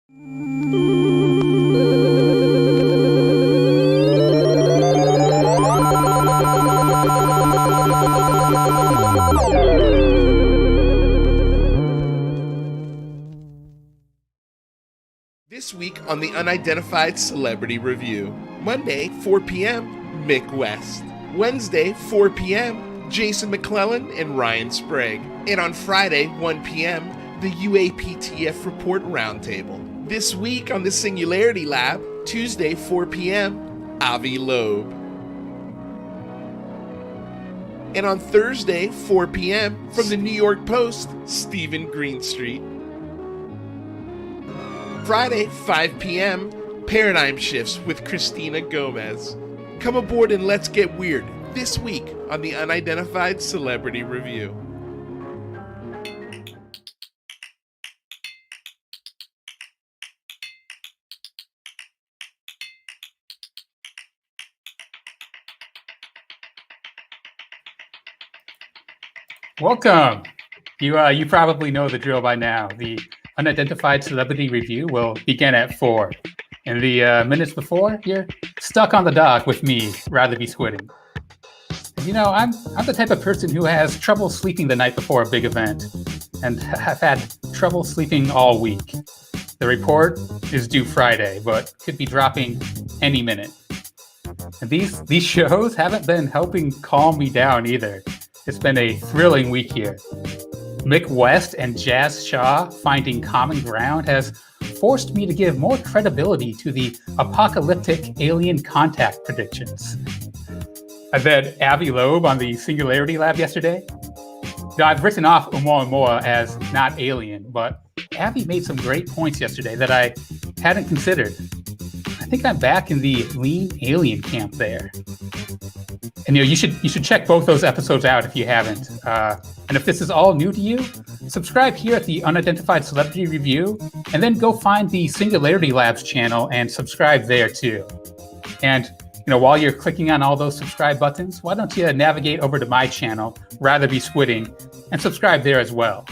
This week on the Unidentified Celebrity Review. Monday, 4 p.m., Mick West. Wednesday, 4 p.m., Jason McClellan and Ryan Sprague. And on Friday, 1 p.m., the UAPTF Report Roundtable. This week on the Singularity Lab, Tuesday, 4 p.m., Avi Loeb. And on Thursday, 4 p.m., from the New York Post, Stephen Greenstreet. Friday, 5 p.m., Paradigm Shifts with Christina Gomez. Come aboard and let's get weird this week on the Unidentified Celebrity Review. Welcome. You probably know the drill by now. The Unidentified Celebrity Review will begin at 4. In the minutes before, you're stuck on the dock with me, Rather Be Squidding. You know, I'm the type of person who has trouble sleeping the night before a big event, and have had trouble sleeping all week. The report is due Friday, but could be dropping any minute. And these shows haven't been helping calm me down either. It's been a thrilling week here. Mick West and Jazz Shaw finding common ground has forced me to give more credibility to the apocalyptic alien contact predictions. I read Avi Loeb on the Singularity Lab yesterday. Now, I've written off Oumuamua as not alien, but Avi made some great points yesterday that I hadn't considered. I think I'm back in the lean alien camp there. And you should check both those episodes out if you haven't. And if this is all new to you, subscribe here at the Unidentified Celebrity Review, and then go find the Singularity Labs channel and subscribe there too. And while you're clicking on all those subscribe buttons, why don't you navigate over to my channel, Rather Be Squidding, and subscribe there as well.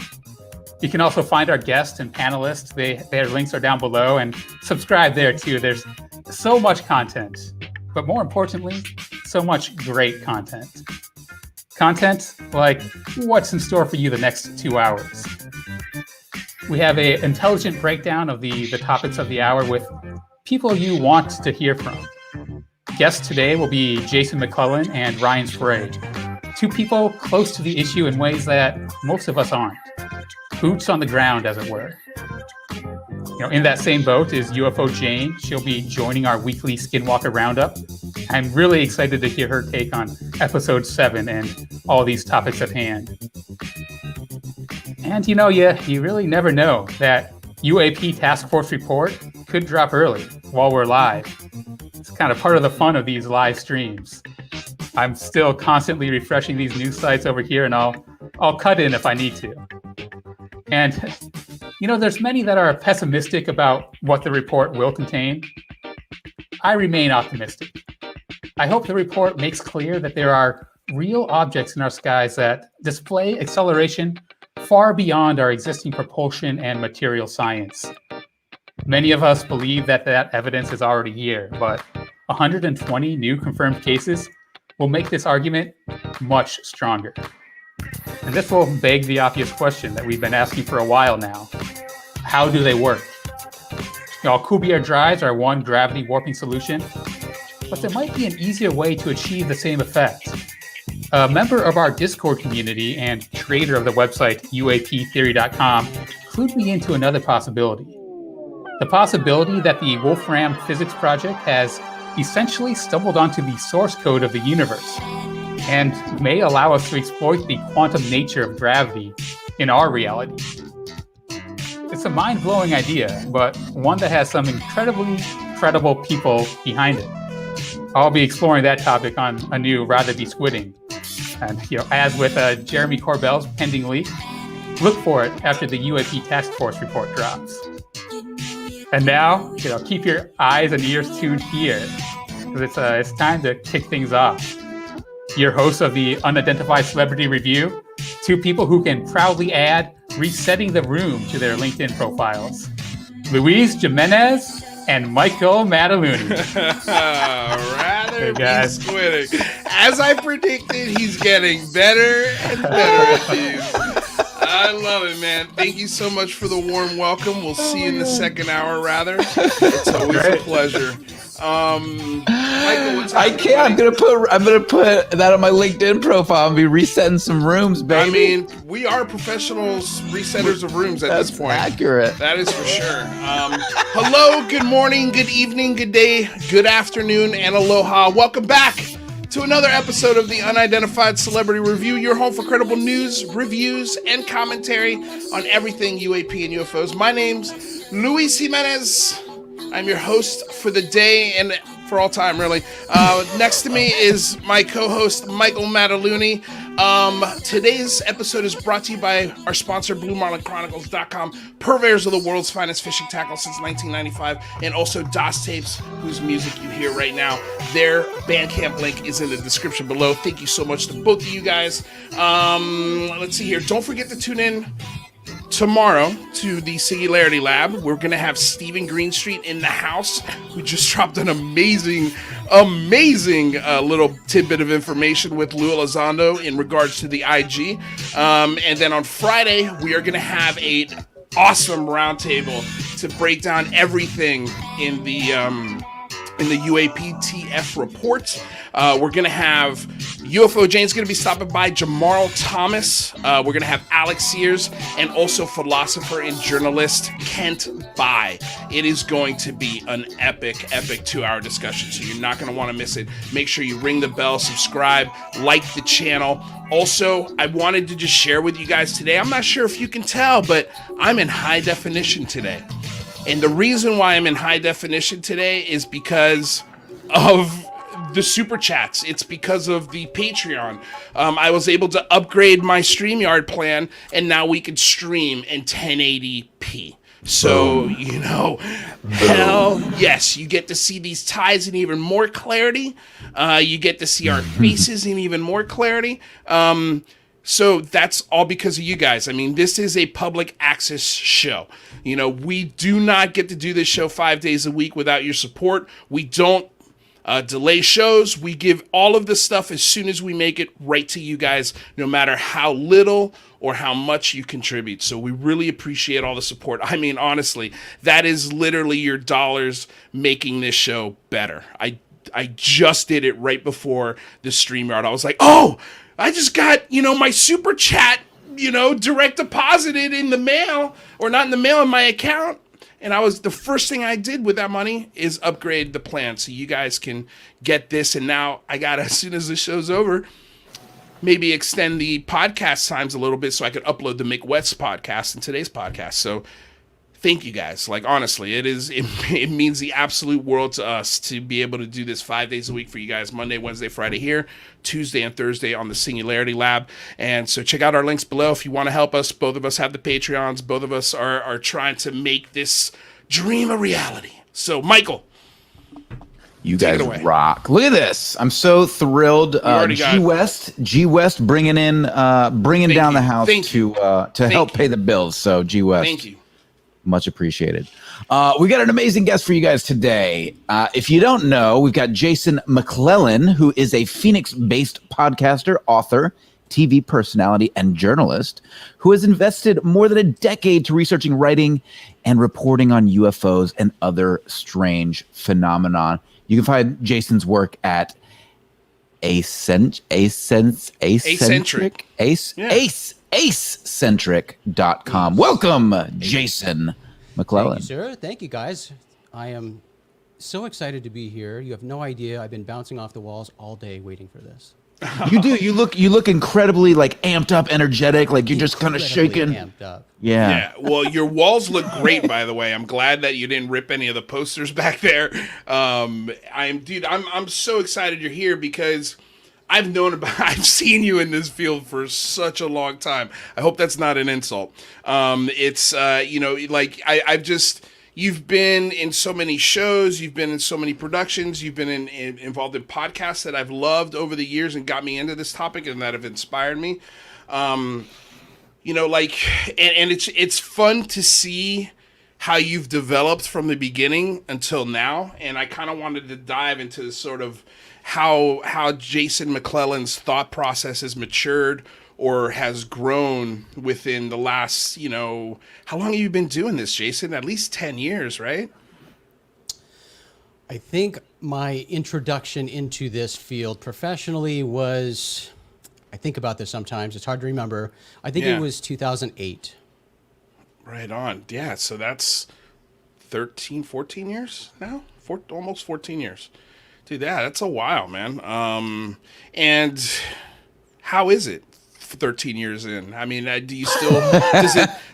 You can also find our guests and panelists. Their links are down below, and subscribe there too. There's so much content, but more importantly, so much great content. Content like what's in store for you the next 2 hours. We have an intelligent breakdown of the topics of the hour with people you want to hear from. Guests today will be Jason McClellan and Ryan Sprague, two people close to the issue in ways that most of us aren't. Boots on the ground, as it were. In that same boat is UFO Jane. She'll be joining our weekly Skinwalker Roundup. I'm really excited to hear her take on episode 7 and all these topics at hand. And you really never know that UAP Task Force report could drop early while we're live. It's kind of part of the fun of these live streams. I'm still constantly refreshing these news sites over here, and I'll cut in if I need to. And there's many that are pessimistic about what the report will contain. I remain optimistic. I hope the report makes clear that there are real objects in our skies that display acceleration far beyond our existing propulsion and material science. Many of us believe that evidence is already here, but 120 new confirmed cases will make this argument much stronger. And this will beg the obvious question that we've been asking for a while now. How do they work? Alcubierre drives are one gravity warping solution, but there might be an easier way to achieve the same effect. A member of our Discord community and creator of the website UAPtheory.com clued me into another possibility. The possibility that the Wolfram Physics Project has essentially stumbled onto the source code of the universe and may allow us to exploit the quantum nature of gravity in our reality. It's a mind-blowing idea, but one that has some incredibly credible people behind it. I'll be exploring that topic on a new Rather Be Squidding. And as with Jeremy Corbell's pending leak, look for it after the UAP Task Force report drops. And now, keep your eyes and ears tuned here, because it's time to kick things off. Your hosts of the Unidentified Celebrity Review, two people who can proudly add resetting the room to their LinkedIn profiles. Luis Jimenez and Michael Mataluni. Rather be squinting. As I predicted, he's getting better and better at these. I love it, man. Thank you so much for the warm welcome. We'll see you in the second hour, rather. It's always a pleasure. Michael, what's happening? I can't. I'm gonna put that on my LinkedIn profile and be resetting some rooms, baby. I mean, we are professionals, resetters of rooms at this point. Accurate. That is for sure. Hello, good morning, good evening, good day, good afternoon, and aloha. Welcome back to another episode of the Unidentified Celebrity Review, your home for credible news, reviews, and commentary on everything UAP and UFOs. My name's Luis Jimenez. I'm your host for the day and for all time, really. Next to me is my co-host, Michael Mataluni. Today's episode is brought to you by our sponsor, BlueMarlinChronicles.com, purveyors of the world's finest fishing tackle since 1995, and also DOS Tapes, whose music you hear right now. Their Bandcamp link is in the description below. Thank you so much to both of you guys. Let's see here. Don't forget to tune in tomorrow to the Singularity Lab. We're going to have Stephen Greenstreet in the house. We just dropped an amazing little tidbit of information with Lou Elizondo in regards to the IG. And then on Friday, we are going to have an awesome roundtable to break down everything in the UAP TF report. We're going to have UFO Jane's going to be stopping by, Jamarl Thomas. We're going to have Alex Sears and also philosopher and journalist Kent Bai. It is going to be an epic 2-hour discussion, so you're not going to want to miss it. Make sure you ring the bell, subscribe, like the channel. Also, I wanted to just share with you guys today, I'm not sure if you can tell, but I'm in high definition today. And the reason why I'm in high definition today is because of the super chats. It's because of the Patreon. I was able to upgrade my StreamYard plan, and now we can stream in 1080p. So, hell yes, you get to see these ties in even more clarity. You get to see our faces in even more clarity. So that's all because of you guys. I mean, this is a public access show. We do not get to do this show 5 days a week without your support. We don't delay shows. We give all of the stuff as soon as we make it right to you guys, no matter how little or how much you contribute. So we really appreciate all the support. I mean, honestly, that is literally your dollars making this show better. I just did it right before the StreamYard. I was like, oh, I just got, my super chat, direct deposited in the mail, or not in the mail, in my account. And the first thing I did with that money is upgrade the plan so you guys can get this. And now I got, as soon as the show's over, maybe extend the podcast times a little bit so I could upload the Mick West podcast and today's podcast. So thank you guys. Like, honestly, it means the absolute world to us to be able to do this 5 days a week for you guys. Monday, Wednesday, Friday here, Tuesday and Thursday on the Singularity Lab. And so check out our links below if you want to help us. Both of us have the Patreons. Both of us are trying to make this dream a reality. So, Michael, you guys rock. Look at this. I'm so thrilled. G West bringing down the house to help pay the bills. So G West. Thank you. Much appreciated. We got an amazing guest for you guys today. If you don't know, we've got Jason McClellan, who is a Phoenix-based podcaster, author, TV personality, and journalist who has invested more than a decade to researching, writing, and reporting on UFOs and other strange phenomenon. You can find Jason's work at acecentric.com. Welcome, Jason McClellan. Thank you, sir. Thank you, guys. I am so excited to be here. You have no idea. I've been bouncing off the walls all day waiting for this. You do. You look incredibly amped up, energetic. Like you're just kind of shaking. Amped up. Yeah. Well, your walls look great, by the way. I'm glad that you didn't rip any of the posters back there. I'm so excited you're here because I've seen you in this field for such a long time. I hope that's not an insult. You've been in so many shows, you've been in so many productions, you've been involved in podcasts that I've loved over the years and got me into this topic and that have inspired me. It's fun to see how you've developed from the beginning until now, and I kind of wanted to dive into sort of how Jason McClellan's thought process has matured or has grown within the last, how long have you been doing this, Jason? At least 10 years, right? I think my introduction into this field professionally was, I think about this sometimes, it's hard to remember. I think it was 2008. Right on. Yeah, so that's 13, 14 years now? Almost 14 years. Dude, that's a while, man. And how is it 13 years in? I mean, do you still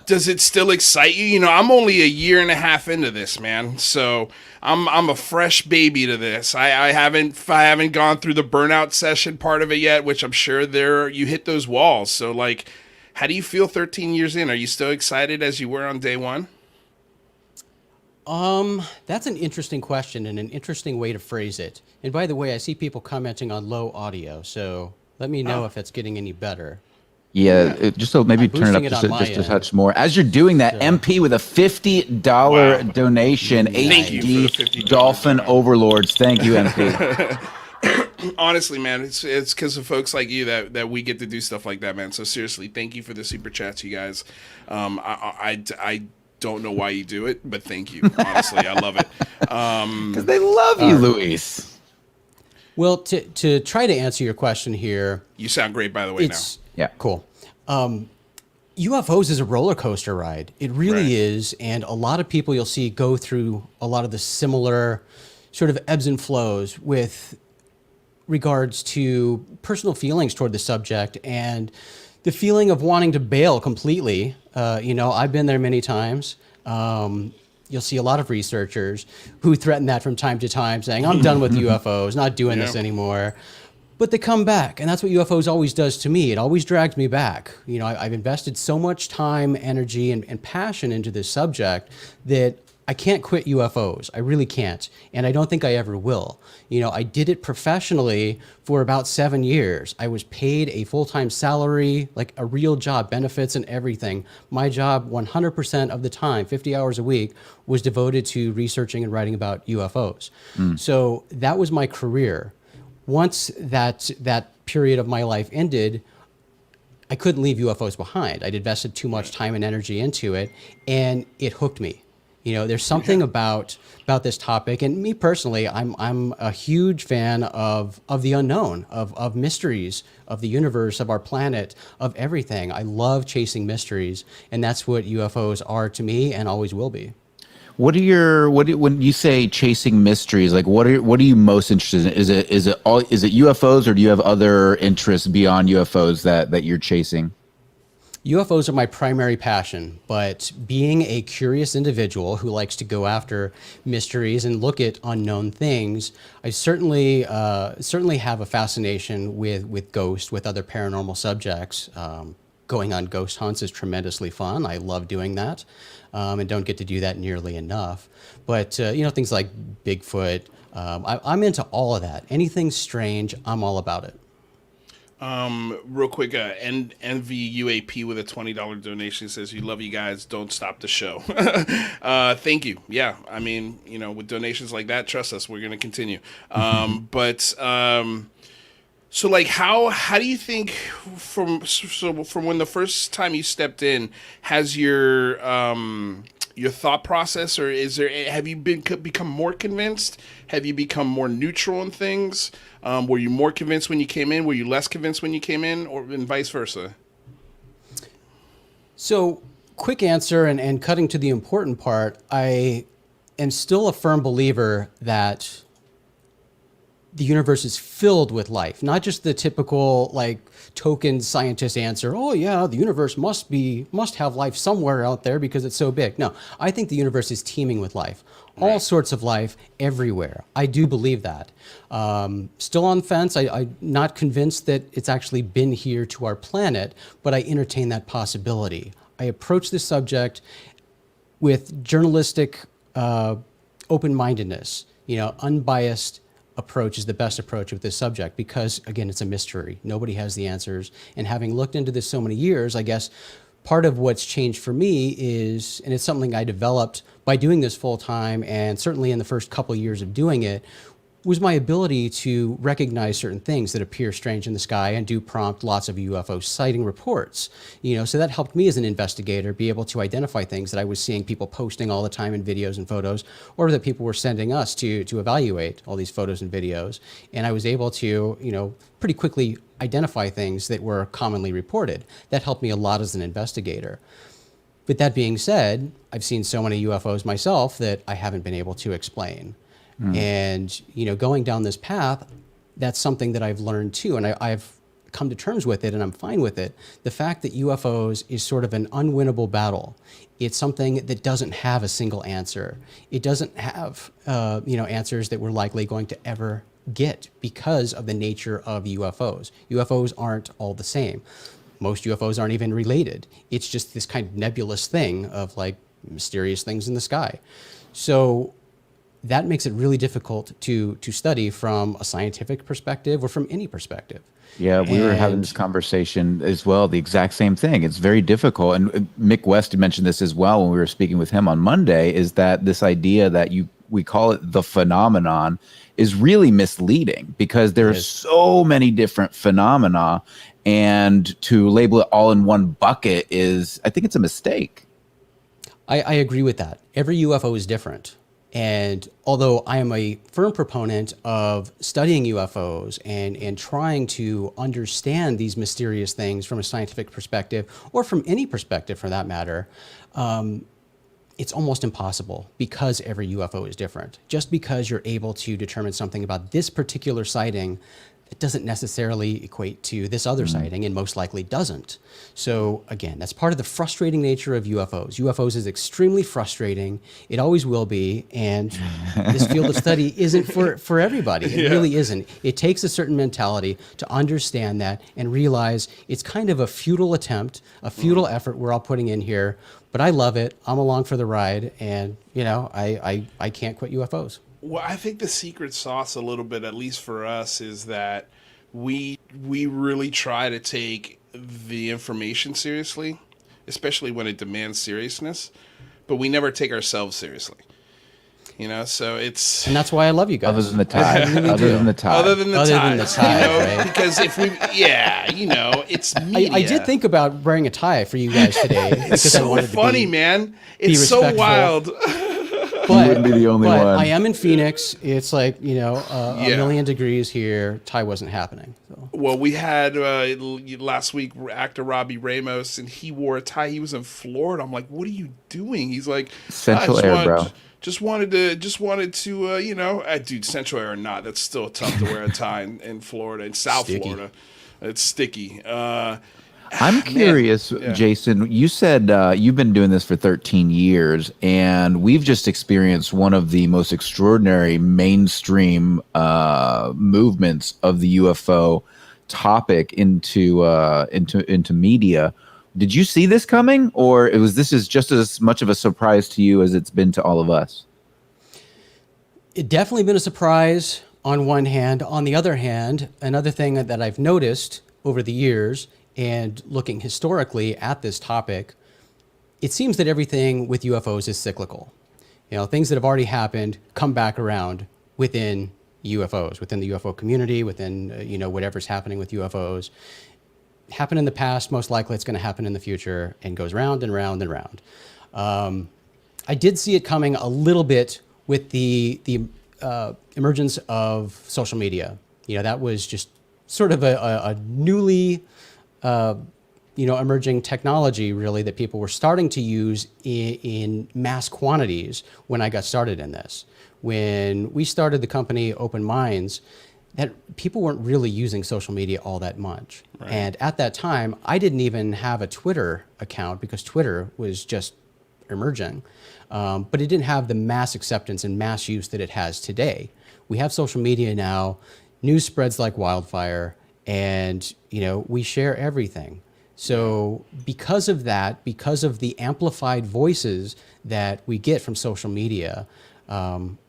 does it still excite you? I'm only a year and a half into this, man. So I'm a fresh baby to this. I haven't gone through the burnout session part of it yet, which I'm sure you hit those walls. So like, how do you feel 13 years in? Are you still excited as you were on day one? That's an interesting question and an interesting way to phrase it. And by the way, I see people commenting on low audio, so let me know if it's getting any better. Yeah, just so maybe turn it up just a touch more. As you're doing that, MP with a $50 donation, HD Dolphin Overlords. Thank you, MP. Honestly, man, it's because of folks like you that we get to do stuff like that, man. So seriously, thank you for the super chats, you guys. I don't know why you do it, but thank you. Honestly, I love it. Because they love you, Luis. Well, to try to answer your question here. You sound great, by the way, now. Yeah. Cool. UFOs is a roller coaster ride. It really is. And a lot of people you'll see go through a lot of the similar sort of ebbs and flows with regards to personal feelings toward the subject and the feeling of wanting to bail completely. I've been there many times. You'll see a lot of researchers who threaten that from time to time, saying, I'm done with UFOs, not doing this anymore. But they come back, and that's what UFOs always does to me. It always drags me back. I've invested so much time, energy, and passion into this subject that I can't quit UFOs. I really can't, and I don't think I ever will. I did it professionally for about 7 years. I was paid a full-time salary, like a real job, benefits and everything. My job 100% of the time, 50 hours a week, was devoted to researching and writing about UFOs. So that was my career. Once that period of my life ended, I couldn't leave UFOs behind. I'd invested too much time and energy into it, and it hooked me. There's something about this topic, and me personally, I'm a huge fan of the unknown, of mysteries, of the universe, of our planet, of everything. I love chasing mysteries, and that's what UFOs are to me, and always will be. When you say chasing mysteries, like what are you most interested in? Is it UFOs, or do you have other interests beyond UFOs that you're chasing? UFOs are my primary passion, but being a curious individual who likes to go after mysteries and look at unknown things, I certainly have a fascination with ghosts, with other paranormal subjects. Going on ghost hunts is tremendously fun. I love doing that, and don't get to do that nearly enough. But things like Bigfoot, I'm into all of that. Anything strange, I'm all about it. Real quick, Envy UAP with a $20 donation says, "You love you guys. Don't stop the show." Thank you. Yeah, I mean, with donations like that, trust us, we're gonna continue. So like, how do you think from when the first time you stepped in, has your thought process, or have you become more convinced? Have you become more neutral in things? Were you more convinced when you came in? Were you less convinced when you came in, and vice versa? So, quick answer, and cutting to the important part, I am still a firm believer that the universe is filled with life, not just the typical token scientist answer. Oh yeah, the universe must have life somewhere out there because it's so big. No, I think the universe is teeming with life, all sorts of life everywhere. I do believe that. Still on the fence. I'm not convinced that it's actually been here to our planet, but I entertain that possibility. I approach this subject with journalistic open-mindedness. Unbiased approach is the best approach with this subject because, again, it's a mystery. Nobody has the answers. And having looked into this so many years, I guess part of what's changed for me is, and it's something I developed by doing this full time, and certainly in the first couple of years of doing it, was my ability to recognize certain things that appear strange in the sky and do prompt lots of UFO sighting reports. So that helped me as an investigator be able to identify things that I was seeing people posting all the time in videos and photos, or that people were sending us to evaluate all these photos and videos. And I was able to, pretty quickly identify things that were commonly reported. That helped me a lot as an investigator. But that being said, I've seen so many UFOs myself that I haven't been able to explain. And, going down this path, that's something that I've learned too. And I've come to terms with it, and I'm fine with it. The fact that UFOs is sort of an unwinnable battle. It's something that doesn't have a single answer. It doesn't have, answers that we're likely going to ever get because of the nature of UFOs. UFOs aren't all the same. Most UFOs aren't even related. It's just this kind of nebulous thing of like mysterious things in the sky. So that makes it really difficult to study from a scientific perspective or from any perspective. Yeah, we were having this conversation as well, the exact same thing. It's very difficult. And Mick West mentioned this as well when we were speaking with him on Monday, is that this idea that we call it the phenomenon is really misleading, because there are so many different phenomena, and to label it all in one bucket I think it's a mistake. I agree with that. Every UFO is different. And although I am a firm proponent of studying UFOs and trying to understand these mysterious things from a scientific perspective, or from any perspective for that matter, it's almost impossible because every UFO is different. Just because you're able to determine something about this particular sighting, it doesn't necessarily equate to this other sighting, and most likely doesn't. So again, that's part of the frustrating nature of UFOs. UFOs is extremely frustrating. It always will be. And this field of study isn't for everybody. It really isn't. It takes a certain mentality to understand that and realize it's kind of a futile attempt, a futile effort we're all putting in here. But I love it. I'm along for the ride. And, I can't quit UFOs. Well, I think the secret sauce a little bit, at least for us, is that we really try to take the information seriously, especially when it demands seriousness, but we never take ourselves seriously. So it's... And that's why I love you guys. Other than the tide. Other than the tide, right? Because if we... Yeah, it's media. I did think about wearing a tie for you guys today. It's so funny, man. It's so wild. But, you wouldn't be the only one. I am in Phoenix. It's like, a million degrees here. Tie wasn't happening. So. Well, we had last week actor Robbie Ramos, and he wore a tie. He was in Florida. I'm like, what are you doing? He's like, Central Air, bro. Just wanted to, dude, Central Air or not, that's still tough to wear a tie in Florida, in South Florida. It's sticky. I'm curious, Jason, you said you've been doing this for 13 years, and we've just experienced one of the most extraordinary mainstream movements of the UFO topic into media. Did you see this coming, or this is just as much of a surprise to you as it's been to all of us? It definitely been a surprise on one hand. On the other hand, another thing that I've noticed over the years, and looking historically at this topic, it seems that everything with UFOs is cyclical. Things that have already happened come back around within UFOs, within the UFO community, within, whatever's happening with UFOs. Happened in the past, most likely it's going to happen in the future, and goes round and round and round. I did see it coming a little bit with the emergence of social media. That was just sort of a newly emerging technology, really, that people were starting to use in mass quantities when I got started in this. When we started the company Open Minds, that people weren't really using social media all that much. Right. And at that time, I didn't even have a Twitter account because Twitter was just emerging. But it didn't have the mass acceptance and mass use that it has today. We have social media now, news spreads like wildfire, and we share everything. So because of that, because of the amplified voices that we get from social media,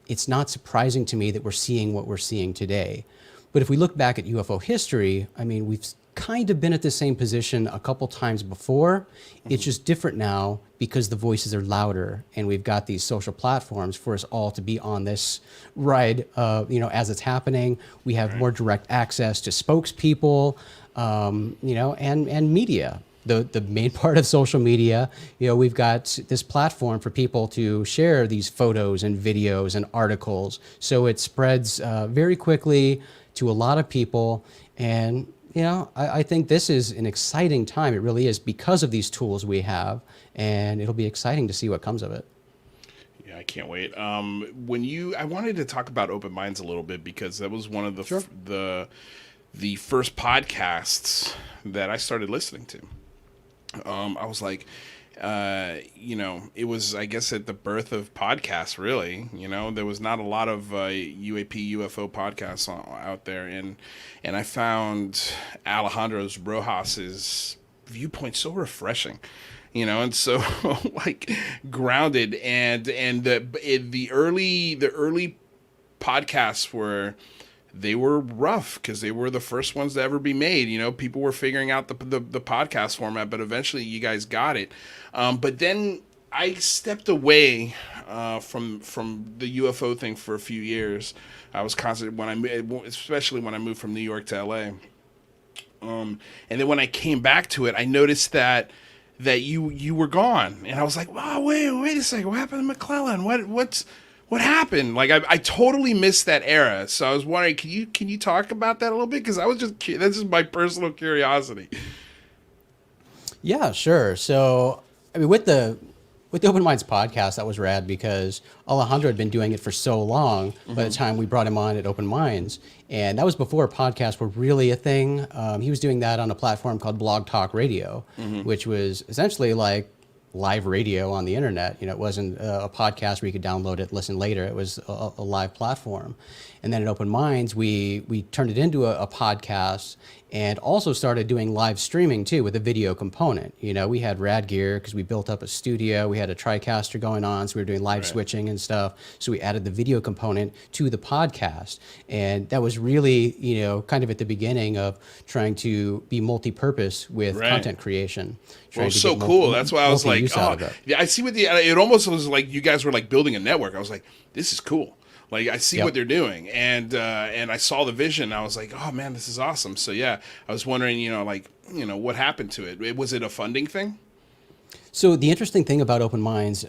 it's not surprising to me that we're seeing what we're seeing today. But if we look back at UFO history, I mean, we've kind of been at the same position a couple times before. It's just different now because the voices are louder, and we've got these social platforms for us all to be on this ride, as it's happening. We have more direct access to spokespeople, and media. The main part of social media, we've got this platform for people to share these photos and videos and articles. So it spreads very quickly to a lot of people. And, I think this is an exciting time. It really is, because of these tools we have. And it'll be exciting to see what comes of it. Yeah, I can't wait. I wanted to talk about Open Minds a little bit, because that was one of the first podcasts that I started listening to. I was like, it was, I guess, at the birth of podcasts, really. There was not a lot of UAP, UFO podcasts out there. And I found Alejandro Rojas's viewpoint so refreshing, and so like grounded. And the early podcasts they were rough, because they were the first ones to ever be made. People were figuring out the podcast format, but eventually you guys got it. But then I stepped away from the UFO thing for a few years. I was constantly, especially when I moved from New York to LA. And then when I came back to it, I noticed that you were gone, and I was like, "Wow, wait a second, what happened to McClellan? What happened?" Like, I totally missed that era. So I was wondering, can you talk about that a little bit? Because that's just my personal curiosity. Yeah, sure. So, I mean, with the Open Minds podcast, that was rad, because Alejandro had been doing it for so long by the time we brought him on at Open Minds. And that was before podcasts were really a thing. He was doing that on a platform called Blog Talk Radio, which was essentially like live radio on the internet. It wasn't a podcast where you could download it, listen later. It was a live platform. And then at Open Minds, we turned it into a podcast, and also started doing live streaming too, with a video component. We had rad gear because we built up a studio. We had a TriCaster going on, so we were doing live switching and stuff. So we added the video component to the podcast. And that was really, kind of at the beginning of trying to be multi-purpose with content creation. Well, so cool. That's why I was like, yeah, I see it almost was like you guys were like building a network. I was like, this is cool. Like, I see what they're doing, and I saw the vision. I was like, oh man, this is awesome. So yeah, I was wondering, what happened to it? Was it a funding thing? So the interesting thing about Open Minds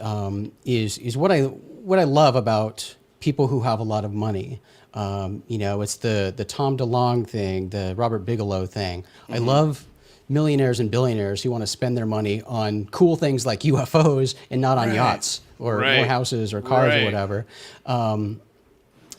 is what I love about people who have a lot of money. It's the Tom DeLonge thing, the Robert Bigelow thing. I love millionaires and billionaires who want to spend their money on cool things like UFOs and not on yachts or houses or cars or whatever.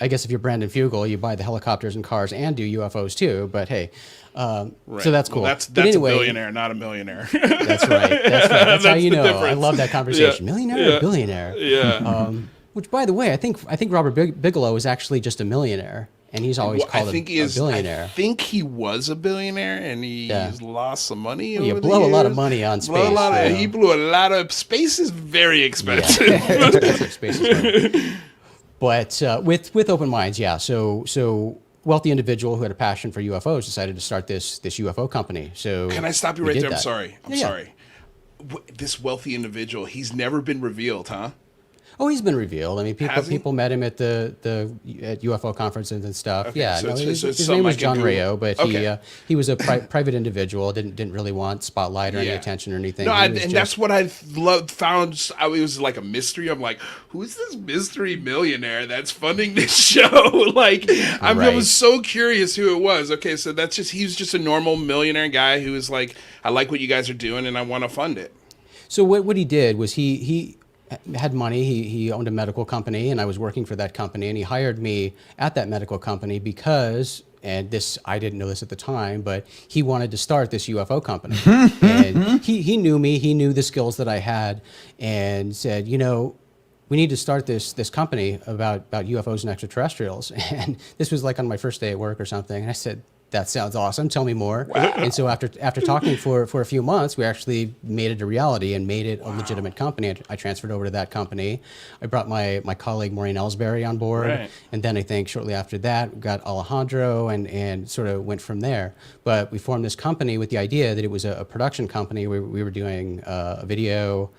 I guess if you're Brandon Fugel, you buy the helicopters and cars and do UFOs too. But hey, so that's cool. Well, that's anyway, a billionaire, not a millionaire. That's right. That's how you know. Difference. I love that conversation. Millionaire or billionaire? Yeah. Which, by the way, I think Robert Bigelow is actually just a millionaire, and he's always called a billionaire. I think he was a billionaire, and he's lost some money. You blow a lot of money on space. He blew a lot of space. Is very expensive. Yeah. Space is money. But with Open Minds, so wealthy individual who had a passion for UFOs decided to start this UFO company. So can I stop you right there? I'm sorry. This wealthy individual, he's never been revealed, huh? Oh, he's been revealed. I mean, people met him at at UFO conferences and stuff. Okay, yeah, his name was John Rayo, but he was a private individual. Didn't really want spotlight or any attention or anything. No, that's what I found. I was like a mystery. I'm like, who's this mystery millionaire that's funding this show? Like, I was so curious who it was. Okay, so he's just a normal millionaire guy who is like, I like what you guys are doing and I want to fund it. So what he did was he had money. He owned a medical company, and I was working for that company, and he hired me at that medical company because, and this, I didn't know this at the time, but he wanted to start this UFO company. And he knew me, he knew the skills that I had, and said, we need to start this company about UFOs and extraterrestrials. And this was like on my first day at work or something. And I said, that sounds awesome. Tell me more. Wow. And so after talking for a few months, we actually made it a reality and made it a legitimate company. I transferred over to that company. I brought my colleague Maureen Ellsbury on board. Right. And then I think shortly after that, we got Alejandro and sort of went from there. But we formed this company with the idea that it was a production company where we were doing video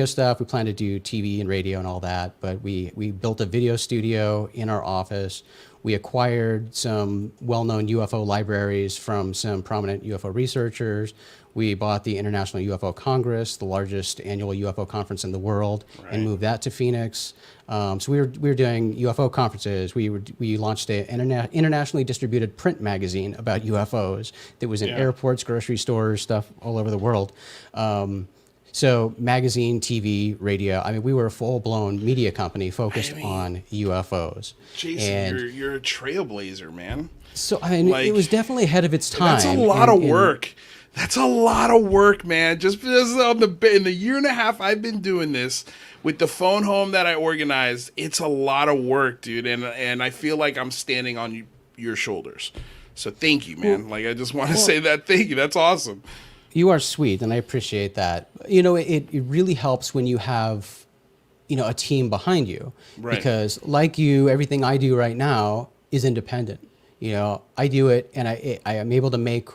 stuff. We planned to do TV and radio and all that, but we built a video studio in our office. We acquired some well-known UFO libraries from some prominent UFO researchers. We bought the International UFO Congress, the largest annual UFO conference in the world, and moved that to Phoenix. So we were doing UFO conferences. We launched an internationally distributed print magazine about UFOs that was in airports, grocery stores, stuff all over the world. So magazine, TV, radio. I mean, we were a full-blown media company focused on UFOs. Jason, and you're a trailblazer, man. so I mean, it was definitely ahead of its time. That's a lot of work. That's a lot of work, man. Just because in the year and a half I've been doing this with the phone home that I organized, it's a lot of work, dude. And I feel like I'm standing on your shoulders. So thank you, man. I just want to say that. Thank you. That's awesome. You are sweet, and I appreciate that. It really helps when you have, a team behind you. Right. Because like you, everything I do right now is independent. I do it, and I am able to make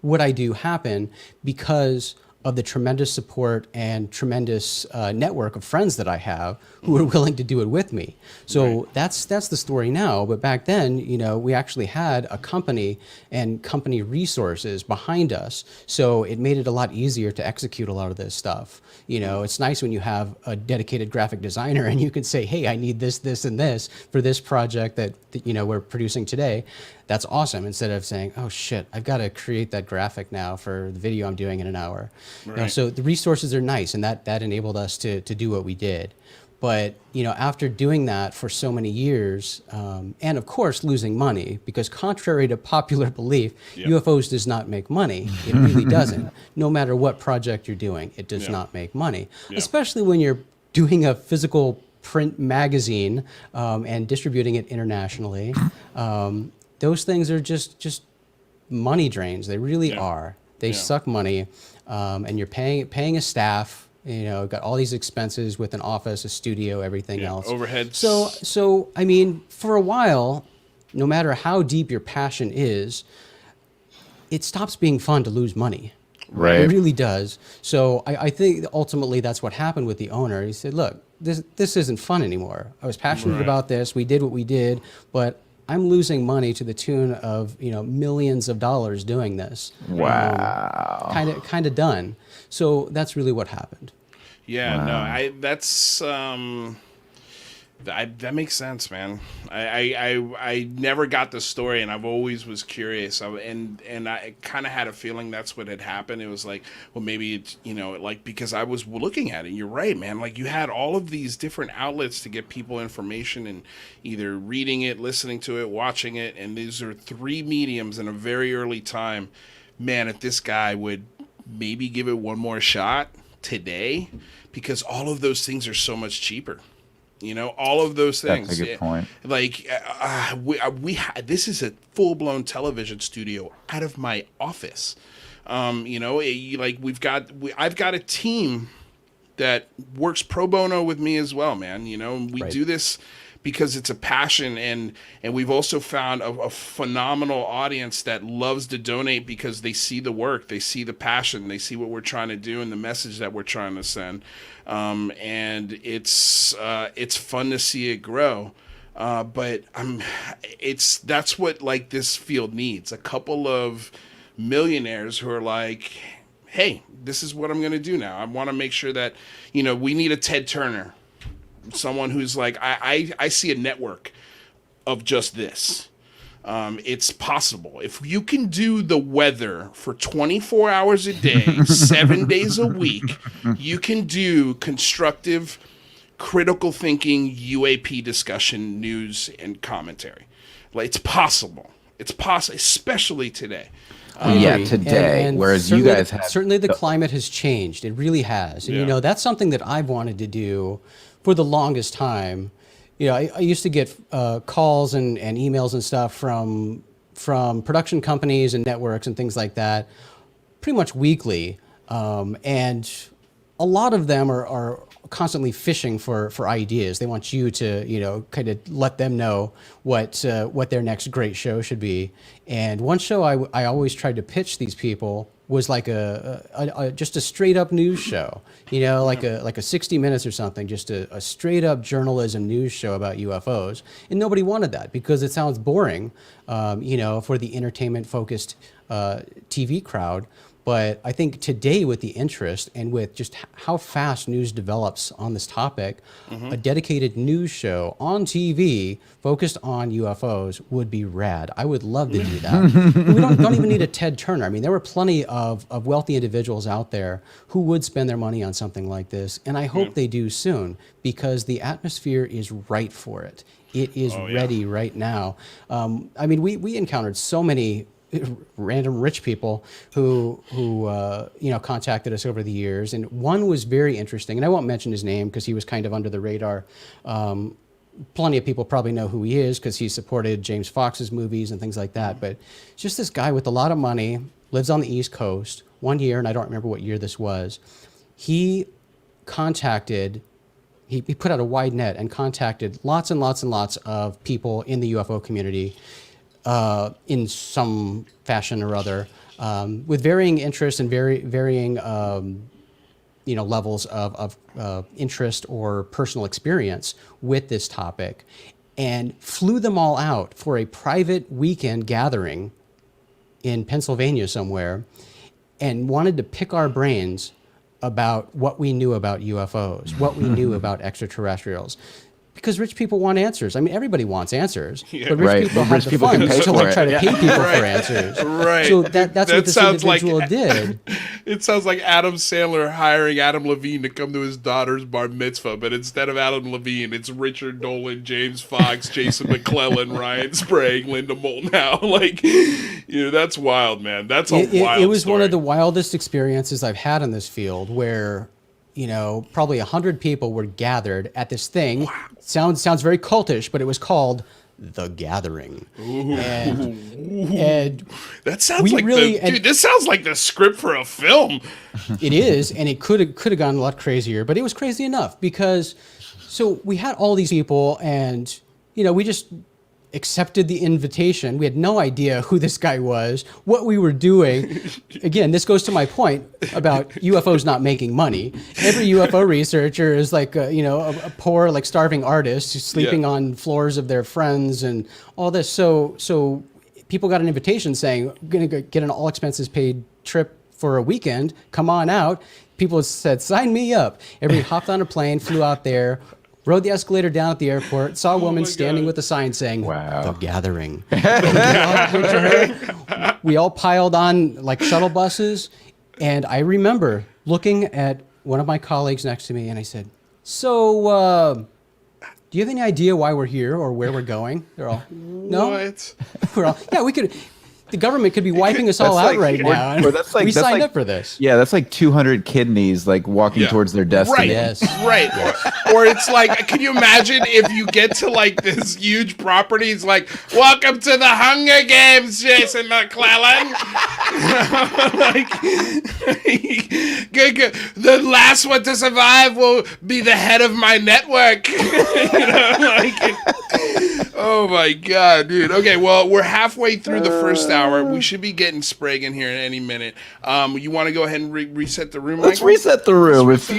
what I do happen because of the tremendous support and tremendous network of friends that I have who are willing to do it with me. So that's the story now. But back then, we actually had a company and company resources behind us. So it made it a lot easier to execute a lot of this stuff. It's nice when you have a dedicated graphic designer and you can say, hey, I need this, this, and this for this project that we're producing today. That's awesome. Instead of saying, oh shit, I've got to create that graphic now for the video I'm doing in an hour. Right. So the resources are nice, and that enabled us to do what we did. But after doing that for so many years, and of course losing money, because contrary to popular belief, UFOs does not make money. It really doesn't. No matter what project you're doing, it does not make money. Especially when you're doing a physical print magazine and distributing it internationally. Those things are just money drains. They really are. They suck money, and you're paying a staff. Got all these expenses with an office, a studio, everything else. Overhead. So I mean, for a while, no matter how deep your passion is, it stops being fun to lose money. Right. It really does. So I think ultimately that's what happened with the owner. He said, "Look, this isn't fun anymore. I was passionate about this. We did what we did, but I'm losing money to the tune of millions of dollars doing this. Wow. Kind of done." So that's really what happened. Yeah, Wow. That makes sense, man. I never got the story, and I've always was curious. And I kind of had a feeling that's what had happened. It was like, well, maybe it's because I was looking at it. You're right, man. Like you had all of these different outlets to get people information, and either reading it, listening to it, watching it. And these are three mediums in a very early time. Man, if this guy would maybe give it one more shot today, because all of those things are so much cheaper. All of those things. That's a good point. Like this is a full-blown television studio out of my office. I've got a team that works pro bono with me as well, man. We do this because it's a passion, and we've also found a phenomenal audience that loves to donate because they see the work, they see the passion, they see what we're trying to do and the message that we're trying to send, and it's fun to see it grow. But that's what this field needs. A couple of millionaires who are like, hey, this is what I'm going to do now. I want to make sure that we need a Ted Turner. Someone who's like, I see a network of just this. It's possible. If you can do the weather for 24 hours a day, 7 days a week, you can do constructive, critical thinking, UAP discussion, news, and commentary. It's possible. It's possible, especially today. Today. And whereas you guys have... Certainly the climate has changed. It really has. And, that's something that I've wanted to do for the longest time. I used to get calls and emails and stuff from from production companies and networks and things like that pretty much weekly. And a lot of them are constantly fishing for ideas. They want you to, kind of let them know what their next great show should be. And one show I always tried to pitch these people was like just a straight up news show, like a 60 Minutes or something, just a straight up journalism news show about UFOs. And nobody wanted that because it sounds boring, for the entertainment focused TV crowd. But I think today, with the interest and with just how fast news develops on this topic, a dedicated news show on TV focused on UFOs would be rad. I would love to do that. We don't even need a Ted Turner. I mean, there were plenty of wealthy individuals out there who would spend their money on something like this. And I hope they do soon, because the atmosphere is right for it. It is ready right now. We encountered so many random rich people who contacted us over the years, and one was very interesting, and I won't mention his name because he was kind of under the radar. Plenty of people probably know who he is because he supported James Fox's movies and things like that, but just this guy with a lot of money, lives on the East Coast. One year, and I don't remember what year this was, he put out a wide net and contacted lots and lots and lots of people in the UFO community, in some fashion or other, with varying interests and varying levels of interest or personal experience with this topic, and flew them all out for a private weekend gathering in Pennsylvania somewhere, and wanted to pick our brains about what we knew about UFOs, what we knew about extraterrestrials. Because rich people want answers. I mean, everybody wants answers, but rich people have the funds to try to pay people for answers. Right. So that's what this individual did. It sounds like Adam Sandler hiring Adam Levine to come to his daughter's bar mitzvah, but instead of Adam Levine, it's Richard Dolan, James Fox, Jason McClellan, Ryan Sprague, Linda Moulton. That's wild, man. That's a wild It was story. one of the wildest experiences I've had in this field, where probably 100 people were gathered at this thing. Wow. Sounds very cultish, but it was called The Gathering. Ooh. And that sounds like this sounds like the script for a film. It is, and it could have gone a lot crazier, but it was crazy enough because we had all these people, and we just accepted the invitation. We had no idea who this guy was, what we were doing. Again, this goes to my point about UFOs not making money. Every UFO researcher is like a poor, like starving artist who's sleeping on floors of their friends and all this. So people got an invitation saying, "I'm going to get an all expenses paid trip for a weekend. Come on out." People said, "Sign me up." Everybody hopped on a plane, flew out there, rode the escalator down at the airport, saw a woman standing with a sign saying, "The Gathering." We all piled on like shuttle buses. And I remember looking at one of my colleagues next to me, and I said, "So, do you have any idea why we're here or where we're going?" They're all, "No." What? We're all, "Yeah, we could." The government could be wiping us all out right now. And we signed up for this. Yeah, that's like 200 kidneys like walking towards their destiny. Right. Yes. Right. Or it's like, can you imagine if you get to like this huge property? It's like, "Welcome to the Hunger Games, Jason McClellan." Good. The last one to survive will be the head of my network. Oh my God, dude. Okay, well, we're halfway through the first hour. We should be getting Sprague in here in any minute. You want to go ahead and reset the room? Let's Michael? reset the room. If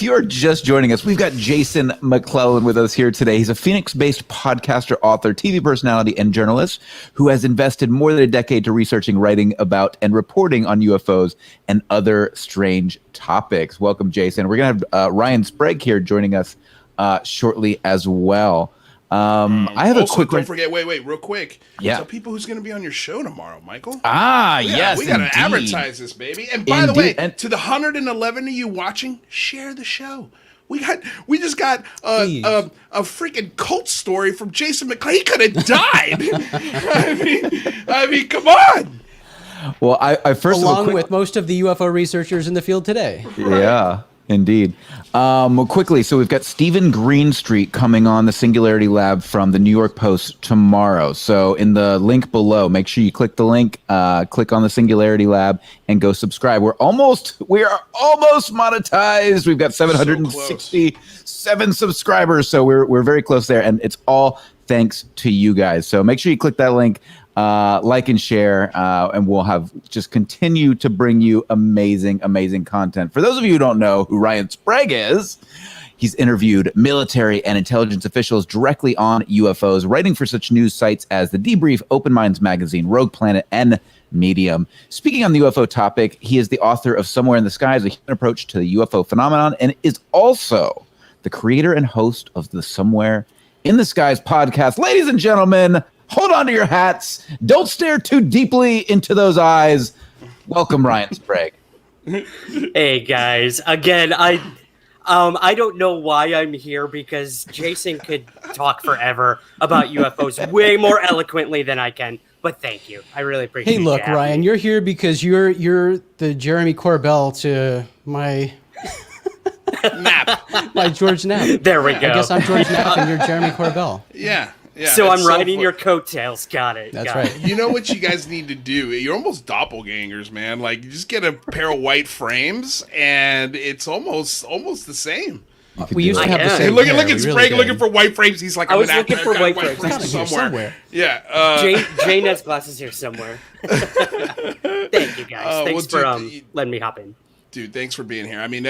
you're just joining us, we've got Jason McClellan with us here today. He's a Phoenix-based podcaster, author, TV personality, and journalist who has invested more than a decade to researching, writing about, and reporting on UFOs and other strange topics. Welcome, Jason. We're going to have Ryan Sprague here joining us shortly as well. I have also, a quick. Don't forget. Wait, real quick. Yeah. Tell people who's going to be on your show tomorrow, Michael. Yes, we got to indeed. advertise this, baby. And by the Indeed. way, And to the 111 of you watching, share the show. We just got a freaking cult story from Jason McClellan. He could have died. I mean, come on. Well, I first along with most of the UFO researchers in the field today. Yeah. Indeed. Quickly, so we've got Stephen Greenstreet coming on the Singularity Lab from the New York Post tomorrow. So in the link below, make sure you click the link, click on the Singularity Lab, and go subscribe. We are almost monetized. We've got 767 subscribers, so we're very close there, and it's all thanks to you guys. So make sure you click that link. Like and share, and we'll have just continue to bring you amazing content. For those of you who don't know who Ryan Sprague is, he's interviewed military and intelligence officials directly on UFOs, writing for such news sites as The Debrief, Open Minds Magazine, Rogue Planet, and Medium. Speaking on the UFO topic, he is the author of Somewhere in the Skies, A Human Approach to the UFO Phenomenon, and is also the creator and host of the Somewhere in the Skies podcast. Ladies and gentlemen, hold on to your hats. Don't stare too deeply into those eyes. Welcome, Ryan Sprague. Hey guys, again, I don't know why I'm here because Jason could talk forever about UFOs way more eloquently than I can. But thank you, I really appreciate it. Hey, look, Ryan, you're here because you're the Jeremy Corbell to my Nap. my George Knapp. There we go. I guess I'm George Knapp and you're Jeremy Corbell. Yeah. Yeah, so I'm it's riding your coattails. Got it. That's got right. it. You know what you guys need to do? You're almost doppelgangers, man. Like, you just get a pair of white frames, and it's almost the same. We used to have the Hey, same. Look hair, at we Sprague really did. looking for white frames. He's like, I I'm was an looking actor. for I've got white frames. somewhere. Yeah. Jane has glasses here somewhere. Thank you guys. Thanks for letting me hop in. Dude, thanks for being here. I mean,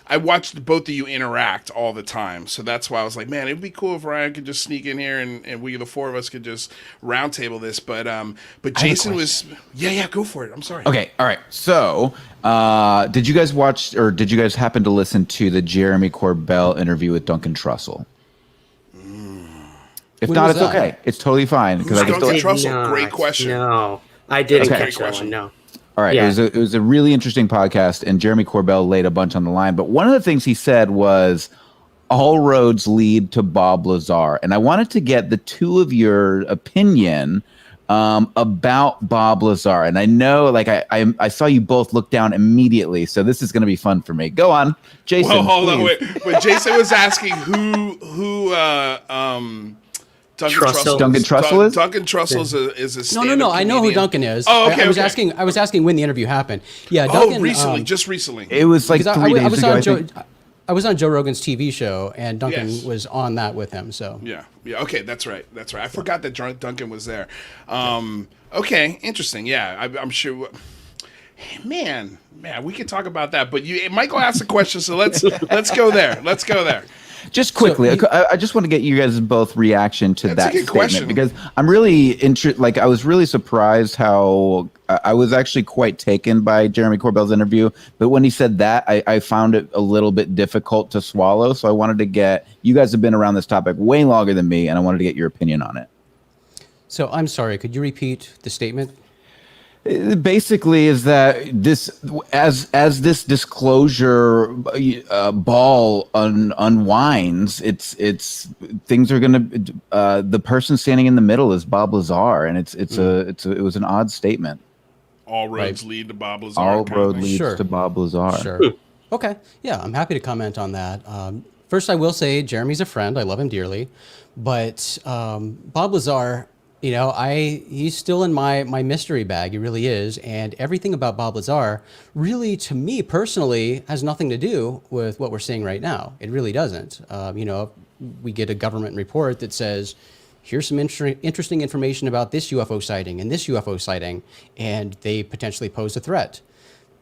I watched both of you interact all the time, so that's why I was like, man, it'd be cool if Ryan could just sneak in here and we, the four of us, could just roundtable this. But Jason was, go for it. I'm sorry. Okay, all right. So, did you guys watch, or did you guys happen to listen to the Jeremy Corbell interview with Duncan Trussell? If When not, was it's that? okay. It's totally fine because I can Duncan still. Trussell? Great question. No, I didn't Okay. catch Great that question. one. No. All right, Yeah. it was a really interesting podcast, and Jeremy Corbell laid a bunch on the line. But one of the things he said was, "All roads lead to Bob Lazar," and I wanted to get the two of your opinion about Bob Lazar. And I know, like, I saw you both look down immediately, so this is going to be fun for me. Go on, Jason. Well, hold on, please. wait. But Jason was asking who Duncan Trussell. Duncan Trussell is? Duncan Trussell is a No. stand-up I know who comedian. Duncan is. Oh, okay. I was okay. asking when the interview happened. Yeah, Oh, Duncan. recently, just recently. It was like 3 days I was ago. on I Joe. think. I was on Joe Rogan's TV show, and Duncan Yes. was on that with him. So Yeah. Okay, that's right. I forgot that Duncan was there. Okay, interesting. Yeah, I'm sure. Man, we could talk about that. But Michael asked a question, so let's go there. Let's go there. Just quickly, I just want to get you guys both reaction to That's that a good statement question. because I'm really I was really surprised how I was actually quite taken by Jeremy Corbell's interview. But when he said that, I found it a little bit difficult to swallow. So I wanted to get, you guys have been around this topic way longer than me, and I wanted to get your opinion on it. So I'm sorry. Could you repeat the statement? Basically, is that this as this disclosure ball unwinds, it's things are gonna. The person standing in the middle is Bob Lazar, and it was an odd statement. All roads lead to Bob Lazar. All kind of road thing. leads Sure. to Bob Lazar. Sure. Okay. Yeah, I'm happy to comment on that. First, I will say Jeremy's a friend. I love him dearly, but Bob Lazar, he's still in my mystery bag. He really is, and everything about Bob Lazar, really, to me personally, has nothing to do with what we're seeing right now. It really doesn't. We get a government report that says, here's some interesting information about this UFO sighting and this UFO sighting, and they potentially pose a threat.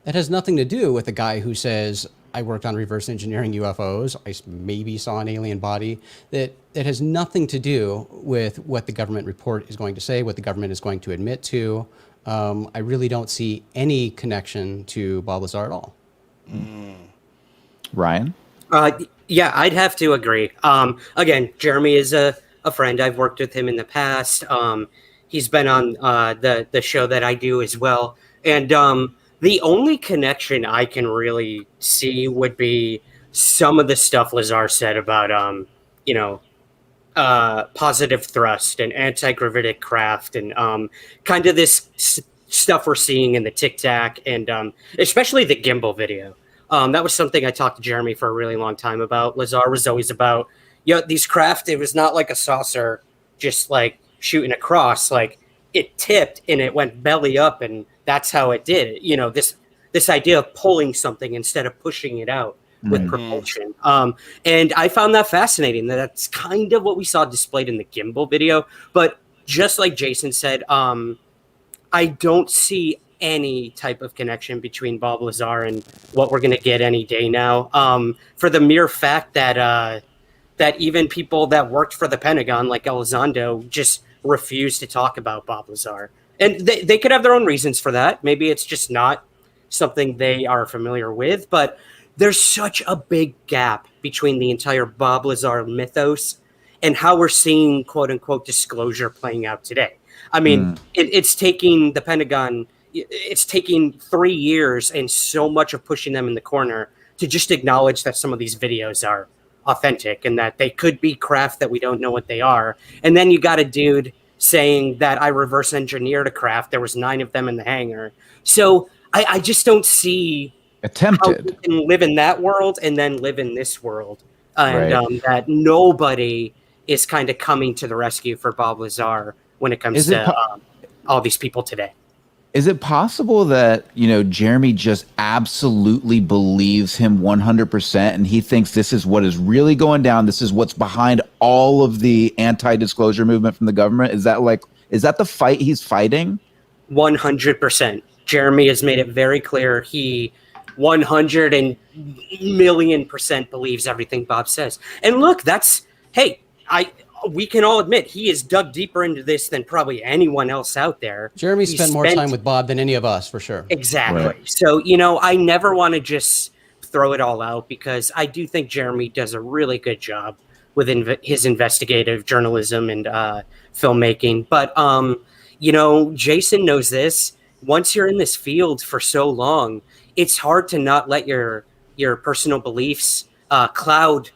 That has nothing to do with a guy who says, I worked on reverse engineering UFOs, I maybe saw an alien body. That has nothing to do with what the government report is going to say, what the government is going to admit to. I really don't see any connection to Bob Lazar at all. Ryan? Yeah, I'd have to agree. Again, Jeremy is a friend. I've worked with him in the past. He's been on the show that I do as well. And the only connection I can really see would be some of the stuff Lazar said about, positive thrust and anti-gravitic craft and kind of this stuff we're seeing in the Tic Tac and especially the gimbal video. That was something I talked to Jeremy for a really long time about. Lazar was always about, these craft, it was not like a saucer just like shooting across, like it tipped and it went belly up and that's how it did it. This idea of pulling something instead of pushing it out with propulsion. And I found that fascinating. That's kind of what we saw displayed in the gimbal video. But just like Jason said, I don't see any type of connection between Bob Lazar and what we're going to get any day now. For the mere fact that that even people that worked for the Pentagon, like Elizondo, just refused to talk about Bob Lazar. And they could have their own reasons for that. Maybe it's just not something they are familiar with, but there's such a big gap between the entire Bob Lazar mythos and how we're seeing quote unquote disclosure playing out today. I mean, it's taking the Pentagon, it's taking 3 years and so much of pushing them in the corner to just acknowledge that some of these videos are authentic and that they could be craft that we don't know what they are. And then you got a dude saying that I reverse engineered a craft. There was 9 of them in the hangar. So I just don't see attempted how we can live in that world and then live in this world. And that nobody is kind of coming to the rescue for Bob Lazar when it comes to all these people today. Is it possible that, Jeremy just absolutely believes him 100% and he thinks this is what is really going down? This is what's behind all of the anti-disclosure movement from the government? Is that the fight he's fighting? 100%. Jeremy has made it very clear. He 100 million % believes everything Bob says. And look, we can all admit he is dug deeper into this than probably anyone else out there. Jeremy spent more time with Bob than any of us, for sure. Exactly. Right. So, I never want to just throw it all out because I do think Jeremy does a really good job with his investigative journalism and filmmaking. But, Jason knows this. Once you're in this field for so long, it's hard to not let your personal beliefs cloud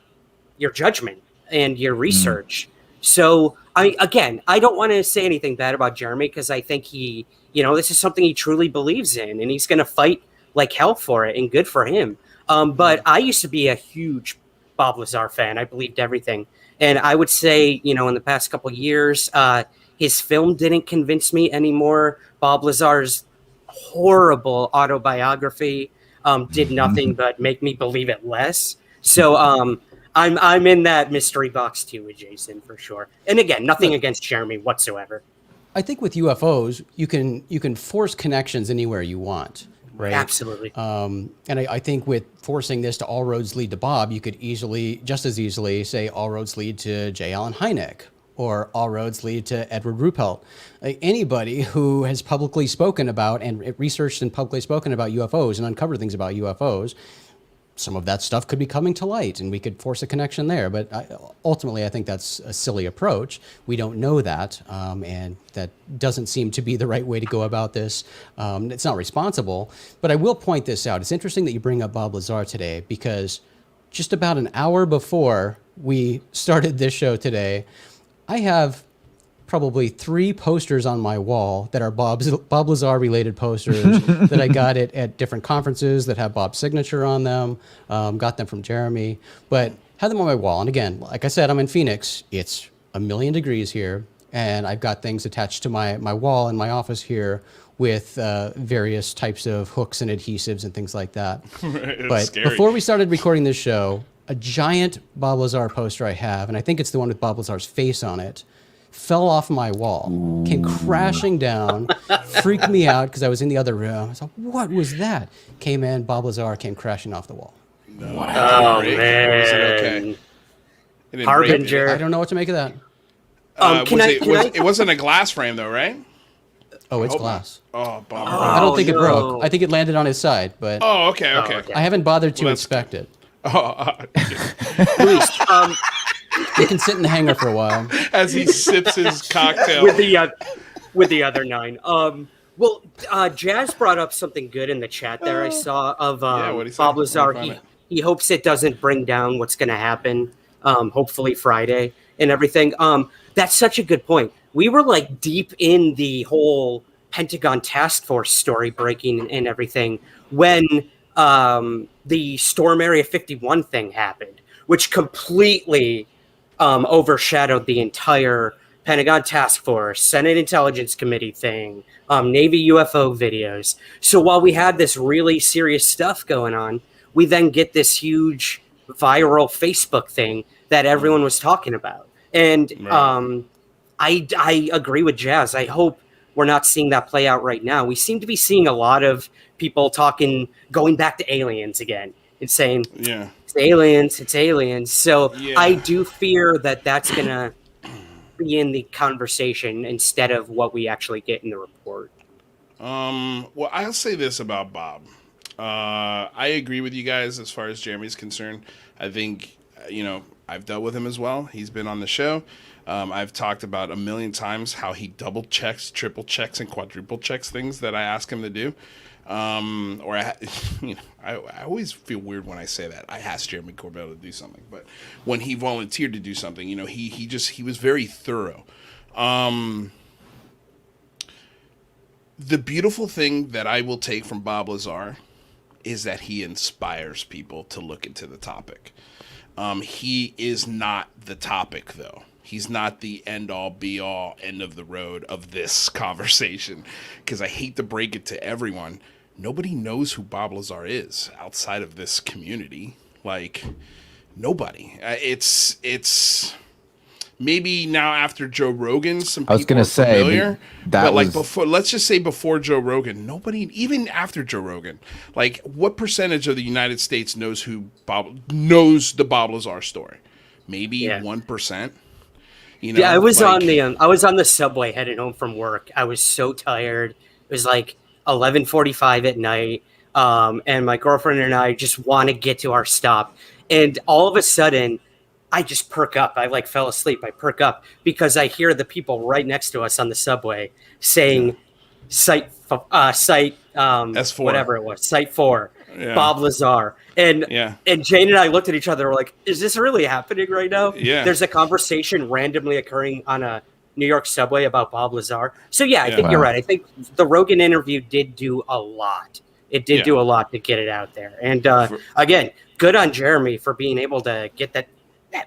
your judgment and your research. So I don't want to say anything bad about Jeremy because I think he, this is something he truly believes in and he's going to fight like hell for it and good for him. But I used to be a huge Bob Lazar fan. I believed everything. And I would say, in the past couple of years, his film didn't convince me anymore. Bob Lazar's horrible autobiography did nothing but make me believe it less. So I'm in that mystery box too with Jason for sure. And again, nothing against Jeremy whatsoever. I think with UFOs, you can force connections anywhere you want, right? Absolutely. And I think with forcing this to all roads lead to Bob, you could just as easily say all roads lead to J. Allen Hynek or all roads lead to Edward Ruppelt. Anybody who has publicly spoken about and researched and publicly spoken about UFOs and uncovered things about UFOs, some of that stuff could be coming to light and we could force a connection there. But ultimately, I think that's a silly approach. We don't know that. And that doesn't seem to be the right way to go about this. It's not responsible. But I will point this out. It's interesting that you bring up Bob Lazar today because just about an hour before we started this show today, I have probably 3 posters on my wall that are Bob Lazar related posters that I got at different conferences that have Bob's signature on them. Got them from Jeremy, but had them on my wall. And again, like I said, I'm in Phoenix. It's 1,000,000 degrees here. And I've got things attached to my wall in my office here with various types of hooks and adhesives and things like that. But scary. Before we started recording this show, a giant Bob Lazar poster I have, and I think it's the one with Bob Lazar's face on it, fell off my wall, came crashing down, freaked me out because I was in the other room. I was like, what was that? Came in, Bob Lazar came crashing off the wall. Oh, man. Was it okay? It didn't Harbinger. break, I don't know what to make of that. it wasn't a glass frame though, right? Oh, it's glass. Oh, bummer. I don't think it no. broke. I think it landed on his side, but Oh, okay. I haven't bothered to Well, that's inspect it. Luis, You can sit in the hangar for a while. As he sips his cocktail. with the other 9. Jazz brought up something good in the chat there. I saw of what'd he say? Bob Lazar. Let me find He hopes it doesn't bring down what's going to happen. Hopefully Friday and everything. That's such a good point. We were like deep in the whole Pentagon task force story breaking and everything when the Storm Area 51 thing happened, which completely overshadowed the entire Pentagon task force, Senate Intelligence Committee thing, Navy UFO videos. So while we had this really serious stuff going on, we then get this huge viral Facebook thing that everyone was talking about. And I agree with Jazz. I hope we're not seeing that play out right now. We seem to be seeing a lot of people going back to aliens again and saying, it's aliens. So I do fear that that's going to be in the conversation instead of what we actually get in the report. Well, I'll say this about Bob. I agree with you guys as far as Jeremy's concerned. I think, I've dealt with him as well. He's been on the show. I've talked about a million times how he double checks, triple checks, and quadruple checks things that I ask him to do. I always feel weird when I say that. I asked Jeremy Corbell to do something, but when he volunteered to do something, he was very thorough. The beautiful thing that I will take from Bob Lazar is that he inspires people to look into the topic. He is not the topic, though. He's not the end-all, be-all, end of the road of this conversation. Because I hate to break it to everyone, nobody knows who Bob Lazar is outside of this community. Like, nobody. It's maybe now after Joe Rogan, some people are familiar. Before, let's just say before Joe Rogan, nobody, even after Joe Rogan, like, what percentage of the United States knows the Bob Lazar story? Maybe 1%. I was on the subway heading home from work. I was so tired. It was like 11:45 at night, and my girlfriend and I just want to get to our stop. And all of a sudden, I just perk up. I fell asleep. I perk up because I hear the people right next to us on the subway saying, "Site S4. whatever it was, Site 4, Bob Lazar." And Jane and I looked at each other. We're like, "Is this really happening right now?" Yeah. There's a conversation randomly occurring on a New York subway about Bob Lazar. So I think you're right. I think the Rogan interview did do a lot. It did do a lot to get it out there. And again, good on Jeremy for being able to get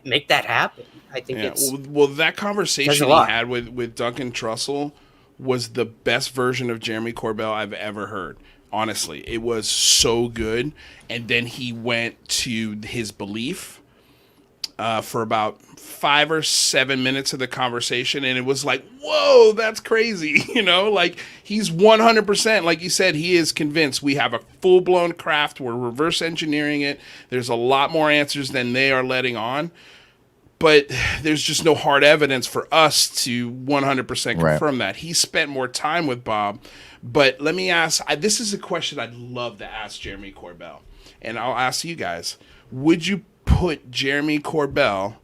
make that happen. I think it's that conversation he had with Duncan Trussell was the best version of Jeremy Corbell I've ever heard. Honestly, it was so good. And then he went to his belief for about 5 or 7 minutes of the conversation, and it was like, whoa, that's crazy. He's 100%, like you said, he is convinced we have a full-blown craft. We're reverse engineering it. There's a lot more answers than they are letting on. But there's just no hard evidence for us to 100% confirm that. He spent more time with Bob. But let me ask, this is a question I'd love to ask Jeremy Corbell. And I'll ask you guys, would you put Jeremy Corbell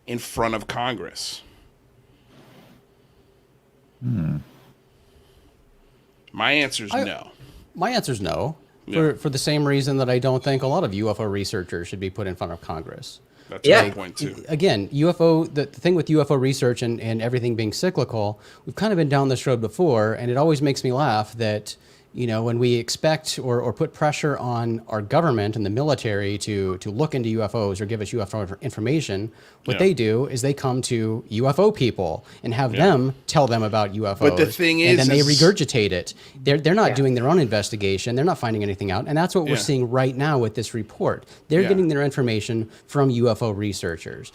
in front of Congress? My answer is no. My answer is no, for the same reason that I don't think a lot of UFO researchers should be put in front of Congress. That's a good point, too. Again, UFO, the thing with UFO research and everything being cyclical, we've kind of been down this road before, and it always makes me laugh that, when we expect or put pressure on our government and the military to look into UFOs or give us UFO information, what they do is they come to UFO people and have them tell them about UFOs. But the thing is, and then they regurgitate it. They're not doing their own investigation. They're not finding anything out. And that's what we're seeing right now with this report. They're getting their information from UFO researchers.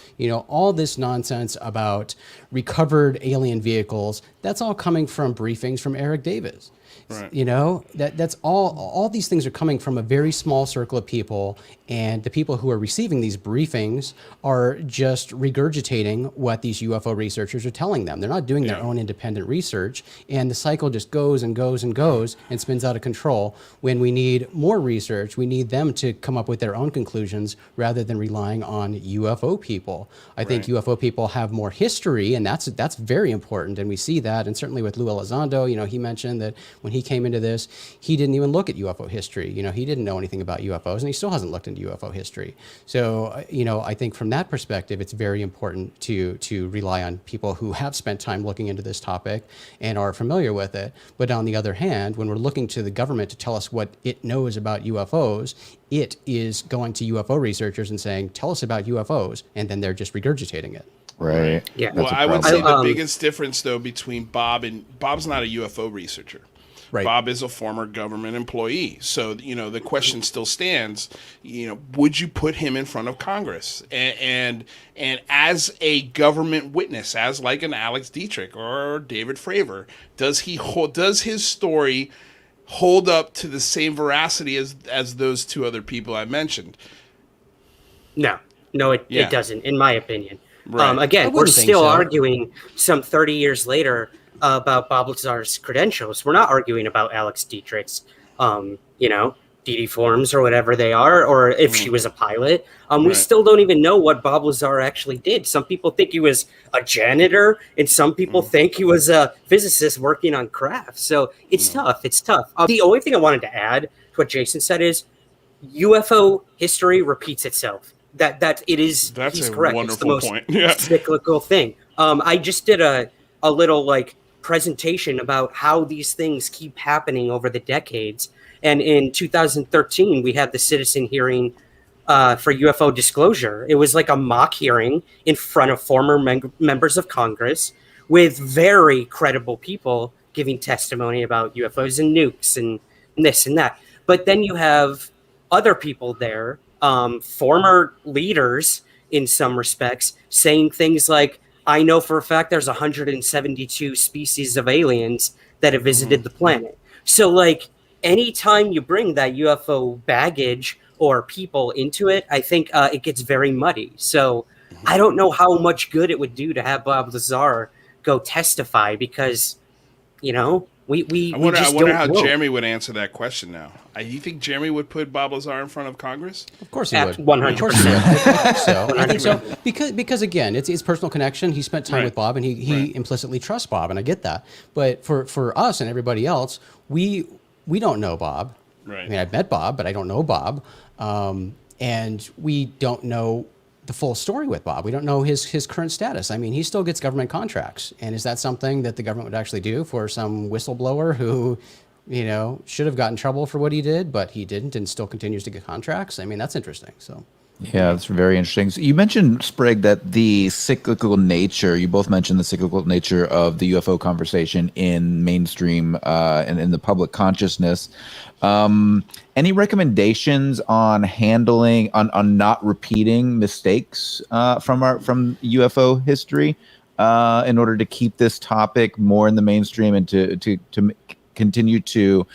All this nonsense about recovered alien vehicles, that's all coming from briefings from Eric Davis. Right. That's all these things are coming from a very small circle of people, and the people who are receiving these briefings are just regurgitating what these UFO researchers are telling them. They're not doing their own independent research, and the cycle just goes and goes and goes and spins out of control. When we need more research, we need them to come up with their own conclusions rather than relying on UFO people. I think UFO people have more history, and that's very important, and we see that. And certainly with Lou Elizondo, he mentioned that when he came into this, he didn't even look at UFO history. He didn't know anything about UFOs, and he still hasn't looked into into UFO history. So, I think from that perspective, it's very important to rely on people who have spent time looking into this topic and are familiar with it. But on the other hand, when we're looking to the government to tell us what it knows about UFOs, it is going to UFO researchers and saying, tell us about UFOs, and then they're just regurgitating it. Right. Yeah. Well, I would say the biggest difference, though, between Bob's not a UFO researcher. Right. Bob is a former government employee. So, the question still stands, would you put him in front of Congress? And as a government witness, as like an Alex Dietrich or David Fravor, does his story hold up to the same veracity as those two other people I mentioned? No, it doesn't, in my opinion. Right. Again, we're still arguing some 30 years later about Bob Lazar's credentials. We're not arguing about Alex Dietrich's, DD forms or whatever they are, or if she was a pilot. We still don't even know what Bob Lazar actually did. Some people think he was a janitor, and some people think he was a physicist working on crafts. So it's tough. It's tough. The only thing I wanted to add to what Jason said is UFO history repeats itself. That it is. He's correct. It's the most cyclical thing. I just did a little presentation about how these things keep happening over the decades. And in 2013, we had the citizen hearing for UFO disclosure. It was like a mock hearing in front of former members of Congress with very credible people giving testimony about UFOs and nukes and this and that. But then you have other people there, former leaders in some respects, saying things like, I know for a fact there's 172 species of aliens that have visited the planet. So anytime you bring that UFO baggage or people into it, I think it gets very muddy. So I don't know how much good it would do to have Bob Lazar go testify because, I wonder how Jeremy would answer that question now. You think Jeremy would put Bob Lazar in front of Congress? Of course he would. 100%. Of course he would. I think so. Because again, it's personal connection. He spent time with Bob, and he implicitly trusts Bob, and I get that. But for us and everybody else, we don't know Bob. Right. I mean, I've met Bob, but I don't know Bob, and we don't know the full story with Bob. We don't know his current status. I mean, he still gets government contracts. And is that something that the government would actually do for some whistleblower who, should have gotten in trouble for what he did, but he didn't and still continues to get contracts? I mean, that's interesting. So. Yeah, that's very interesting. So you mentioned, Sprague, that the cyclical nature, you both mentioned the cyclical nature of the UFO conversation in mainstream and in the public consciousness. Any recommendations on handling, on not repeating mistakes from UFO history in order to keep this topic more in the mainstream and to continue to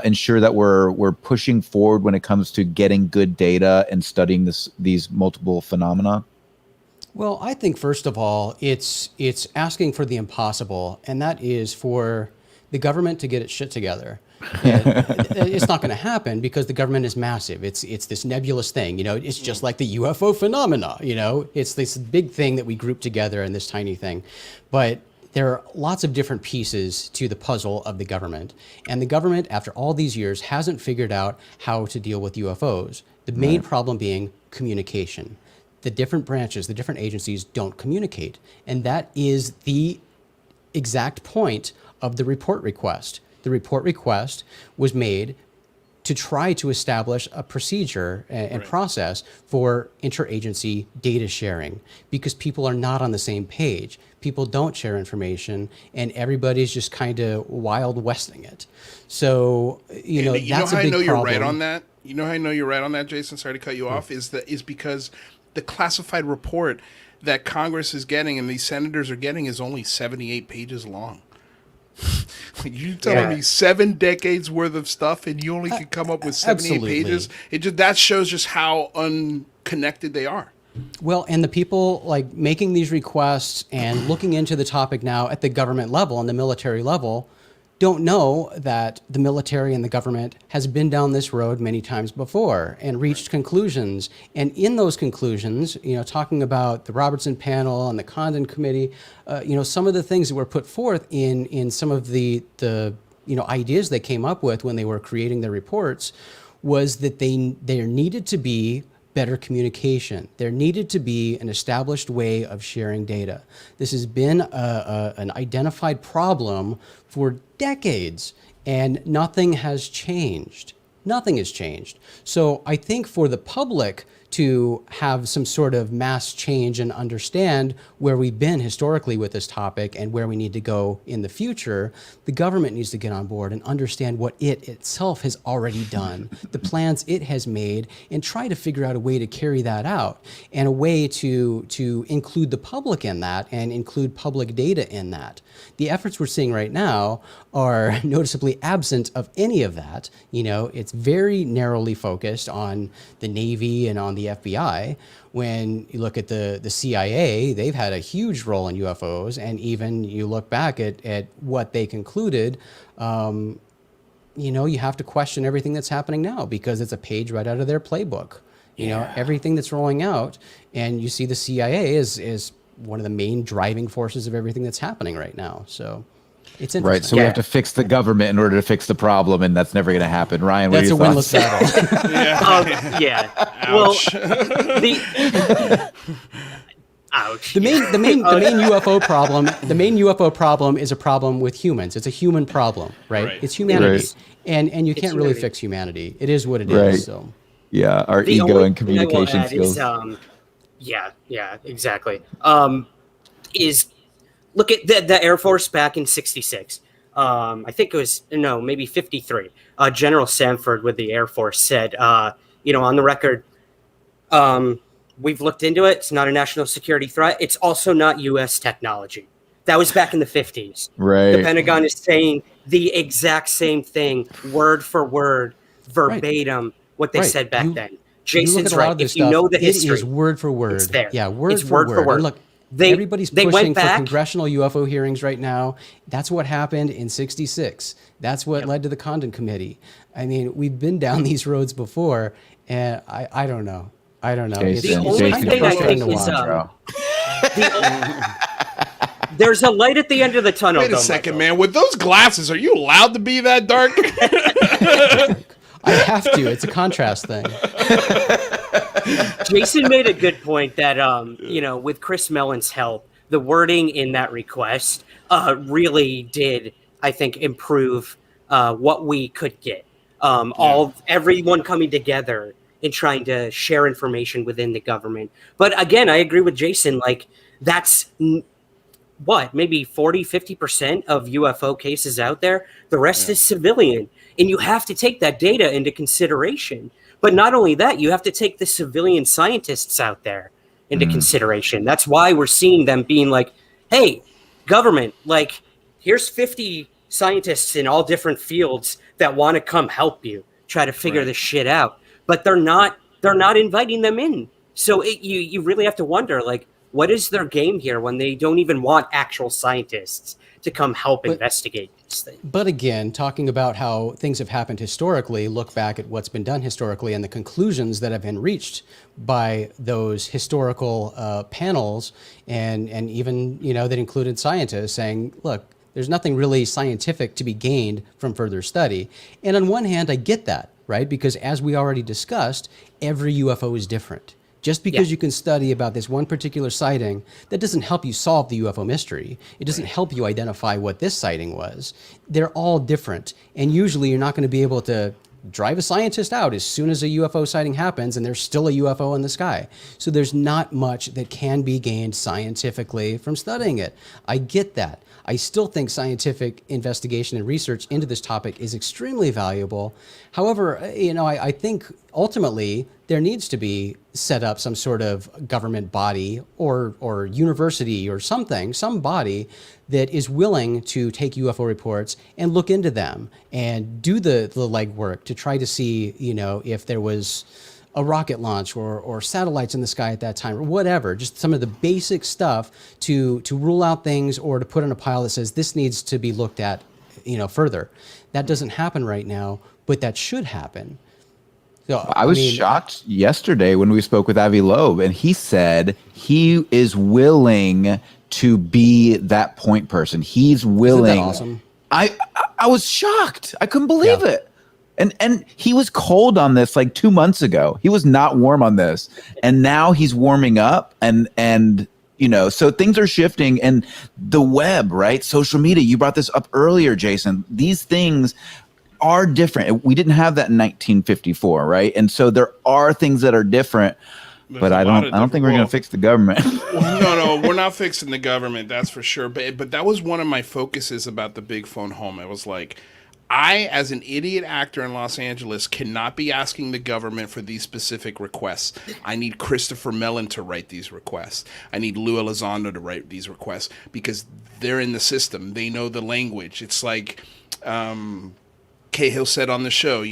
ensure that we're pushing forward when it comes to getting good data and studying these multiple phenomena? Well, I think first of all, it's asking for the impossible, and that is for the government to get its shit together. It's not going to happen because the government is massive. It's this nebulous thing, it's just like the UFO phenomena, it's this big thing that we group together in this tiny thing. But there are lots of different pieces to the puzzle of the government. And the government, after all these years, hasn't figured out how to deal with UFOs. The main problem being communication. The different branches, the different agencies don't communicate. And that is the exact point of the report request. The report request was made to try to establish a procedure and process for interagency data sharing because people are not on the same page. People don't share information and everybody's just kind of wild westing it. So, that's a big problem. You know how I know you're right on that? You know how I know you're right on that, Jason? Sorry to cut you off. Is because the classified report that Congress is getting and these senators are getting is only 78 pages long. You telling me 7 decades worth of stuff and you only can come up with 78 pages? That shows just how unconnected they are. Well, and the people making these requests and looking into the topic now at the government level and the military level don't know that the military and the government has been down this road many times before and reached conclusions. And in those conclusions, talking about the Robertson panel and the Condon committee, some of the things that were put forth in some of the ideas they came up with when they were creating their reports was that there needed to be better communication. There needed to be an established way of sharing data. This has been an identified problem for decades, and nothing has changed. Nothing has changed. So I think for the public to have some sort of mass change and understand where we've been historically with this topic and where we need to go in the future, the government needs to get on board and understand what it itself has already done, the plans it has made, and try to figure out a way to carry that out and a way to include the public in that and include public data in that. The efforts we're seeing right now are noticeably absent of any of that. You know, it's very narrowly focused on the Navy and on the FBI. When you look at the CIA, they've had a huge role in UFOs, and even you look back at what they concluded, you know, you have to question everything that's happening now because it's a page right out of their playbook. You know, everything that's rolling out, and you see the CIA is one of the main driving forces of everything that's happening right now. So it's interesting. Right. So we have to fix the government in order to fix the problem, and that's never going to happen. Ryan, what That's are a your winless thoughts? battle. Yeah. Ouch. Well, ouch. The main UFO problem. The main UFO problem is a problem with humans. It's a human problem, right? It's humanity, and you can't really humanity. fix humanity. It is what it Right. is. So Yeah, our The ego only and thing I will communication add skills. is, yeah, exactly. Is look at the Air Force back in '66. I think it was maybe '53. General Sanford with the Air Force said, you know, on the record, we've looked into it. It's not a national security threat. It's also not U.S. technology. That was back in the '50s. Right. The Pentagon is saying the exact same thing, word for word, verbatim, what they said back then. Jason's right. If you know the history, it is word for word. it's there. Yeah, word It's for word. And look, everybody's they pushing went for back. congressional UFO hearings right now. That's what happened in '66. That's what led to the Condon Committee. I mean, we've been down these roads before, and I don't know. I don't know. Jason, The only Jason, thing I frustrating think to is, watch, bro. There's a light at the end of the tunnel. Wait a though, second, Michael. man. With those glasses, are you allowed to be that dark? I have to. It's a contrast thing. Jason made a good point that, you know, with Chris Mellon's help, the wording in that request really did, I think, improve what we could get. Everyone coming together and trying to share information within the government. But again, I agree with Jason. Like, that's maybe 40-50% of UFO cases out there. The rest is civilian. And you have to take that data into consideration. But not only that, you have to take the civilian scientists out there into consideration. That's why we're seeing them being like, hey, government, like, here's 50 scientists in all different fields that want to come help you try to figure this shit out. But they're not inviting them in. So you really have to wonder, like, what is their game here when they don't even want actual scientists to come help investigate this thing? But again, talking about how things have happened historically, look back at what's been done historically and the conclusions that have been reached by those historical panels, and even, you know, that included scientists saying, look, there's nothing really scientific to be gained from further study. And on one hand, I get that, right? Because as we already discussed, every UFO is different. Just because you can study about this one particular sighting, that doesn't help you solve the UFO mystery. It doesn't help you identify what this sighting was. They're all different. And usually you're not going to be able to drive a scientist out as soon as a UFO sighting happens and there's still a UFO in the sky. So there's not much that can be gained scientifically from studying it. I get that. I still think scientific investigation and research into this topic is extremely valuable. However, you know, I think ultimately there needs to be set up some sort of government body or university or something, some body that is willing to take UFO reports and look into them and do the legwork to try to see, you know, if there was a rocket launch or satellites in the sky at that time or whatever, just some of the basic stuff to rule out things or to put in a pile that says this needs to be looked at, you know, further. That doesn't happen right now, but that should happen. So, I was shocked yesterday when we spoke with Avi Loeb, and he said he is willing to be that point person. He's willing. Isn't that awesome? I was shocked. I couldn't believe it. And he was cold on this like 2 months ago. He was not warm on this, and now he's warming up. And so things are shifting. And the web, right? Social media. You brought this up earlier, Jason. These things are different. We didn't have that in 1954, right? And so there are things that are different. But I don't think we're going to fix the government. No, we're not fixing the government. That's for sure. But that was one of my focuses about the big phone home. It was like, I, as an idiot actor in Los Angeles, cannot be asking the government for these specific requests. I need Christopher Mellon to write these requests. I need Lou Elizondo to write these requests because they're in the system. They know the language. It's like Cahill said on the show,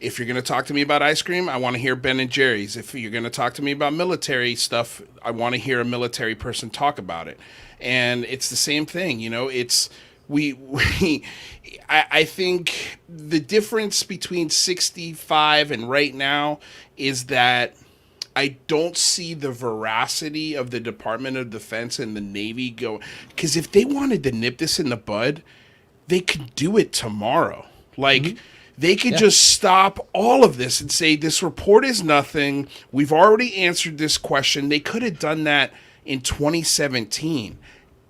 if you're going to talk to me about ice cream, I want to hear Ben and Jerry's. If you're going to talk to me about military stuff, I want to hear a military person talk about it. And it's the same thing, it's I think the difference between 65 and right now is that I don't see the veracity of the Department of Defense and the Navy go, because if they wanted to nip this in the bud, they could do it tomorrow. Like, they could just stop all of this and say, this report is nothing. We've already answered this question. They could have done that in 2017.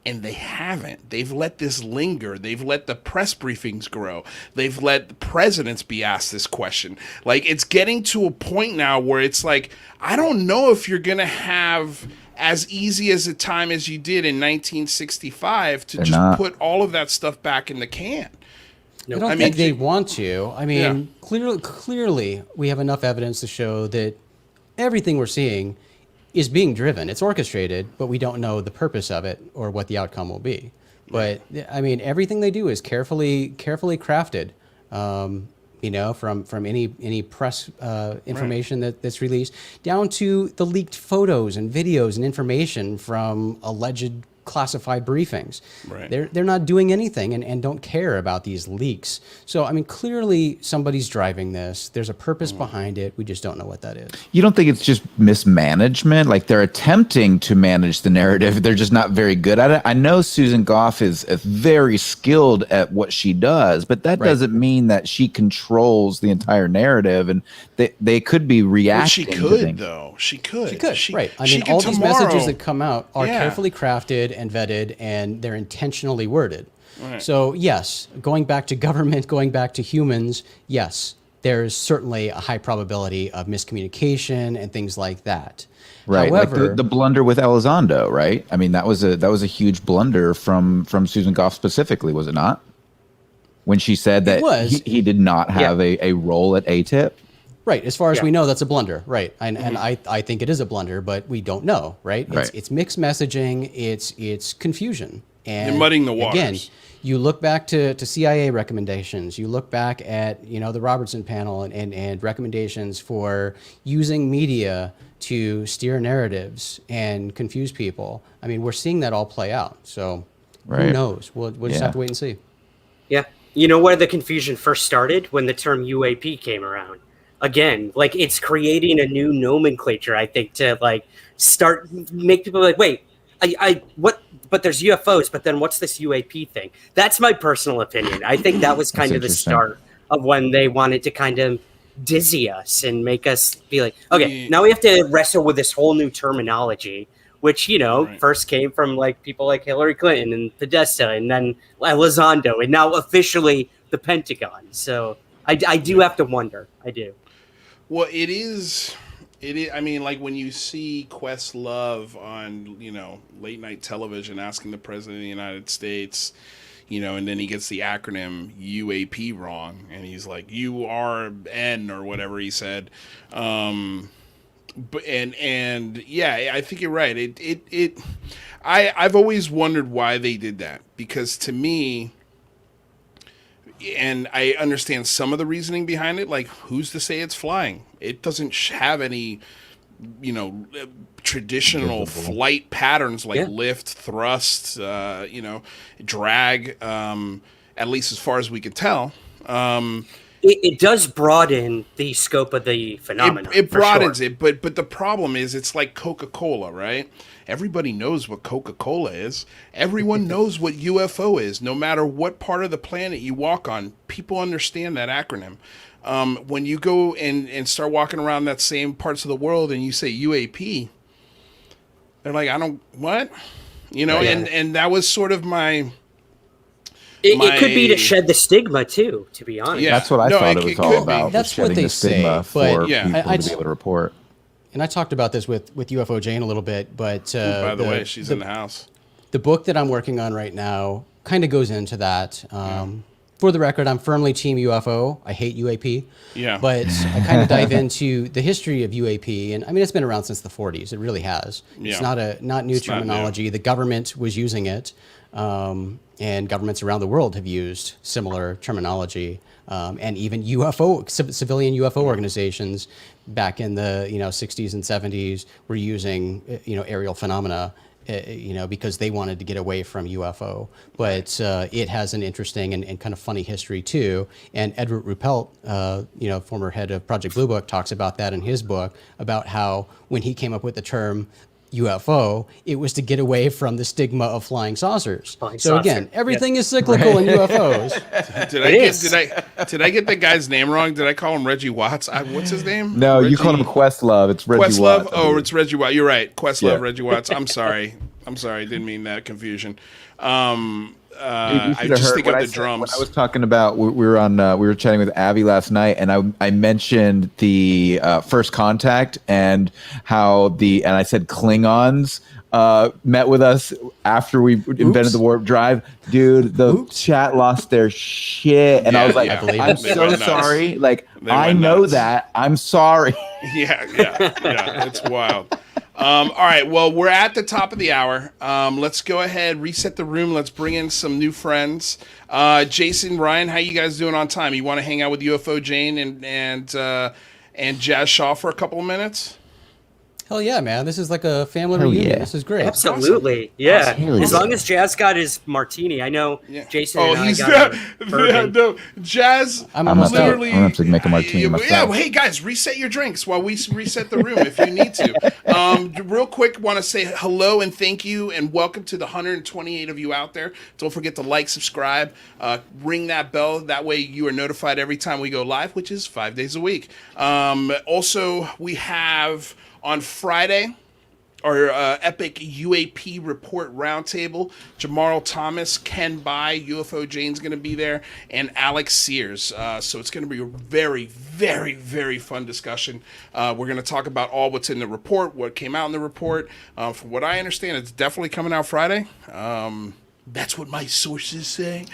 And they haven't. They've let this linger. They've let the press briefings grow. They've let the presidents be asked this question. Like, it's getting to a point now where it's like, I don't know if you're going to have as easy as a time as you did in 1965 to put all of that stuff back in the can. I don't think they want to. I mean, clearly, we have enough evidence to show that everything we're seeing is being driven. It's orchestrated, but we don't know the purpose of it or what the outcome will be. But I mean, everything they do is carefully crafted. From any press information that's released down to the leaked photos and videos and information from alleged classified briefings. Right. They're not doing anything and don't care about these leaks. So, I mean, clearly somebody's driving this. There's a purpose behind it. We just don't know what that is. You don't think it's just mismanagement? Like, they're attempting to manage the narrative. They're just not very good at it. I know Susan Goff is very skilled at what she does, but that doesn't mean that she controls the entire narrative. And they could be reacting. Well, she could, though. She could. Right. I mean, all these messages that come out are carefully crafted and vetted, and they're intentionally worded. Right. So yes, going back to government, going back to humans, yes, there's certainly a high probability of miscommunication and things like that. Right. However, like the blunder with Elizondo, right? I mean, that was a huge blunder from Susan Goff specifically, was it not? When she said that he did not have a role at ATIP. Right. As far as we know, that's a blunder. Right. And I think it is a blunder, but we don't know. Right. It's mixed messaging. It's confusion. And you're muddying the waters. Again, you look back to CIA recommendations. You look back at, the Robertson panel and recommendations for using media to steer narratives and confuse people. I mean, we're seeing that all play out. So who knows? We'll just have to wait and see. Yeah. You know where the confusion first started? When the term UAP came around. Again, like, it's creating a new nomenclature, I think, to make people like, wait, what? But there's UFOs, but then what's this UAP thing? That's my personal opinion. I think that was kind of the start of when they wanted to kind of dizzy us and make us be like, okay, now we have to wrestle with this whole new terminology, which, first came from like people like Hillary Clinton and Podesta and then Elizondo and now officially the Pentagon. So I do have to wonder. I do. Well, it is. I mean, like when you see Questlove on, late night television asking the president of the United States, and then he gets the acronym UAP wrong, and he's like URN or whatever he said. I think you're right. I've always wondered why they did that, because to me, and I understand some of the reasoning behind it, like who's to say it's flying? It doesn't have any, traditional flight patterns like lift, thrust, drag, at least as far as we could tell. it does broaden the scope of the phenomenon. It broadens it, but the problem is it's like Coca-Cola, right? Everybody knows what Coca-Cola is. Everyone knows what UFO is. No matter what part of the planet you walk on, people understand that acronym. When you go and start walking around that same parts of the world and you say UAP, they're like, what? You know, and that was sort of my... It could be to shed the stigma too, to be honest. Yeah, that's what I thought it was all about. That's what they say, for but people to be able to report. And I talked about this with UFO Jane a little bit, but by the way, she's in the house. The book that I'm working on right now kind of goes into that. For the record, I'm firmly team UFO. I hate UAP. Yeah. But I kind of dive into the history of UAP, and I mean it's been around since the 40s. It really has. Yeah. It's not new terminology. The government was using it, and governments around the world have used similar terminology. And even civilian UFO organizations back in the 60s and 70s were using aerial phenomena, because they wanted to get away from UFO. But it has an interesting and kind of funny history too. And Edward Ruppelt, former head of Project Blue Book, talks about that in his book, about how when he came up with the term UFO, it was to get away from the stigma of flying saucers. Again, everything is cyclical in UFOs. Did I get the guy's name wrong? Did I call him Reggie Watts? What's his name? No, you called him Questlove. It's Reggie Watts. Oh, it's Reggie Watts. You're right. Questlove, Reggie Watts. I'm sorry. Didn't mean that confusion. I just think of the drums. When I was talking about, we were chatting with Abby last night, and I mentioned the First Contact and how and I said Klingons met with us after we invented the warp drive. Dude, the chat lost their shit, and I was like, I'm so sorry. Like, I know that. I'm sorry. Yeah, it's wild. All right, well, we're at the top of the hour. Let's go ahead, reset the room. Let's bring in some new friends. Jason, Ryan, how you guys doing on time? You want to hang out with UFO Jane and Jazz Shaw for a couple of minutes? Hell yeah, man. This is like a family reunion. Yeah. This is great. Absolutely. Awesome. Yeah. Awesome. As long as Jazz got his martini. I know Jason and I got no, Jazz, I'm literally... I'm going to have to make a martini myself. Yeah, well, hey, guys, reset your drinks while we reset the room if you need to. Real quick, want to say hello and thank you and welcome to the 128 of you out there. Don't forget to like, subscribe, ring that bell. That way you are notified every time we go live, which is 5 days a week. Also, we have... on Friday, our epic UAP report roundtable, Jamarl Thomas, Ken Bai, UFO Jane's going to be there, and Alex Sears. So it's going to be a very, very, very fun discussion. We're going to talk about all what's in the report, what came out in the report. From what I understand, it's definitely coming out Friday. That's what my sources say,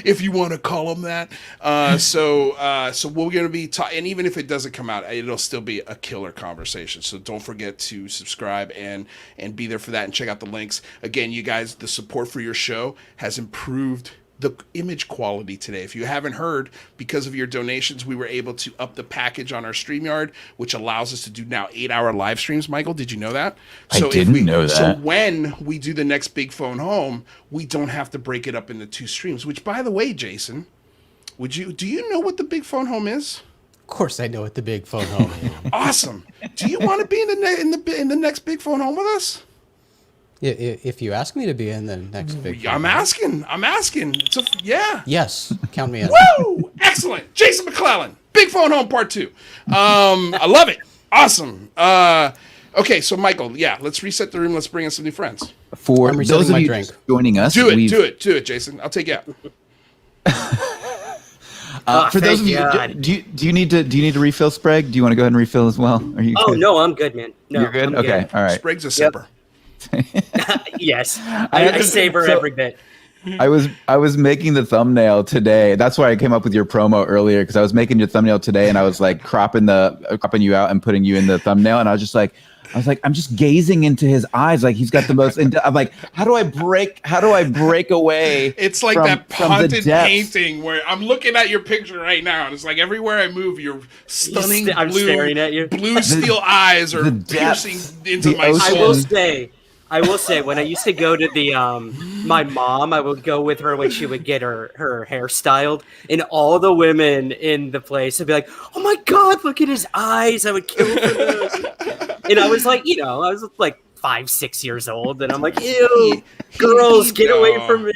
if you want to call them that. So we're going to be and even if it doesn't come out, it'll still be a killer conversation. So don't forget to subscribe and be there for that and check out the links. Again, you guys, the support for your show has improved the image quality today. If you haven't heard, because of your donations, we were able to up the package on our StreamYard, which allows us to do now 8-hour live streams. Michael, did you know that? So I didn't know that. So when we do the next Big Phone Home, we don't have to break it up into 2 streams, which, by the way, Jason, do you know what the Big Phone Home is? Of course I know what the Big Phone Home is. Awesome. Do you want to be in the next Big Phone Home with us? If you ask me to be in the next big... I'm asking. Yes, count me in. Woo! Excellent. Jason McClellan, Big Phone Home Part 2. I love it. Awesome. Okay, so Michael, let's reset the room. Let's bring in some new friends. For those of you joining us... Do it, Jason. I'll take you out. For those of you, do you need to refill, Sprague? Do you want to go ahead and refill as well? Are you? Oh, no, I'm good, man. No, you're good. I'm okay, good. all right. Sprague's a sipper. Yes, I savor every bit. I was making the thumbnail today. That's why I came up with your promo earlier, because I was making your thumbnail today and I was like cropping you out and putting you in the thumbnail, and I was like, I'm just gazing into his eyes, like he's got the most. I'm like, how do I break away? It's like that haunted painting where I'm looking at your picture right now, and it's like everywhere I move, your stunning I'm staring at you. Blue steel eyes are piercing into my soul. I will say, I will say, when I used to go to the my mom, I would go with her when she would get her hair styled, and all the women in the place would be like, "Oh my God, look at his eyes! I would kill for those." And I was like, I was like 5, 6 years old, and I'm like, "Ew, girls, get away from me!"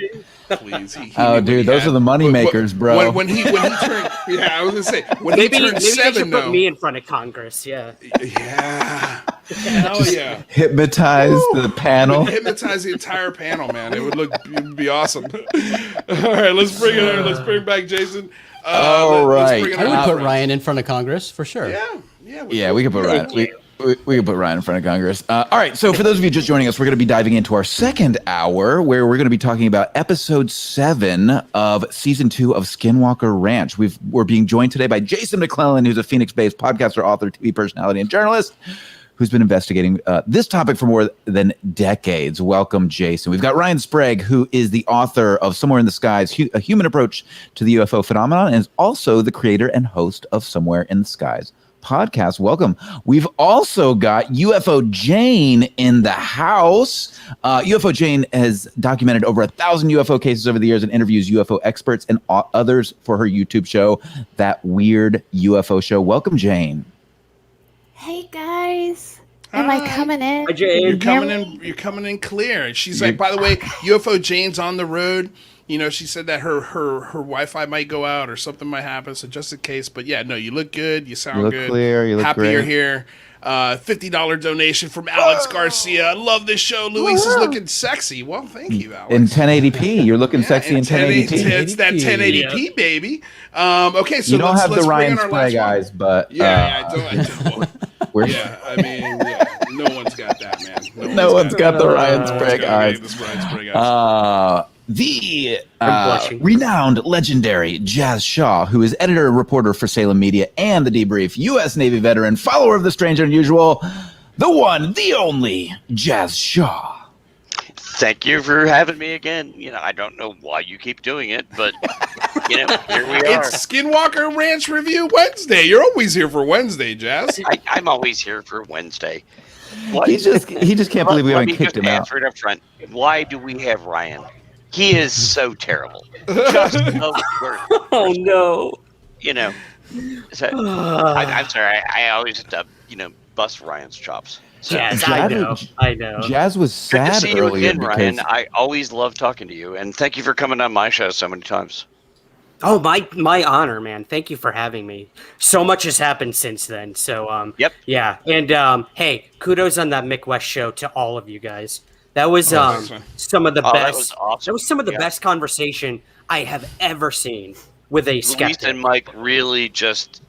Please. Dude, those are the money makers, bro. When he turned, I was gonna say when maybe he turned they 7, should put me in front of Congress. Yeah. Hell yeah. Hypnotize the panel. Hypnotize the entire panel, man. It would be awesome. All right, let's bring it in. Let's bring back Jason. All right. I would put Ryan in front of Congress for sure. Yeah, We could put Ryan. We can put Ryan in front of Congress. All right. So for those of you just joining us, we're going to be diving into our second hour where we're going to be talking about episode 7 of season 2 of Skinwalker Ranch. We're being joined today by Jason McClellan, who's a Phoenix-based podcaster, author, TV personality, and journalist who's been investigating this topic for more than decades. Welcome, Jason. We've got Ryan Sprague, who is the author of Somewhere in the Skies, A Human Approach to the UFO Phenomenon, and is also the creator and host of Somewhere in the Skies podcast. Welcome. We've also got UFO Jane in the house. UFO Jane has documented over 1,000 UFO cases over the years and interviews UFO experts and others for her YouTube show, That Weird UFO Show. Welcome, Jane. Hey guys, am I coming in? Hi, Jane. You're coming in clear. She's like, by the way, UFO Jane's on the road. She said that her Wi-Fi might go out or something might happen, so just in case. But yeah, no, you look good. You sound good. You look clear. You look happy great. you're here. $50 donation from Alex Garcia. I love this show. Luis is looking sexy. Well, thank you, Alex. In 1080p. You're looking sexy in 1080p. It's that 1080p, baby. Okay, so you don't have the let's Ryan bring in our Sprague last one. eyes, but I don't. No one's got that, man. No one's got the Ryan Sprague eyes. The renowned, legendary Jazz Shaw, who is editor and reporter for Salem Media and The Debrief, U.S. Navy veteran, follower of the strange and unusual, the one, the only Jazz Shaw. Thank you for having me again. I don't know why you keep doing it, but here we are. It's Skinwalker Ranch Review Wednesday. You're always here for Wednesday, Jazz. I'm always here for Wednesday. He just can't believe we haven't kicked him out. Answer it up front. Why do we have Ryan? He is so terrible. Just the worst. Oh no. So, I'm sorry. I always have to, bust Ryan's chops. So, Jazz, I know. Jazz was good to sad see you earlier again, Ryan. I always love talking to you, and thank you for coming on my show so many times. Oh, my honor, man. Thank you for having me. So much has happened since then. So, Yep. Yeah. And, hey, kudos on that Mick West show to all of you guys. That was some of the best. That was awesome. That was some of the best conversation I have ever seen with a skeptic. Luis and Mike really just,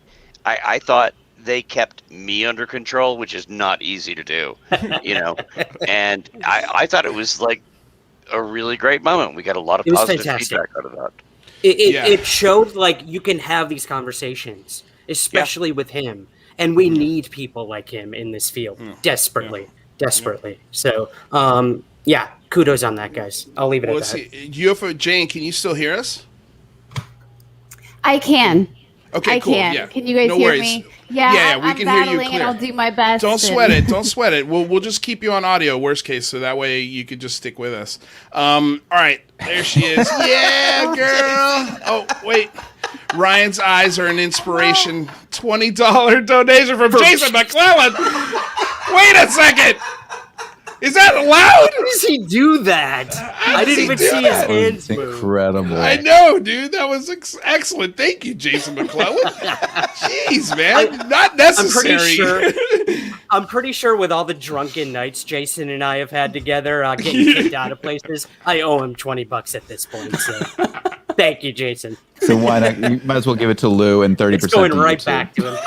I thought they kept me under control, which is not easy to do, and I thought it was like a really great moment. We got a lot of positive feedback out of that. It showed like you can have these conversations, especially with him, and we need people like him in this field desperately. So, kudos on that, guys. I'll leave it at that. See, UFO Jane, can you still hear us? I can. Okay, cool. Can. Yeah. Can you guys hear me? Yeah, we I'm can hear you battling clear. and I'll do my best. Don't sweat it. Don't sweat it. We'll just keep you on audio, worst case, so that way you could just stick with us. All right, there she is. Yeah, girl. Oh, wait. Ryan's eyes are an inspiration. $20 donation from Jason McClellan. Wait a second. Is that allowed? How does he do that? I didn't even see his hands move. Incredible. I know, dude. That was excellent. Thank you, Jason McClellan. Jeez, man. Not necessary. I'm pretty sure with all the drunken nights Jason and I have had together, getting kicked out of places, I owe him $20 at this point. So thank you, Jason. So why not? You might as well give it to Lou and 30%. It's going right back to him.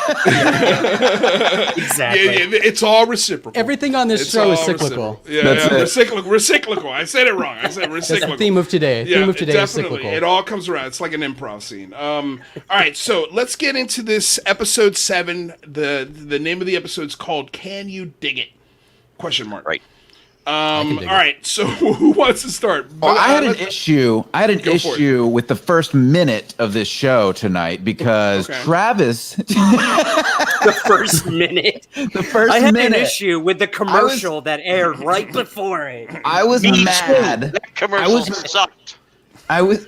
Exactly. Yeah, it's all reciprocal. Everything on this show is cyclical. Reciprocal. I said it wrong. I said reciprocal. That's the theme of today. Yeah, theme of today is definitely. cyclical. It all comes around. It's like an improv scene. All right, so let's get into this episode 7. The name of the episode is called "Can You Dig It?" ? Right. All right, so who wants to start? Well, I had an issue. With the first minute of this show tonight because Travis. The first minute. I had an issue with the commercial that aired right before it. I was mad. That commercial sucked. I was.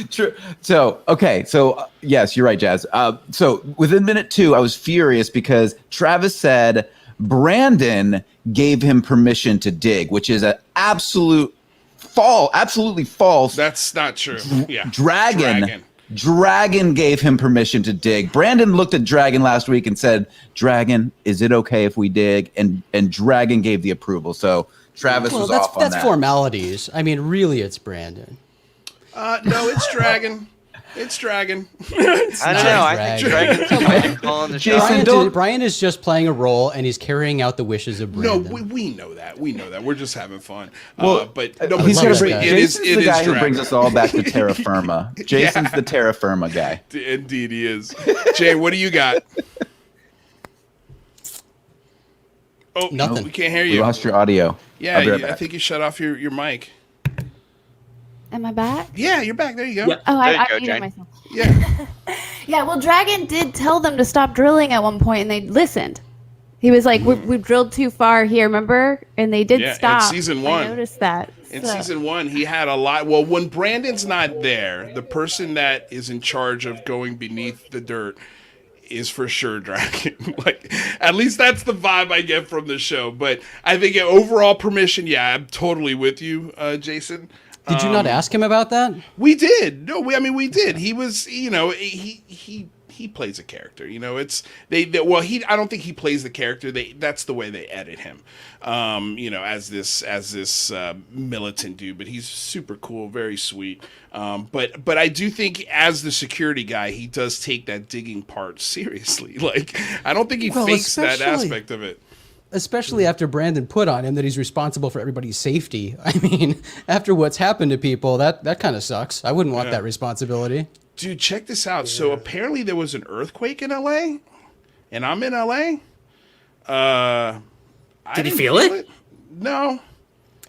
True. So yes, you're right, Jazz. So within minute 2, I was furious because Travis said Brandon gave him permission to dig, which is an absolutely false. That's not true. Yeah. Dragon gave him permission to dig. Brandon looked at Dragon last week and said, "Dragon, is it okay if we dig?" And Dragon gave the approval. So Travis was off on that. That's formalities. I mean, really, it's Brandon. No, it's Dragon. It's Dragon. I don't know. I think Dragon's calling the shot. Brian is just playing a role, and he's carrying out the wishes of Brandon. No, we know that. We know that. We're just having fun. But he's going to bring. Jason's the guy who brings us all back to terra firma. Jason's the terra firma guy. Indeed, he is. Jay, what do you got? Oh, nothing. We can't hear you. We lost your audio. Yeah, I think you shut off your mic. Am I back? Yeah, you're back. There you go. Yeah. Oh, I go, muted Jane. myself. Yeah. Yeah, well, Dragon did tell them to stop drilling at one point, and they listened. He was like, "We've drilled too far here, remember?" And they did stop. In season 1. I noticed that. In season 1, he had a lot. Well, when Brandon's not there, the person that is in charge of going beneath the dirt is for sure Dragon. Like, at least that's the vibe I get from the show. But I think overall permission, yeah, I'm totally with you, Jason. Did you not ask him about that? We did. No, we did. He was, he plays a character. I don't think he plays the character. That's the way they edit him. As this militant dude, but he's super cool, very sweet. But I do think as the security guy, he does take that digging part seriously. Like, I don't think he fakes that aspect of it. Especially after Brandon put on him that he's responsible for everybody's safety. I mean, after what's happened to people, that kind of sucks. I wouldn't want that responsibility. Dude, check this out. Yeah. So apparently there was an earthquake in LA, and I'm in LA. Did you feel it? No.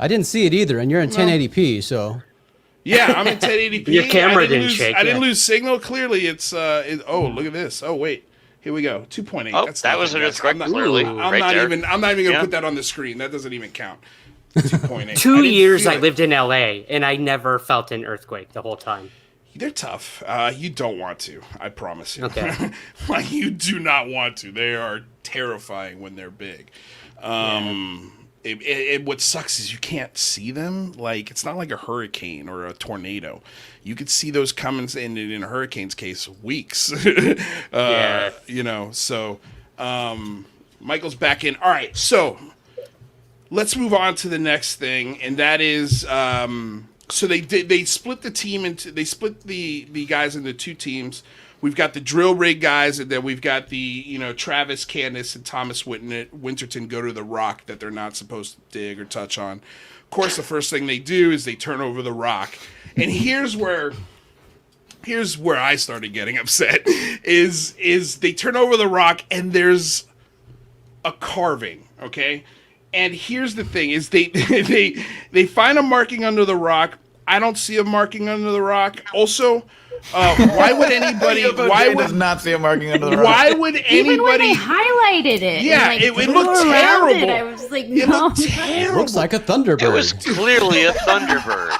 I didn't see it either, and you're in 1080p, so. Yeah, I'm in 1080p. Your camera didn't shake. I didn't lose signal. Clearly, it's. Oh, look at this. Oh, wait. Here we go. 2.8. Oh, that was an earthquake. Clearly, I'm not even going to put that on the screen. That doesn't even count. 2.8. 2 years I lived in LA, and I never felt an earthquake the whole time. They're tough. You don't want to. I promise you. Okay. Like, you do not want to. They are terrifying when they're big. What sucks is you can't see them. Like, it's not like a hurricane or a tornado. You could see those coming in a hurricane's case weeks. So Michael's back in. All right, so let's move on to the next thing, and that is so they split the team into the guys into 2 teams. We've got the drill rig guys, and then we've got the, Travis, Candace, and Thomas Winterton go to the rock that they're not supposed to dig or touch on. Of course, the first thing they do is they turn over the rock. And here's where I started getting upset is they turn over the rock and there's a carving, okay? And here's the thing is they find a marking under the rock. I don't see a marking under the rock. Also, why would anybody? Why does not see a marking under the rock? Why would anybody? Even when they highlighted it, yeah, and, it looked terrible. I was like, no. It looked terrible. Looks like a Thunderbird. It was clearly a Thunderbird.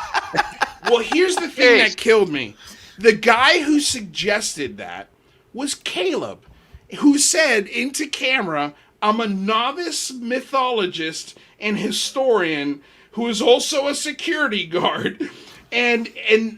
Well, here's the thing that killed me. The guy who suggested that was Caleb, who said into camera, "I'm a novice mythologist and historian who is also a security guard." And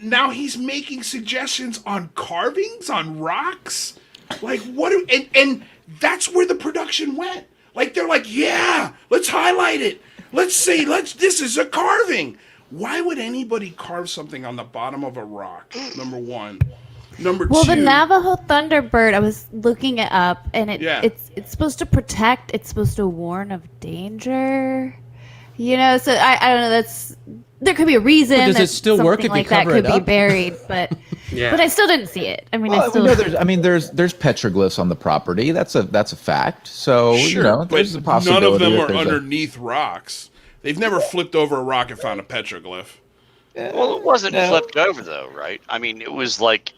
now he's making suggestions on carvings, on rocks. Like, what? And that's where the production went. Like, they're like, yeah, let's highlight it. Let's say, this is a carving. Why would anybody carve something on the bottom of a rock? Number one. Number two. The two. Navajo Thunderbird, I was looking it up, and it's supposed to protect, it's supposed to warn of danger. So I don't know, there could be a reason but does it still work if you like cover that it could up? be buried, but Yeah. But I still didn't see it. I mean, Well, I still. there's petroglyphs on the property. That's a fact. So Sure, there's a but possibility. none of them that are there's underneath rocks. They've never flipped over a rock and found a petroglyph. Well, it wasn't flipped over though, right? I mean, it was like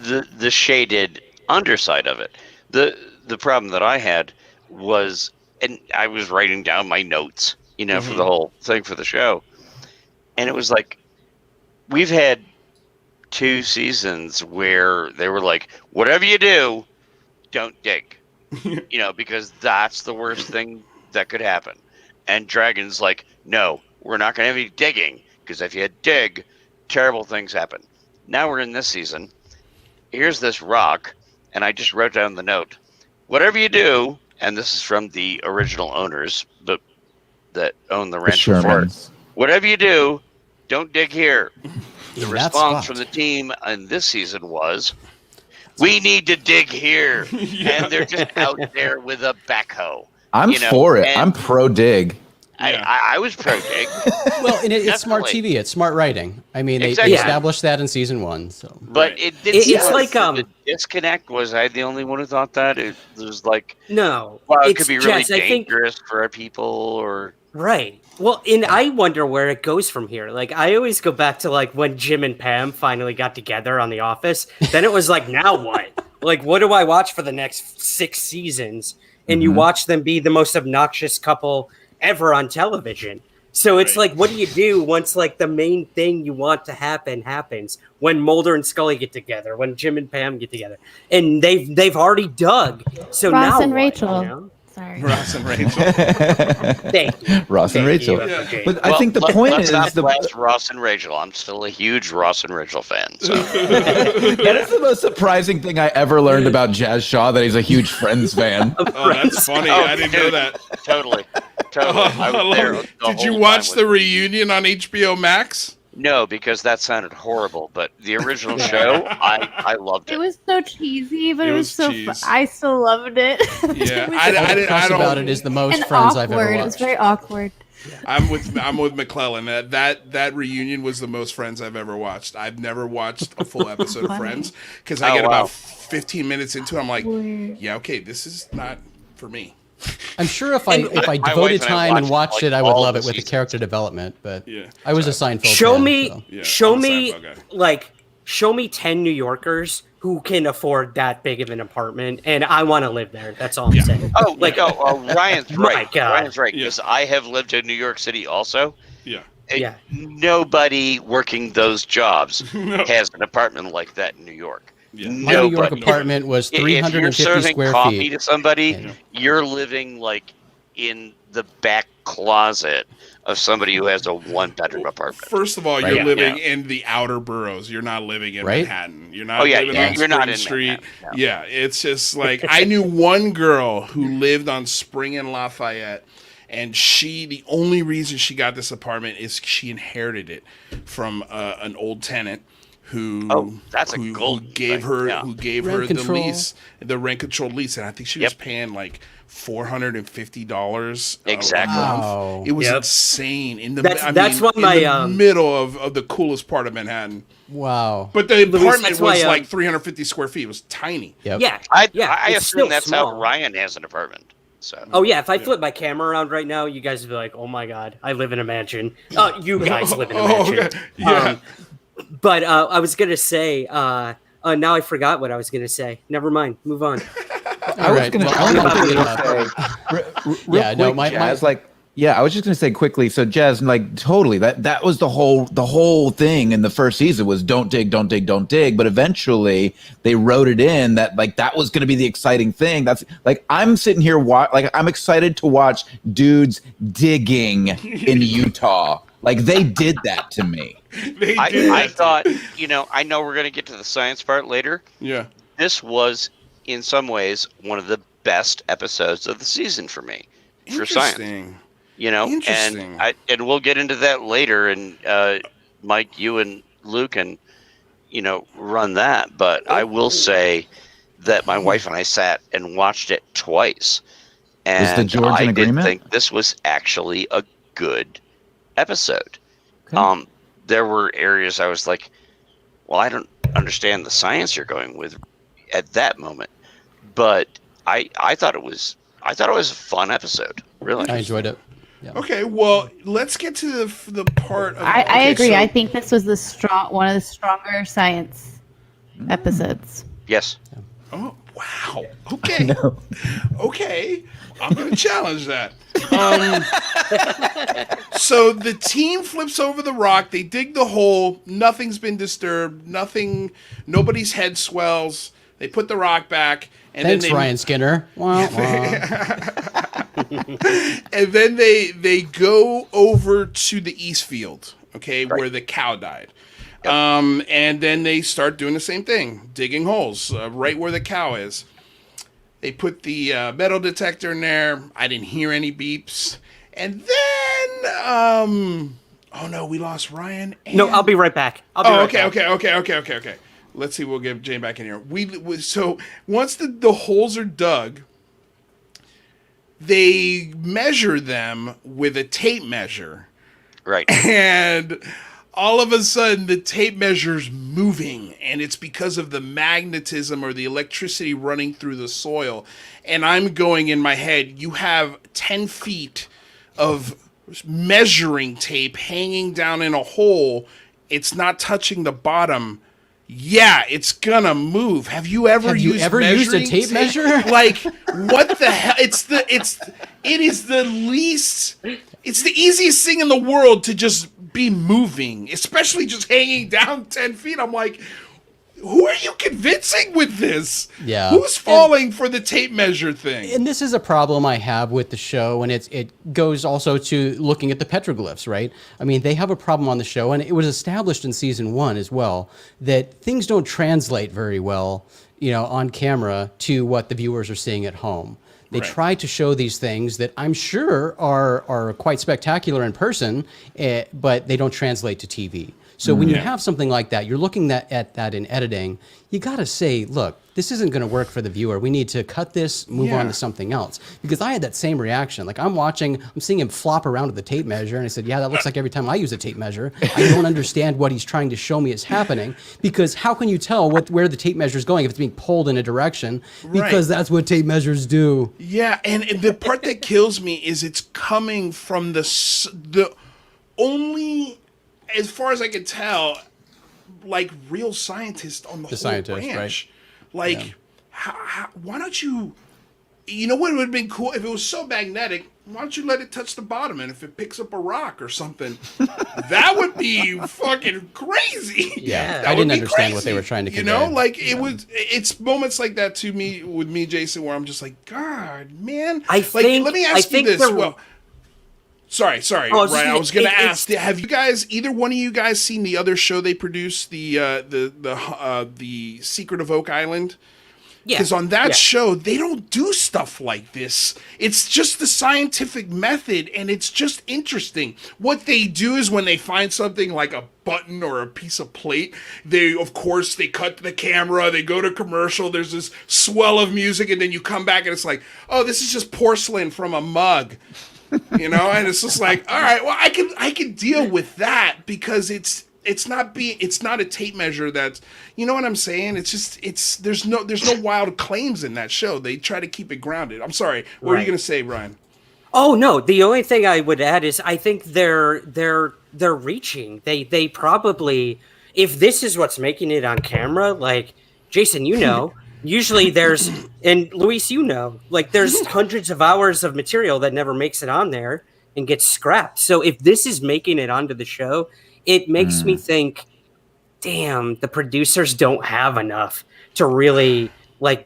the shaded underside of it. The problem that I had was, and I was writing down my notes, for the whole thing for the show, and it was like, we've had 2 seasons where they were like, whatever you do, don't dig, because that's the worst thing that could happen. And Dragon's like, no, we're not going to have any digging, because if you dig, terrible things happen. Now we're in this season. Here's this rock, and I just wrote down the note. Whatever you do, and this is from the original owners that own the ranch before. Whatever you do, don't dig here. The response from the team in this season was, we need to dig here. And they're just out there with a backhoe. I'm for it. I'm pro dig. I was pro dig. Well, and it's smart TV. It's smart writing. I mean, they established that in season 1. So, but it's like the disconnect. Was I the only one who thought that? It was like, no. Well, it could be really dangerous for people, or right. Well, and I wonder where it goes from here. Like, I always go back to like when Jim and Pam finally got together on The Office. Then it was like, now what? Like, what do I watch for the next 6 seasons? And you watch them be the most obnoxious couple ever on television. So it's like, what do you do once like the main thing you want to happen happens? When Mulder and Scully get together, when Jim and Pam get together, and they've already dug. So Ross now and what, Rachel. Sorry. Ross and Rachel. Thank you. Ross and Rachel. But I think the point is Ross and Rachel. I'm still a huge Ross and Rachel fan. So. That is the most surprising thing I ever learned about Jazz Shaw, that he's a huge Friends fan. Oh, that's funny. I didn't know that. Totally. I was there Did you watch the reunion on HBO Max? No, because that sounded horrible. But the original show, I loved it. It was so cheesy, but it was so. I still loved it. Yeah, I don't. About it is the most Friends I've ever watched. It was very awkward. I'm with McClellan. That reunion was the most Friends I've ever watched. I've never watched a full episode of Friends because I get about 15 minutes into it. I'm like, yeah, okay, this is not for me. I'm sure if I devoted time and watched it, I would love it with the character development. But I was a Seinfeld. Show me 10 New Yorkers who can afford that big of an apartment, and I want to live there. That's all I'm saying. Ryan's right. Ryan's right, because Yeah. I have lived in New York City also. Yeah. Nobody working those jobs has an apartment like that in New York. Yeah. My New York apartment was 350 if you're serving square coffee feet. to somebody, you're living like in the back closet of somebody who has a 1-bedroom apartment. First of all, you're living in the outer boroughs. You're not living in Manhattan. You're not living on Spring Street. No. Yeah, it's just like I knew one girl who lived on Spring and Lafayette, and the only reason she got this apartment is she inherited it from an old tenant who gave her the rent control lease, and I think she was paying like $450 exactly. a month. It was insane. That's why my middle of the coolest part of Manhattan. Wow! But the apartment was like 350 square feet. It was tiny. Yep. Yeah, I assume that's small. how Ryan has an apartment. So. Oh yeah, if I flip my camera around right now, you guys would be like, "Oh my god, I live in a mansion." You guys live in a mansion. Okay. Yeah. But I was gonna say, now I forgot what I was gonna say. Never mind. Move on. I was going to I was just going to say quickly. So Jazz, like totally, that was the whole thing in the first season was don't dig. But eventually they wrote it in that like that was going to be the exciting thing. That's like I'm sitting here I'm excited to watch dudes digging in Utah. Like they did that to me. I thought, I know we're going to get to the science part later. Yeah. This was, in some ways, one of the best episodes of the season for me. For science. Interesting. And we'll get into that later. And Mike, you and Luke can, run that. But I will say that my wife and I sat and watched it twice. And was the George in agreement? I think this was actually a good episode. Okay. There were areas I was like, well, I don't understand the science you're going with at that moment. But I thought it was a fun episode. Really, I enjoyed it. Yeah. Okay, well, let's get to the part of. I agree. So, I think this was one of the stronger science episodes. yes. oh wow. Okay. Okay. I'm gonna challenge that. So the team flips over the rock. They dig the hole. Nothing's been disturbed. Nobody's head swells. They put the rock back. And Thanks, then Ryan Skinner. Wah, wah. And then they go over to the east field, okay, where the cow died. And then they start doing the same thing, digging holes right where the cow is. They put the metal detector in there. I didn't hear any beeps. And then, oh no, we lost Ryan. No, I'll be right back. Okay. Let's see. We'll get Jane back in here. So once the holes are dug, they measure them with a tape measure. Right. And all of a sudden, the tape measure's moving, and it's because of the magnetism or the electricity running through the soil. And I'm going in my head, you have 10 feet of measuring tape hanging down in a hole. It's not touching the bottom. Yeah, it's gonna move. Have you ever used a tape measure? Like, what the hell? It's the easiest thing in the world to just be moving, especially just hanging down 10 feet. I'm like, who are you convincing with this? Yeah. Who's falling for the tape measure thing? And this is a problem I have with the show, and it goes also to looking at the petroglyphs, right? I mean, they have a problem on the show, and it was established in season 1 as well, that things don't translate very well, on camera to what the viewers are seeing at home. They try to show these things that I'm sure are quite spectacular in person, but they don't translate to TV. So when you have something like that, you're looking at that in editing, you got to say, look, this isn't going to work for the viewer. We need to cut this, move on to something else. Because I had that same reaction. Like I'm seeing him flop around with the tape measure, and I said, yeah, that looks like every time I use a tape measure. I don't understand what he's trying to show me is happening. Because how can you tell where the tape measure is going if it's being pulled in a direction? Because that's what tape measures do. Yeah, and the part that kills me is it's coming from the only, as far as I can tell, like real scientists on the whole branch. Right? Like, why don't you? You know what would have been cool if it was so magnetic? Why don't you let it touch the bottom, and if it picks up a rock or something, that would be fucking crazy. Yeah, I didn't understand what they were trying to convey. It's moments like that to me with me, Jason, where I'm just like, God, man. Let me ask you this. Sorry, Ryan. I was going to ask: have you guys, either one of you guys, seen the other show they produced, the Secret of Oak Island? Yeah. Because on that show, they don't do stuff like this. It's just the scientific method, and it's just interesting. What they do is when they find something like a button or a piece of plate, they cut the camera, they go to commercial, there's this swell of music, and then you come back and it's like, oh, this is just porcelain from a mug. And it's just like, all right, well, I can deal with that because it's not a tape measure that's, you know what I'm saying? There's no wild claims in that show. They try to keep it grounded. I'm sorry. What are you going to say, Ryan? Oh no, the only thing I would add is I think they're reaching. They probably, if this is what's making it on camera, like Jason, usually there's, and Luis, there's hundreds of hours of material that never makes it on there and gets scrapped. So if this is making it onto the show, it makes me think, damn, the producers don't have enough to really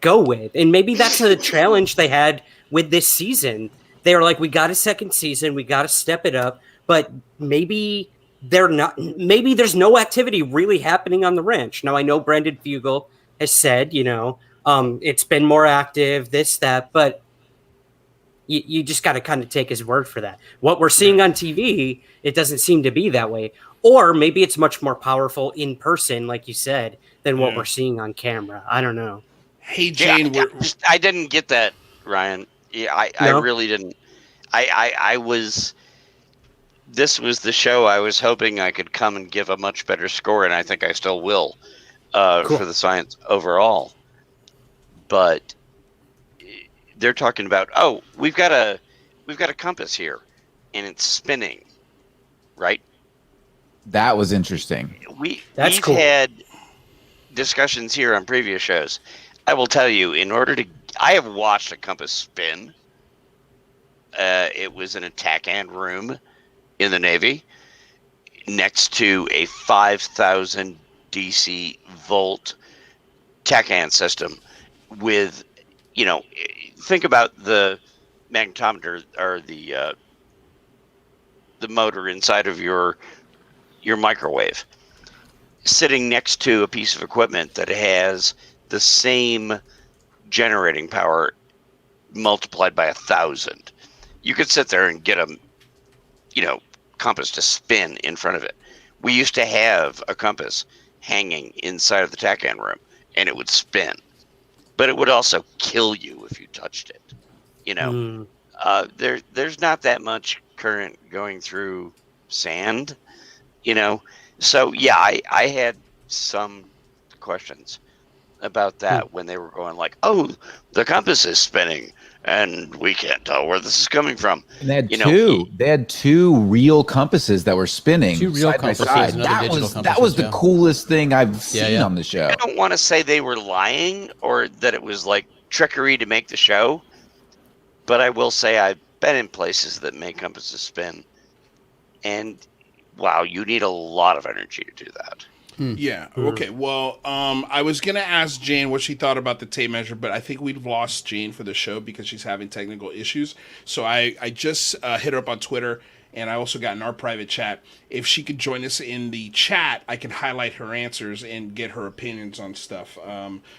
go with. And maybe that's the challenge they had with this season. They were like, we got a second season, we got to step it up, but maybe there's no activity really happening on the ranch. Now I know Brendan Fugel has said, it's been more active, this, that, but you just got to kind of take his word for that. What we're seeing on TV, it doesn't seem to be that way. Or maybe it's much more powerful in person, like you said, than what we're seeing on camera. I don't know. Hey, Jane. I didn't get that, Ryan. Yeah, I really didn't. This was the show I was hoping I could come and give a much better score, and I think I still will. for the science overall. But they're talking about, oh, we've got a compass here, and it's spinning, right? That was interesting. We've cool. had discussions here on previous shows. I will tell you, I have watched a compass spin. It was in a TACAN room in the Navy next to a 5,000 DC volt TACAN system with, think about the magnetometer or the motor inside of your microwave sitting next to a piece of equipment that has the same generating power multiplied by 1,000. You could sit there and get a compass to spin in front of it. We used to have a compass hanging inside of the TACAN room, and it would spin, but it would also kill you if you touched it. There's not that much current going through sand, So yeah, I had some questions about that when they were going like, oh, the compass is spinning and we can't tell where this is coming from. And they had two real compasses that were spinning. Two real side by compasses, side. another digital That compasses, was the yeah. coolest thing I've seen on the show. I don't want to say they were lying or that it was like trickery to make the show, but I will say I've been in places that make compasses spin, and wow, you need a lot of energy to do that. Yeah. Okay. Well, I was gonna ask Jane what she thought about the tape measure, but I think we've lost Jane for the show because she's having technical issues. So I just hit her up on Twitter, and I also got in our private chat. If she could join us in the chat, I can highlight her answers and get her opinions on stuff.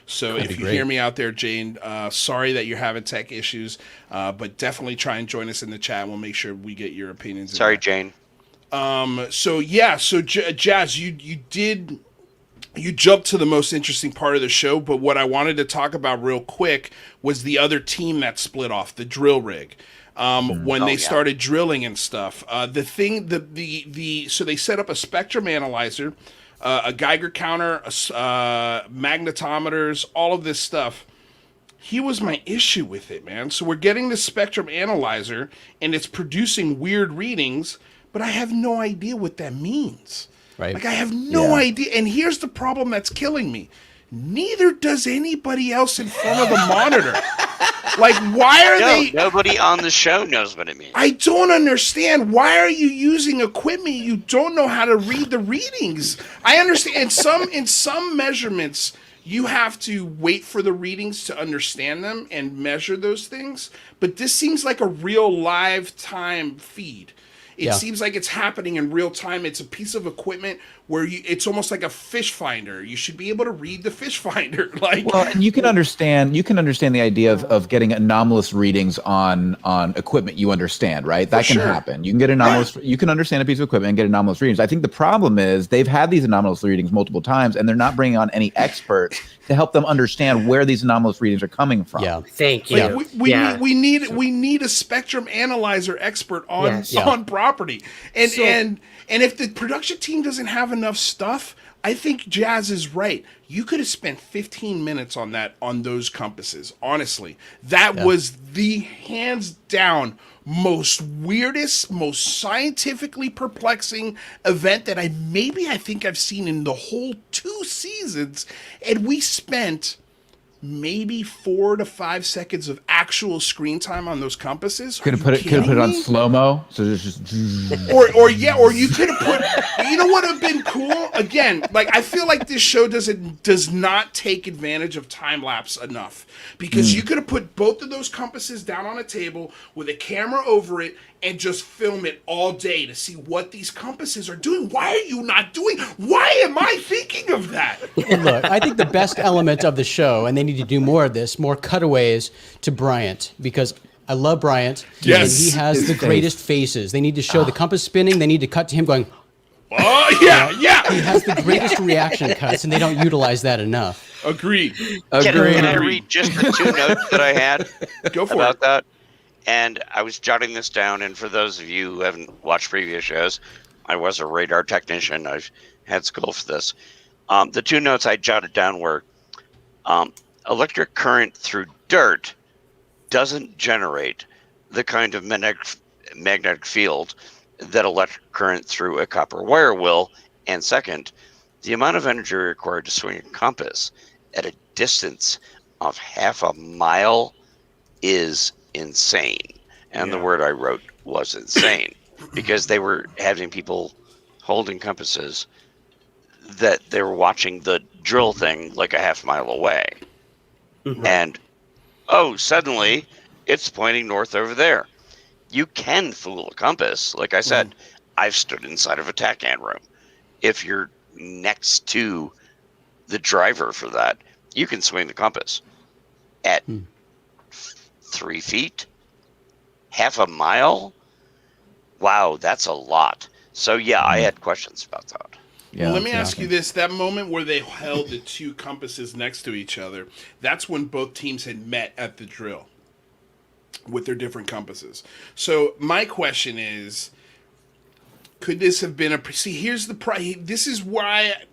So That'd if be you great. hear me out there, Jane, sorry that you're having tech issues, but definitely try and join us in the chat. And we'll make sure we get your opinions. in Sorry, there. Jane. So Jazz, you jumped to the most interesting part of the show, but what I wanted to talk about real quick was the other team that split off, the drill rig. When they started drilling and stuff, so they set up a spectrum analyzer, a Geiger counter, magnetometers, all of this stuff. Here was my issue with it, man. So we're getting the spectrum analyzer and it's producing weird readings, but I have no idea what that means. Right. Like I have no idea. And here's the problem that's killing me. Neither does anybody else in front of the monitor. Like, why are they? Nobody on the show knows what it means. I don't understand. Why are you using equipment you don't know how to read the readings? I understand in some measurements you have to wait for the readings to understand them and measure those things. But this seems like a real live time feed. It seems like it's happening in real time. It's a piece of equipment where it's almost like a fish finder. You should be able to read the fish finder. And you can understand the idea of getting anomalous readings on equipment you understand, right? That can happen. You can get anomalous. You can understand a piece of equipment and get anomalous readings. I think the problem is they've had these anomalous readings multiple times, and they're not bringing on any experts to help them understand where these anomalous readings are coming from. Yeah. Thank you. We need a spectrum analyzer expert on property. And if the production team doesn't have enough stuff, I think Jazz is right. You could have spent 15 minutes on those compasses. Honestly, that was the hands down most weirdest, most scientifically perplexing event that I think I've seen in the whole 2 seasons. And we spent maybe 4 to 5 seconds of actual screen time on those compasses. Could have put it on slow mo. So there's just or you could have put. You know what would have been cool? Again, like I feel like this show does not take advantage of time lapse enough, because you could have put both of those compasses down on a table with a camera over it and just film it all day to see what these compasses are doing. Why are you not doing? Why am I thinking of that? Look, I think the best element of the show, and they need to do more of this, more cutaways to Bryant, because I love Bryant. Yes. And he has the greatest faces. They need to show the compass spinning. They need to cut to him going, oh, yeah. He has the greatest reaction cuts, and they don't utilize that enough. Agreed. Can I read just the 2 notes that I had Go for about it. that? And I was jotting this down, and for those of you who haven't watched previous shows, I was a radar technician. I've had school for this. The two notes I jotted down were electric current through dirt doesn't generate the kind of magnetic field that electric current through a copper wire will. And second, the amount of energy required to swing a compass at a distance of half a mile is insane. And the word I wrote was insane, because they were having people holding compasses that they were watching the drill thing like a half mile away. And suddenly it's pointing north over there. You can fool a compass. Like I said, I've stood inside of a TACAN room. If you're next to the driver for that, you can swing the compass at 3 feet, half a mile. Wow, that's a lot. So yeah, I had questions about that. Yeah, let me ask you this. That moment where they held the two compasses next to each other, that's when both teams had met at the drill with their different compasses. So my question is, could this have been here's the this is why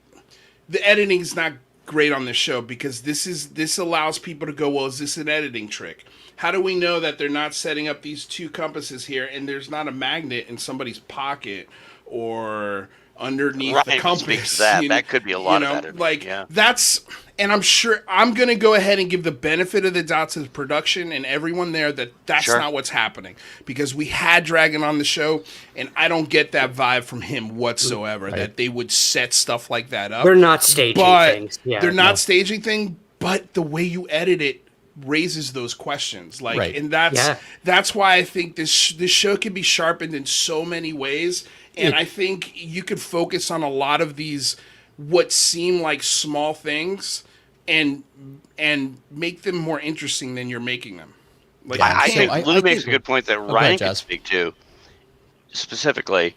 the editing is not great on this show, because this allows people to go, well, is this an editing trick? How do we know that they're not setting up these two compasses here and there's not a magnet in somebody's pocket or underneath the compass? That could be a lot of editing. That's, and I'm sure I'm going to go ahead and give the benefit of the doubt to the production and everyone there that's not what's happening, because we had Dragon on the show and I don't get that vibe from him whatsoever, that they would set stuff like that up. They're not staging things. Yeah, they're not staging things, but the way you edit it raises those questions. And that's why I think this show can be sharpened in so many ways. And I think you could focus on a lot of these what seem like small things and make them more interesting than you're making them. I think Lou makes a good point that Ryan can speak to. Specifically,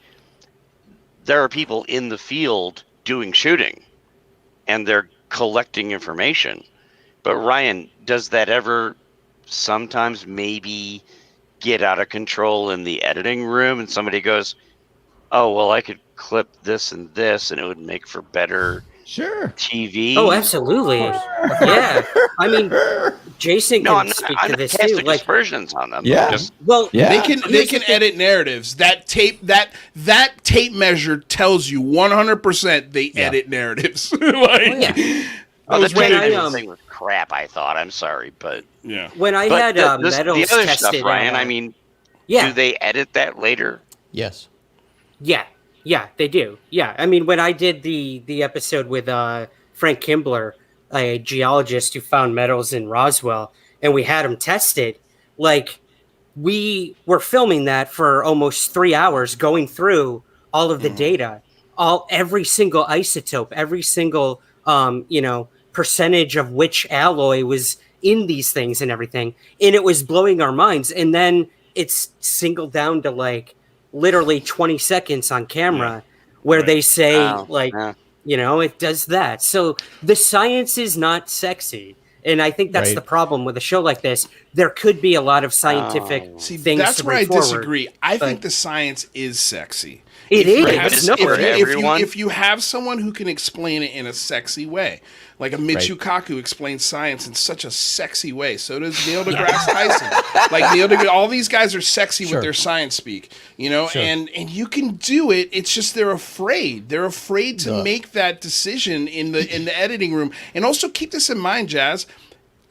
there are people in the field doing shooting, and they're collecting information. But Ryan, does that ever sometimes maybe get out of control in the editing room and somebody goes, oh, well, I could clip this and this and it would make for better TV? Oh, absolutely. Yeah. I mean, Jason can speak to this too. Like aspersions on them. Yeah. They can edit narratives. That tape measure tells you 100% they edit narratives. The trailer thing was crap, I thought. I'm sorry, but when I had Metals the other tested, stuff, Ryan, I mean, do they edit that later? Yes. Yeah, they do. Yeah, I mean, when I did the episode with Frank Kimbler, a geologist who found metals in Roswell, and we had him tested, we were filming that for almost 3 hours, going through all of the data, every single isotope, every single percentage of which alloy was in these things and everything, and it was blowing our minds. And then it's singled down to literally 20 seconds on camera where they say it does that. So the science is not sexy. And I think that's the problem with a show like this. There could be a lot of scientific things. That's to where I forward, disagree. I think the science is sexy. If you have someone who can explain it in a sexy way, like a Michio Kaku explains science in such a sexy way. So does Neil deGrasse Tyson. All these guys are sexy with their science speak, and you can do it. It's just they're afraid. They're afraid to make that decision in the editing room. And also keep this in mind, Jazz.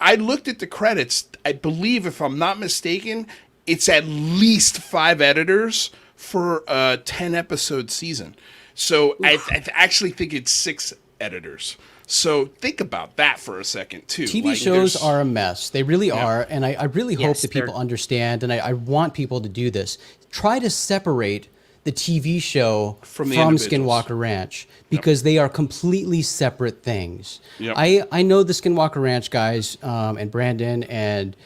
I looked at the credits. I believe, if I'm not mistaken, it's at least 5 editors for a 10-episode season. So I actually think it's 6 editors. So think about that for a second, too. TV shows are a mess. They really are. And I really hope that people understand, and I want people to do this. Try to separate the TV show from Skinwalker Ranch, because they are completely separate things. I know the Skinwalker Ranch guys and Brandon, and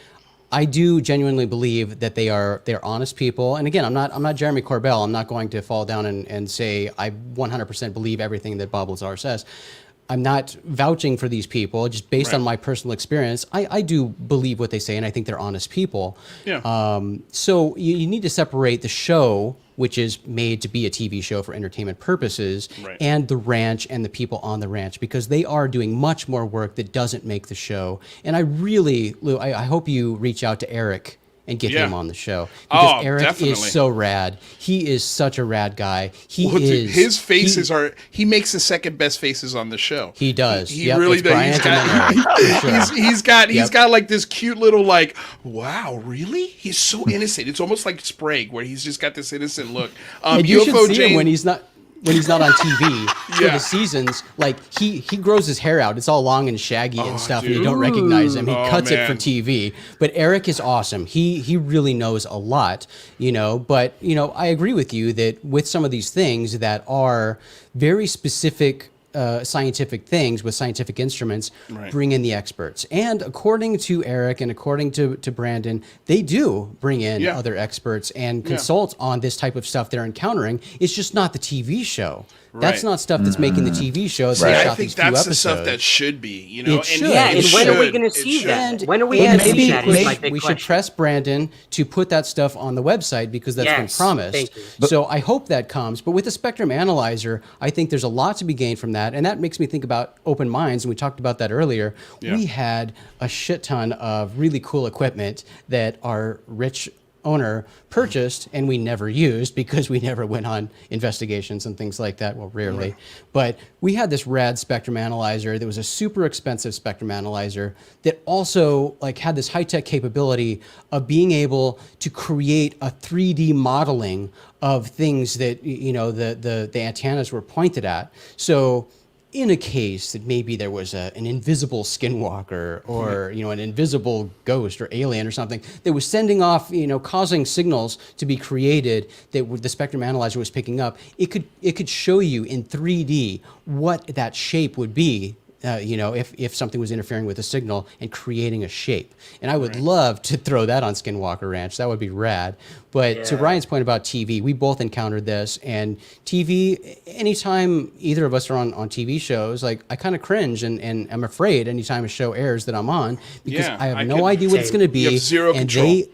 I do genuinely believe that they're honest people. And again, I'm not Jeremy Corbell. I'm not going to fall down and say I 100% believe everything that Bob Lazar says. I'm not vouching for these people, just based on my personal experience. I do believe what they say, and I think they're honest people. Yeah. So you need to separate the show, which is made to be a TV show for entertainment purposes, and the ranch and the people on the ranch, because they are doing much more work that doesn't make the show. And I really, Lou, I hope you reach out to Eric and get him on the show, because Eric definitely. is so rad. He is such a rad guy. His faces he makes the second best faces on the show. He does. He really does. He's got like this cute little like, wow, really? He's so innocent. It's almost like Sprague, where he's just got this innocent look. And you UFO should see Jane, him when he's not on TV for the seasons. Like he grows his hair out. It's all long and shaggy and stuff, and you don't recognize him. He cuts it for TV. But Eric is awesome. He really knows a lot, but I agree with you that with some of these things that are very specific scientific things with scientific instruments, bring in the experts. And according to Eric and according to Brandon, they do bring in other experts and consult on this type of stuff they're encountering. It's just not the TV show. That's not stuff that's making the TV show. I think that's the stuff that should be, It should. And when are we going to see that? When are we going to see that? We should press Brandon to put that stuff on the website, because that's been promised. So I hope that comes. But with the spectrum analyzer, I think there's a lot to be gained from that. And that makes me think about open minds. And we talked about that earlier. Yeah. We had a shit ton of really cool equipment that our rich owner purchased and we never used, because we never went on investigations and things like that. Well, rarely. But we had this rad spectrum analyzer that was a super expensive spectrum analyzer that also had this high-tech capability of being able to create a 3D modeling of things that the antennas were pointed at. So in a case that maybe there was an invisible skinwalker or an invisible ghost or alien or something that was sending off, causing signals to be created that the spectrum analyzer was picking up, it could show you in 3D what that shape would be. If something was interfering with a signal and creating a shape. And I would love to throw that on Skinwalker Ranch. That would be rad. But to Ryan's point about TV, we both encountered this. And TV, anytime either of us are on TV shows, I kind of cringe and I'm afraid anytime a show airs that I'm on, because I have no idea what it's going to be. You have zero control.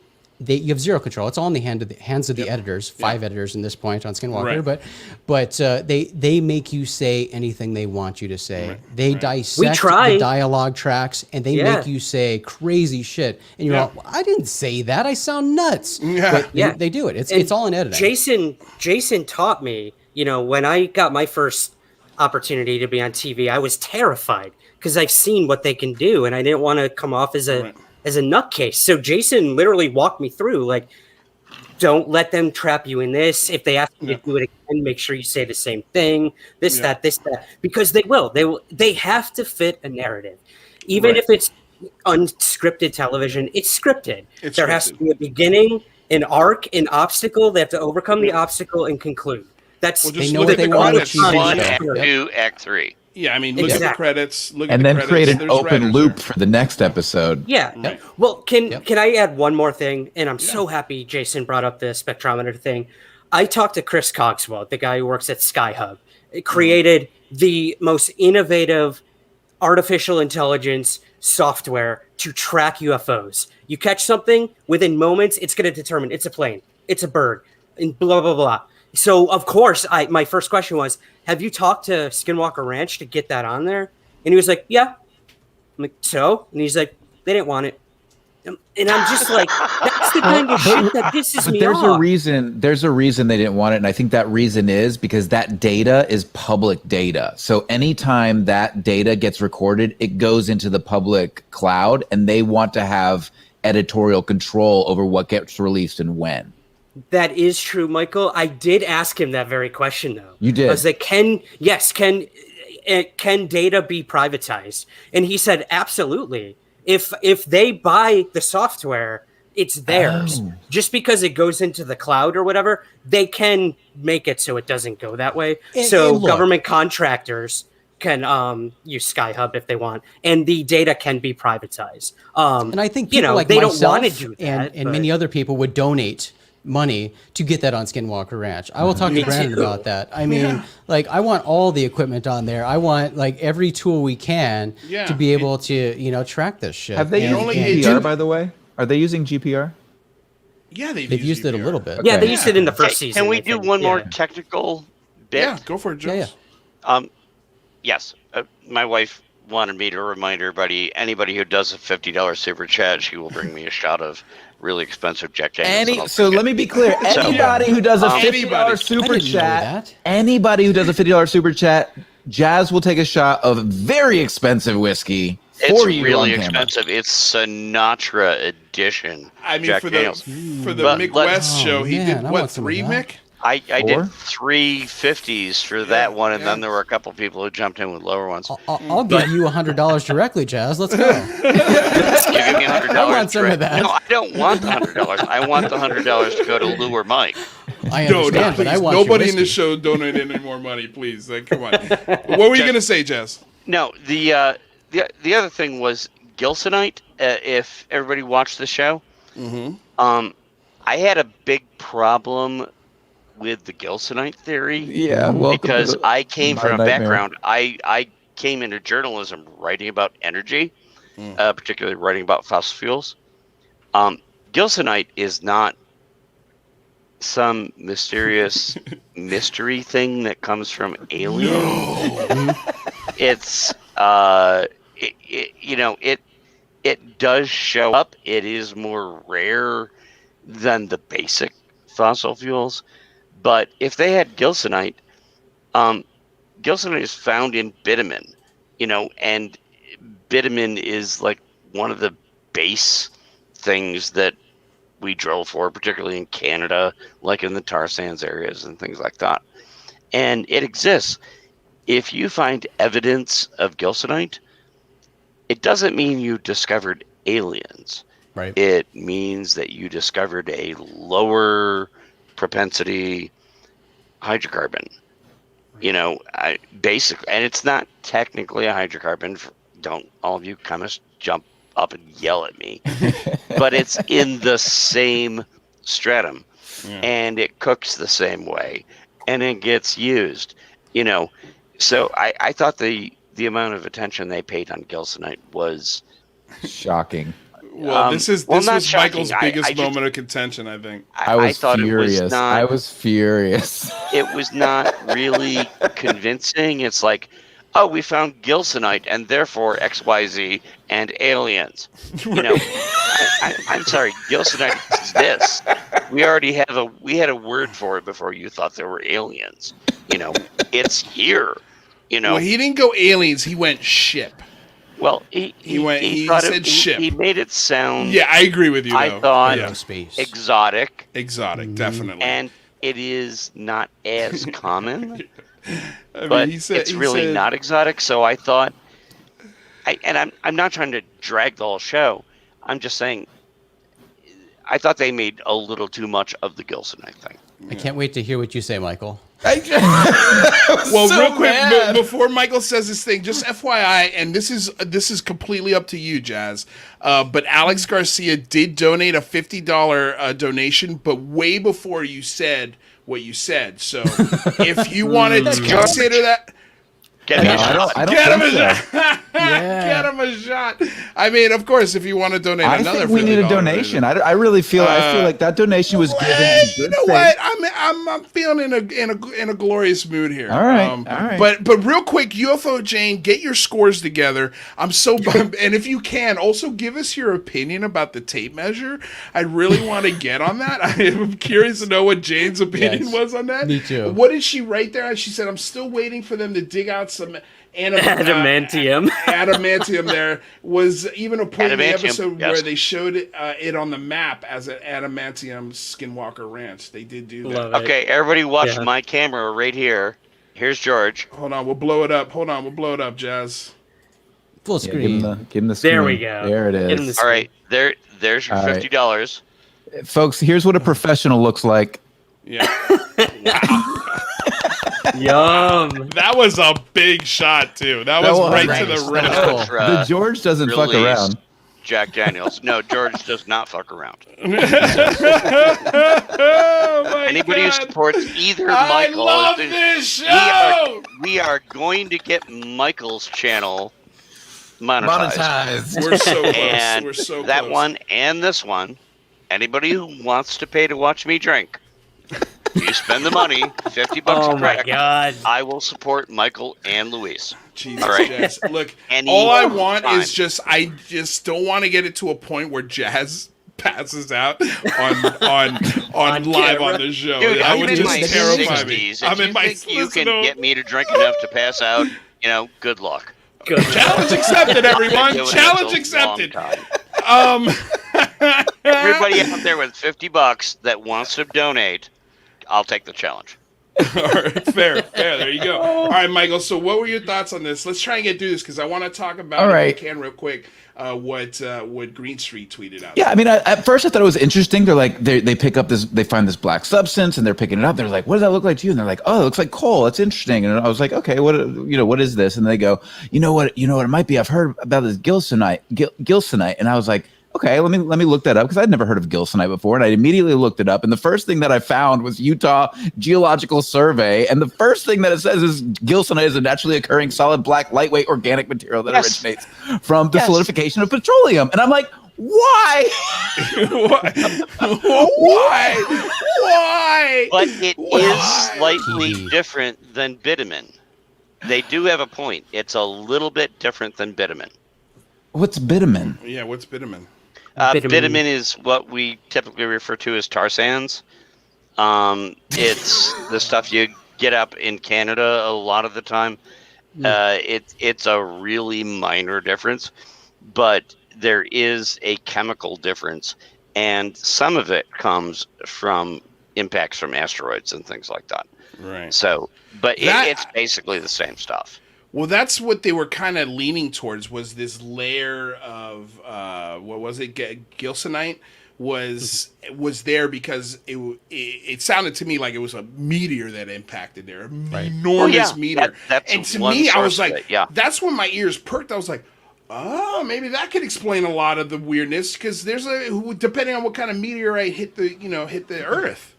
You have zero control. It's all in the hands of the editors, 5 editors in this point on Skinwalker. But they make you say anything they want you to say. They dissect the dialogue tracks and they make you say crazy shit. And you're like, I didn't say that. I sound nuts. But they do it. It's all in editing. Jason taught me, when I got my first opportunity to be on TV, I was terrified because I've seen what they can do and I didn't want to come off as a nutcase. So Jason literally walked me through, don't let them trap you in this. If they ask you to do it again, make sure you say the same thing, this, that, because they will. They have to fit a narrative. Even if it's unscripted television, it's scripted. There has to be a beginning, an arc, an obstacle. They have to overcome the obstacle and conclude. They know what they want to achieve. 1, Act 2, Act 3. Yeah, I mean, look at the credits. And then create an open loop for the next episode. Yeah. Well, can I add one more thing? And I'm so happy Jason brought up the spectrometer thing. I talked to Chris Cogswell, the guy who works at SkyHub. It created the most innovative artificial intelligence software to track UFOs. You catch something, within moments, it's going to determine it's a plane, it's a bird, and blah, blah, blah. So, of course, my first question was, have you talked to Skinwalker Ranch to get that on there? And he was like, yeah. I'm like, so? And he's like, they didn't want it. And I'm just like, that's the kind of shit that pisses me off. There's a reason they didn't want it. And I think that reason is because that data is public data. So anytime that data gets recorded, it goes into the public cloud and they want to have editorial control over what gets released and when. That is true, Michael. I did ask him that very question, though. You did? I was like, can data be privatized? And he said, absolutely. If they buy the software, it's theirs. Oh. Just because it goes into the cloud or whatever, they can make it so it doesn't go that way. So government contractors can use SkyHub if they want, and the data can be privatized. And I think people like they myself don't want to do that, and many other people would donate money to get that on Skinwalker Ranch. I will talk to Brandon about that. I mean, like, I want all the equipment on there. I want like every tool we can to be able to, track this shit. Have they used GPR, by the way? Are they using GPR? Yeah, they've used it a little bit. Okay. Yeah, they used it in the first season. Can we do one more technical bit? Yeah, go for it, Jones. Yes. My wife wanted me to remind anybody who does a $50 super chat, she will bring me a shot of really expensive Jack Daniels. So let me be clear. Anybody who does a $50 super chat, anybody who does a $50 super chat, Jazz will take a shot of very expensive whiskey. It's really expensive. It's Sinatra edition. I mean, Jack for Daniels. the Mick West show, he did what, 3, Mick? I did 3 50s for that one, and then there were a couple people who jumped in with lower ones. I'll give you $100 directly, Jazz. Let's go. Give me $100. I want some of that. No, I don't want the $100. I want the $100 to go to Lou or Mike. I understand, but I want nobody in the show donate any more money, please. Like, come on. What were you going to say, Jazz? No, the other thing was Gilsonite. If everybody watched the show, I had a big problem with the Gilsonite theory. Yeah, because I came from a background. I came into journalism writing about energy, particularly writing about fossil fuels. Gilsonite is not some mysterious mystery thing that comes from aliens. It's it does show up. It is more rare than the basic fossil fuels. But if they had Gilsonite, Gilsonite is found in bitumen, and bitumen is like one of the base things that we drill for, particularly in Canada, like in the tar sands areas and things like that. And it exists. If you find evidence of Gilsonite, it doesn't mean you discovered aliens. Right. It means that you discovered a lower propensity hydrocarbon. Basically, and it's not technically a hydrocarbon. Don't all of you chemists jump up and yell at me. But it's in the same stratum, and it cooks the same way, and it gets used. So I thought the amount of attention they paid on Gilsonite was shocking. Well, this was Michael's biggest moment of contention, I think. I was thought furious. It was not, I was furious. It was not really convincing. It's like, oh, we found Gilsonite and therefore XYZ and aliens. I'm sorry, Gilsonite exists. We already had a word for it before you thought there were aliens. It's here. Well, he didn't go aliens. He went ship. Well, he said ship. He made it sound. Yeah, I agree with you. I thought exotic. Exotic, definitely. And it is not as common. But it's really not exotic. So I thought, I'm not trying to drag the whole show. I'm just saying, I thought they made a little too much of the Gilsonite thing. I can't wait to hear what you say, Michael. Well, so real quick, before Michael says this thing, just FYI, and this is completely up to you, Jazz. But Alex Garcia did donate a $50 donation, but way before you said what you said. So if you wanted to consider that. Get him a shot. Get him a shot. I mean, of course, if you want to donate another, think we need a donation. I really feel. I feel like that donation was given. You know what? I'm feeling in a glorious mood here. All right. All right. But real quick, UFO Jane, get your scores together. I'm so bummed. And if you can, also give us your opinion about the tape measure. I really want to get on that. I am curious to know what Jane's opinion was on that. Me too. What did she write there? She said, "I'm still waiting for them to dig out some adamantium." Adamantium. There was even a point in the episode where they showed it on the map as an adamantium Skinwalker Ranch. They did do that. Okay, everybody watch my camera right here. Here's George. Hold on, we'll blow it up. We'll blow it up, Jazz. Full screen. Give him the screen. There we go. There it is. All right, there's your $50. Folks, here's what a professional looks like. Yeah. Yum. That was a big shot too. That was right to the rim. The George doesn't fuck around. Jack Daniels. No, George does not fuck around. Oh, Anybody who supports either I Michael, love this show. we are going to get Michael's channel monetized. We're so close. And We're so that close. one and this one. Anybody who wants to pay to watch me drink, you spend the money, $50 Oh a my crack. god. I will support Michael and Luis. Jesus, All right. Jazz. Look, Any all I want time. is I just don't want to get it to a point where Jazz passes out on live camera. on the show. Dude, That I'm would in just my terrify me. 60s. I'm If in my you think you listen can to- get me to drink enough to pass out, good luck. Good. Challenge accepted, everyone. Doing this Challenge a accepted. long time. Um, Everybody out there with $50 that wants to donate, I'll take the challenge. all right, fair. There you go. All right, Michael. So, what were your thoughts on this? Let's try and get through this because I want to talk about, All right. if we can, real quick, what Green Street tweeted out. Yeah, I mean, at first I thought it was interesting. They're like, they pick up this, they find this black substance, and they're picking it up. They're like, "What does that look like to you?" And they're like, "Oh, it looks like coal. That's interesting." And I was like, "Okay, what is this?" And they go, "You know what it might be? I've heard about this gilsonite." And I was like, "Okay, let me look that up," because I'd never heard of gilsonite before, and I immediately looked it up. And the first thing that I found was Utah Geological Survey, and the first thing that it says is gilsonite is a naturally occurring solid black lightweight organic material that originates from the solidification of petroleum. And I'm like, why? Why? But it is slightly different than bitumen. They do have a point. It's a little bit different than bitumen. What's bitumen? Yeah, what's bitumen? Bitumen is what we typically refer to as tar sands. It's the stuff you get up in Canada a lot of the time. It's a really minor difference, but there is a chemical difference, and some of it comes from impacts from asteroids and things like that. Right. So, but it's basically the same stuff. Well, that's what they were kind of leaning towards, was this layer of what was it? Gilsonite was there because it sounded to me like it was a meteor that impacted there, enormous meteor. That's and to one me, I source was of like, it, that's when my ears perked. I was like, oh, maybe that could explain a lot of the weirdness, because there's depending on what kind of meteorite hit the Earth.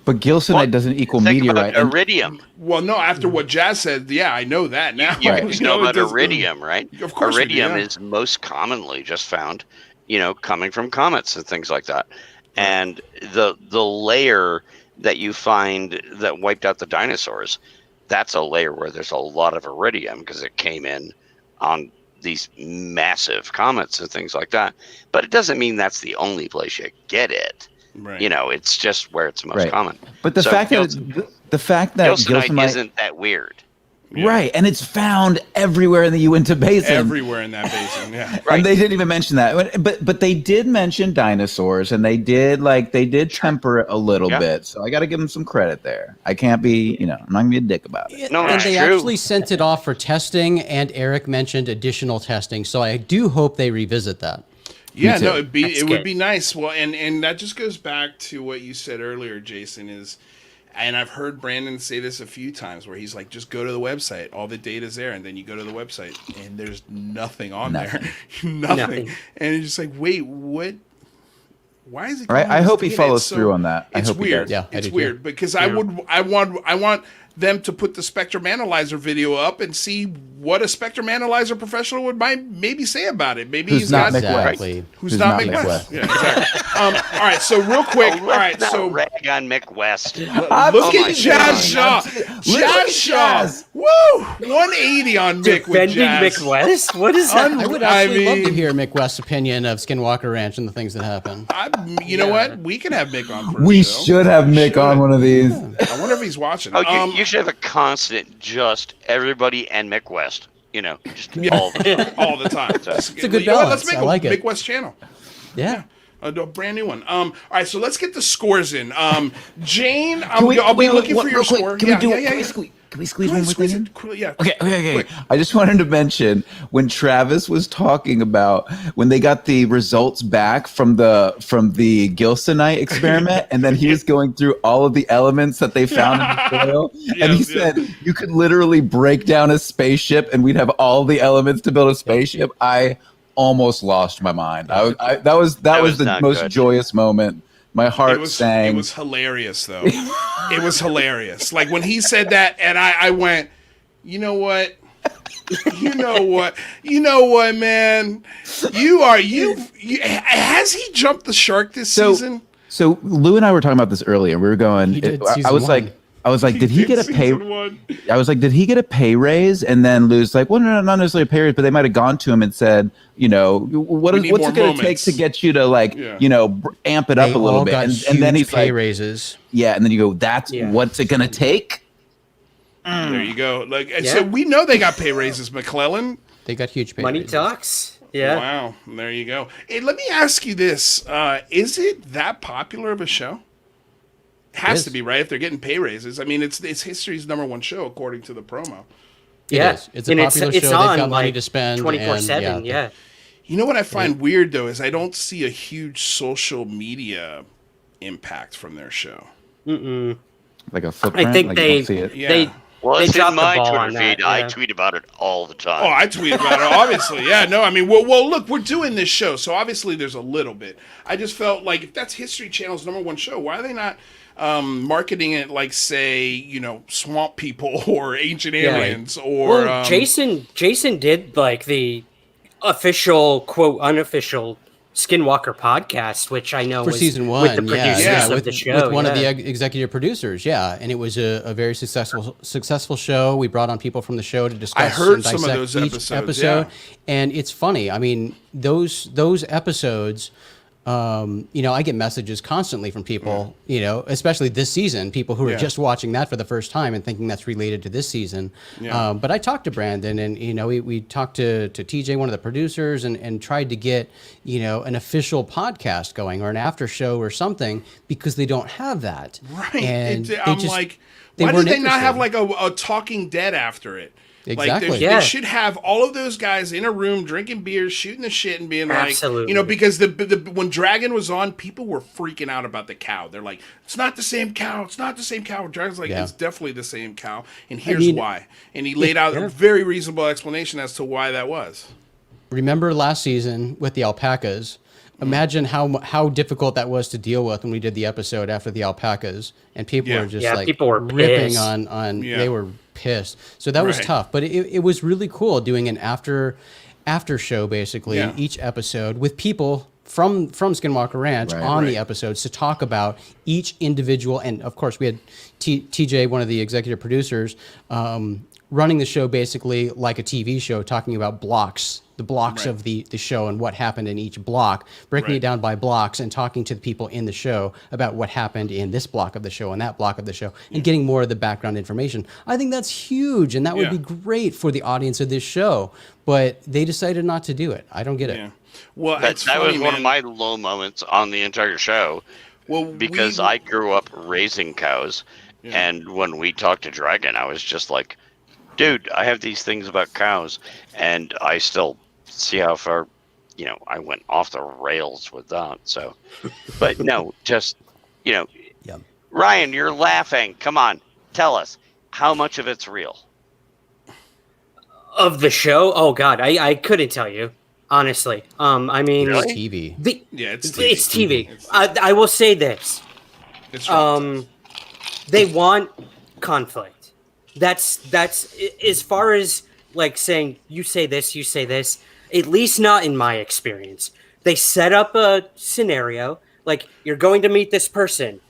But gilsonite doesn't equal Think meteorite. about iridium. Well, no, after what Jazz said, yeah, I know that now. You guys know about iridium, right? Of course we do, Iridium yeah. is most commonly just found, coming from comets and things like that. And the layer that you find that wiped out the dinosaurs, that's a layer where there's a lot of iridium because it came in on these massive comets and things like that. But it doesn't mean that's the only place you get it. Right. It's just where it's most common. But the fact that gilsonite isn't that weird. Yeah. Right, and it's found everywhere in the Uinta Basin. Everywhere in that basin, yeah. Right. And they didn't even mention that. But they did mention dinosaurs, and they did temper it a little bit. So I got to give them some credit there. I can't be, I'm not gonna be a dick about it. No, and it's they true. actually sent it off for testing, and Eric mentioned additional testing. So I do hope they revisit that. Yeah, too. no, it would good. be nice. Well, and that just goes back to what you said earlier, Jason, and I've heard Brandon say this a few times where he's like, just go to the website. All the data's there. And then you go to the website and there's nothing on there. Nothing. And it's just like, wait, what? Why is it? Right, I hope he data? follows It's so- through on that. I It's hope he weird. does. Yeah, I it's do weird too. because I want them to put the spectrum analyzer video up and see what a spectrum analyzer professional would maybe say about it. Maybe Who's he's not got McWest. Exactly. Who's not Mick West? Yeah, exactly. All right, so real quick. All right, Let's so not rag on Mick West. look Oh my at Jazz God. Shaw. Look Jazz at Shaw. Jazz. Woo! 180 on Mick with Defending Jazz. Mick West? What is that? I would actually love to hear Mick West's opinion of Skinwalker Ranch and the things that happen. You know what? We can have Mick on for a We show. should have Mick on one of these. I wonder if he's watching. Oh, you should have a constant just everybody and Mick West. Just all the time. all the time. It's a good You know what? balance. Let's make I a like it. Mick West channel. Yeah. A brand new one. All right, so let's get the scores in. Jane, Can we- I'll be wait, looking what- for your real quick, score. Can Yeah, we do yeah, it? yeah, Can yeah. we squeeze Go one ahead, more squeeze thing in? it. Cool, yeah. Okay. Quick. I just wanted to mention when Travis was talking about when they got the results back from the gilsonite experiment, and then he was going through all of the elements that they found in the soil, and he said you could literally break down a spaceship, and we'd have all the elements to build a spaceship. I almost lost my mind. That was the most joyous moment. My heart sang. It was hilarious, though. It was hilarious. Like when he said that, and I went, you know what? You know what, man? Has he jumped the shark this season? So Lou and I were talking about this earlier. We were going. I was like, did he get a pay? I was like, did he get a pay raise? And then Lou's like, well, no, not necessarily a pay raise, but they might have gone to him and said, what's it going to take to get you to amp it up a little bit? And then he's pay raises. Yeah, and then you go, that's what's it going to take? There you go. So we know they got pay raises, McClellan. They got huge pay Money raises. talks. Yeah. Wow. There you go. Hey, let me ask you this: is it that popular of a show? It has to be, right? If they're getting pay raises, I mean, it's history's #1 show according to the promo. It is. It's a popular show. They've got money to spend 24/7. Yeah. You know what I find weird though is I don't see a huge social media impact from their show. Like a footprint. I think like they you don't see it. Yeah. Well, it's in my Twitter on that, feed. I tweet about it all the time. Oh, I tweet about it, obviously. Yeah, no, I mean, well, look, we're doing this show, so obviously there's a little bit. I just felt like if that's History Channel's #1 show, why are they not marketing it like, say, Swamp People or Ancient Aliens or... Well, Jason did, like, the official, quote, unofficial Skinwalker podcast, which I know for was season 1, with the producers of the show. With one of the executive producers, and it was a very successful show. We brought on people from the show to discuss. I heard and some of those episodes, and it's funny. I mean, those episodes. I get messages constantly from people, especially this season, people who are just watching that for the first time and thinking that's related to this season. Yeah. But I talked to Brandon and, we talked to TJ, one of the producers, and tried to get, an official podcast going or an after show or something because they don't have that. Right. And I'm like, why did they not have like a Talking Dead after it? Exactly. Like they should have all of those guys in a room drinking beers, shooting the shit, and being like, because the when Dragon was on, people were freaking out about the cow. They're like, it's not the same cow. It's not the same cow. Dragon's like, it's definitely the same cow, and here's why. And he laid out a very reasonable explanation as to why that was. Remember last season with the alpacas? Imagine how difficult that was to deal with when we did the episode after the alpacas, and people were just people were ripping on. They were pissed. So that was tough, but it was really cool doing an after show basically each episode with people from Skinwalker Ranch on the episodes to talk about each individual. And of course we had TJ, one of the executive producers, running the show basically like a TV show, talking about the blocks of the show and what happened in each block, breaking it down by blocks and talking to the people in the show about what happened in this block of the show and that block of the show and getting more of the background information. I think that's huge, and that would be great for the audience of this show, but they decided not to do it. I don't get it. Well, that was one of my low moments on the entire show. Well, because I grew up raising cows, and when we talked to Dragon, I was just like, dude, I have these things about cows, and I still see how far, I went off the rails with that. So, but no, just, Ryan, you're laughing. Come on, tell us how much of it's real. Of the show? Oh God, I couldn't tell you, honestly. I mean, it's TV. It's TV. It's TV. I will say this. They want conflict. That's as far as like saying you say this, at least not in my experience. They set up a scenario like you're going to meet this person.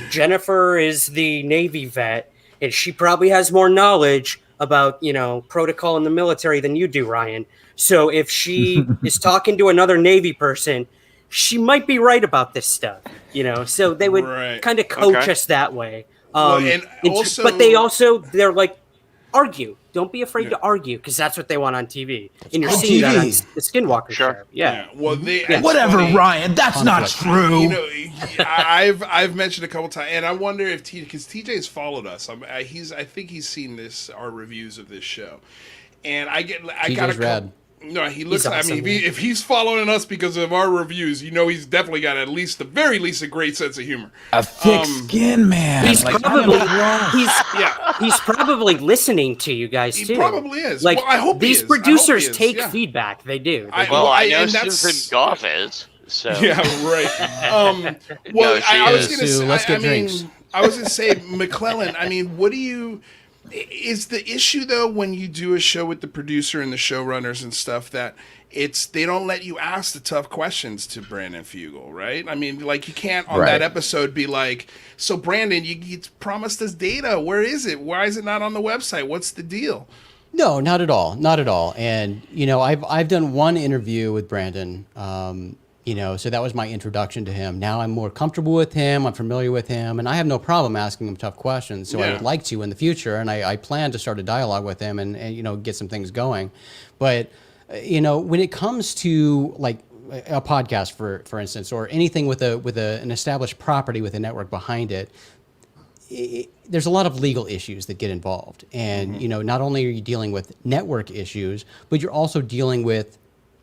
Jennifer is the Navy vet, and she probably has more knowledge about, protocol in the military than you do, Ryan. So if she is talking to another Navy person, she might be right about this stuff, so they would kind of coach us that way. But they're like, argue. Don't be afraid to argue, because that's what they want on TV. And you're seeing that on the Skinwalker show. Yeah. Well, whatever, Ryan. That's not true. I've mentioned a couple times, and I wonder if because TJ's followed us. I think he's seen our reviews of this show, and I got No, he looks. Awesome, I mean, if he's following us because of our reviews, he's definitely got at least, the very least, a great sense of humor. A thick skin, man. He's probably listening to you guys too. He probably is. Like, well, I hope these producers take feedback. They do. I know Susan Goff is. So. Yeah, right. I was going to say, let's get drinks. I was going to say, McClellan, is the issue though when you do a show with the producer and the showrunners and stuff that they don't let you ask the tough questions to Brandon Fugel, right? I mean, like, you can't on that episode be like, so Brandon, you promised us data. Where is it? Why is it not on the website? What's the deal? No, not at all. Not at all. And, I've done one interview with Brandon, so that was my introduction to him. Now I'm more comfortable with him. I'm familiar with him, and I have no problem asking him tough questions. So I would like to in the future, and I plan to start a dialogue with him and get some things going. But, when it comes to like a podcast, for instance, or anything with an established property with a network behind it, there's a lot of legal issues that get involved. And, not only are you dealing with network issues, but you're also dealing with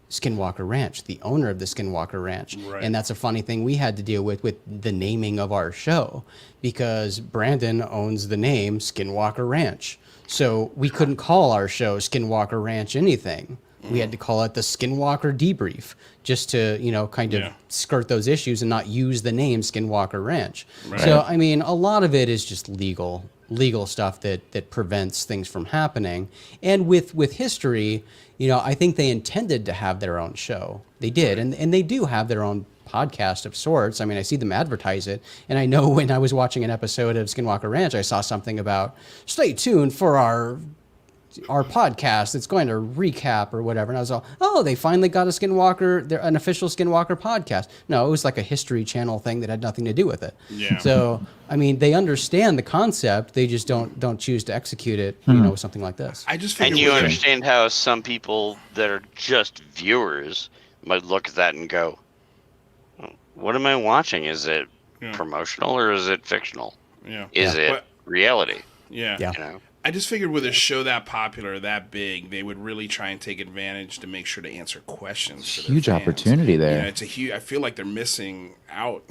Skinwalker Ranch, the owner of the Skinwalker Ranch. Right. And that's a funny thing we had to deal with the naming of our show, because Brandon owns the name Skinwalker Ranch. So we couldn't call our show Skinwalker Ranch anything. We had to call it the Skinwalker Debrief, just to, kind of skirt those issues and not use the name Skinwalker Ranch. Right. So, a lot of it is just legal stuff that prevents things from happening. And with history, I think they intended to have their own show. They did, and they do have their own podcast of sorts. I see them advertise it, and I know when I was watching an episode of Skinwalker Ranch, I saw something about, stay tuned for our podcast that's going to recap or whatever. And I was all, oh, they finally got an official Skinwalker podcast. No, it was like a History Channel thing that had nothing to do with it. Yeah. So, they understand the concept. They just don't choose to execute it, with something like this. I just figured. And you understand how some people that are just viewers might look at that and go, what am I watching? Is it promotional or is it fictional? Yeah. Is it reality? Yeah. I just figured with a show that popular, that big, they would really try and take advantage to make sure to answer questions. Huge opportunity there. It's a huge. I feel like they're missing out.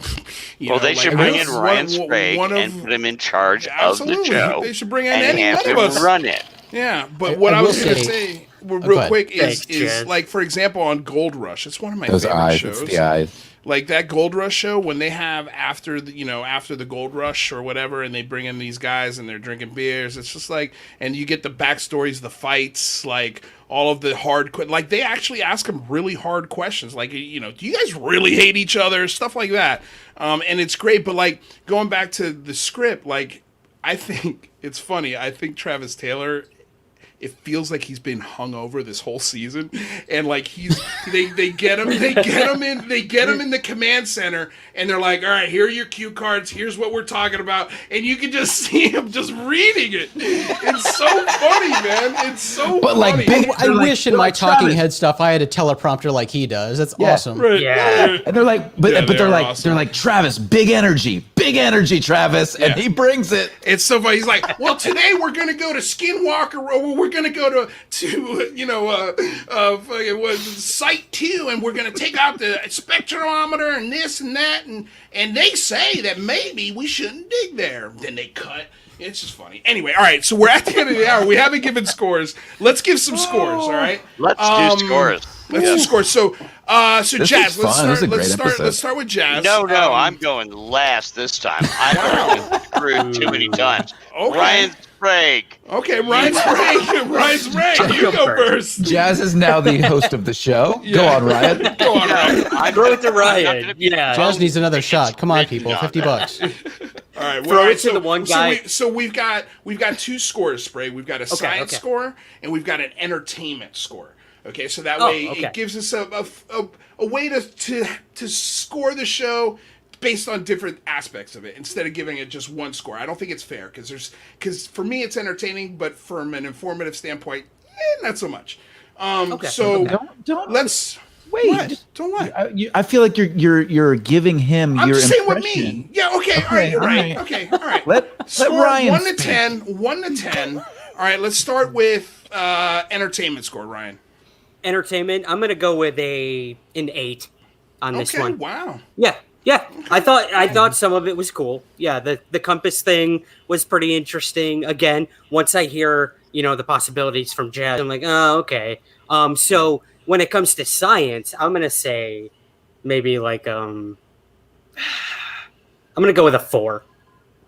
They should bring in Ryan Sprague and put him in charge of the show. They should bring in any one of us. Run it. Yeah, but what I was going to say, real quick, is like, for example, on Gold Rush, it's one of my favorite shows. It's the eyes. Like that Gold Rush show, when they have after the Gold Rush or whatever, and they bring in these guys and they're drinking beers, it's just like, and you get the backstories, the fights, like all of the hard, like they actually ask them really hard questions, like, do you guys really hate each other, stuff like that, and it's great. But like going back to the script, like I think it's funny. I think Travis Taylor, it feels like he's been hung over this whole season, and like they get him in the command center, and they're like, all right, here are your cue cards, here's what we're talking about, and you can just see him just reading it. It's so funny, man. It's so funny. I wish in my talking head stuff I had a teleprompter like he does. That's awesome. Right. Yeah. And they're like, they're like, Travis, big energy, Travis, and he brings it. It's so funny. He's like, well, today we're gonna go to Skinwalker, or we're gonna go to Site 2, and we're gonna take out the spectrometer and this and that, and they say that maybe we shouldn't dig there. Then they cut. It's just funny. Anyway, all right. So we're at the end of the hour. We haven't given scores. Let's give some scores. All right. Let's do scores. Let's do scores. So Jazz, let's start with Jazz. No, I'm going last this time. I've screwed too many times. Okay. Ryan Sprague. Okay, Ryan Sprague. You go first. Jazz is now the host of the show. Yeah. Go on, Ryan. I go with Ryan. Yeah. Jazz needs another shot. Come on, people. $50. All right, throw it to the one guy. So we've got two scores, Sprague. We've got a science score and we've got an entertainment score. Okay, so that way it gives us a way to score the show based on different aspects of it instead of giving it just one score. I don't think it's fair because for me it's entertaining, but from an informative standpoint, not so much. So let's. Wait, what? Don't what? I feel like you're giving him I'm your just saying impression. With me. Yeah, okay, all right, you're right. Okay, all right. Let Ryan 1 to 10, 1 to 10. All right, let's start with entertainment score, Ryan. entertainment, I'm gonna go with an 8 on this one. Wow. Yeah. I thought some of it was cool. Yeah, the compass thing was pretty interesting. Again, once I hear, the possibilities from Jazz, I'm like, oh, okay. So when it comes to science, I'm gonna say maybe like I'm gonna go with a 4.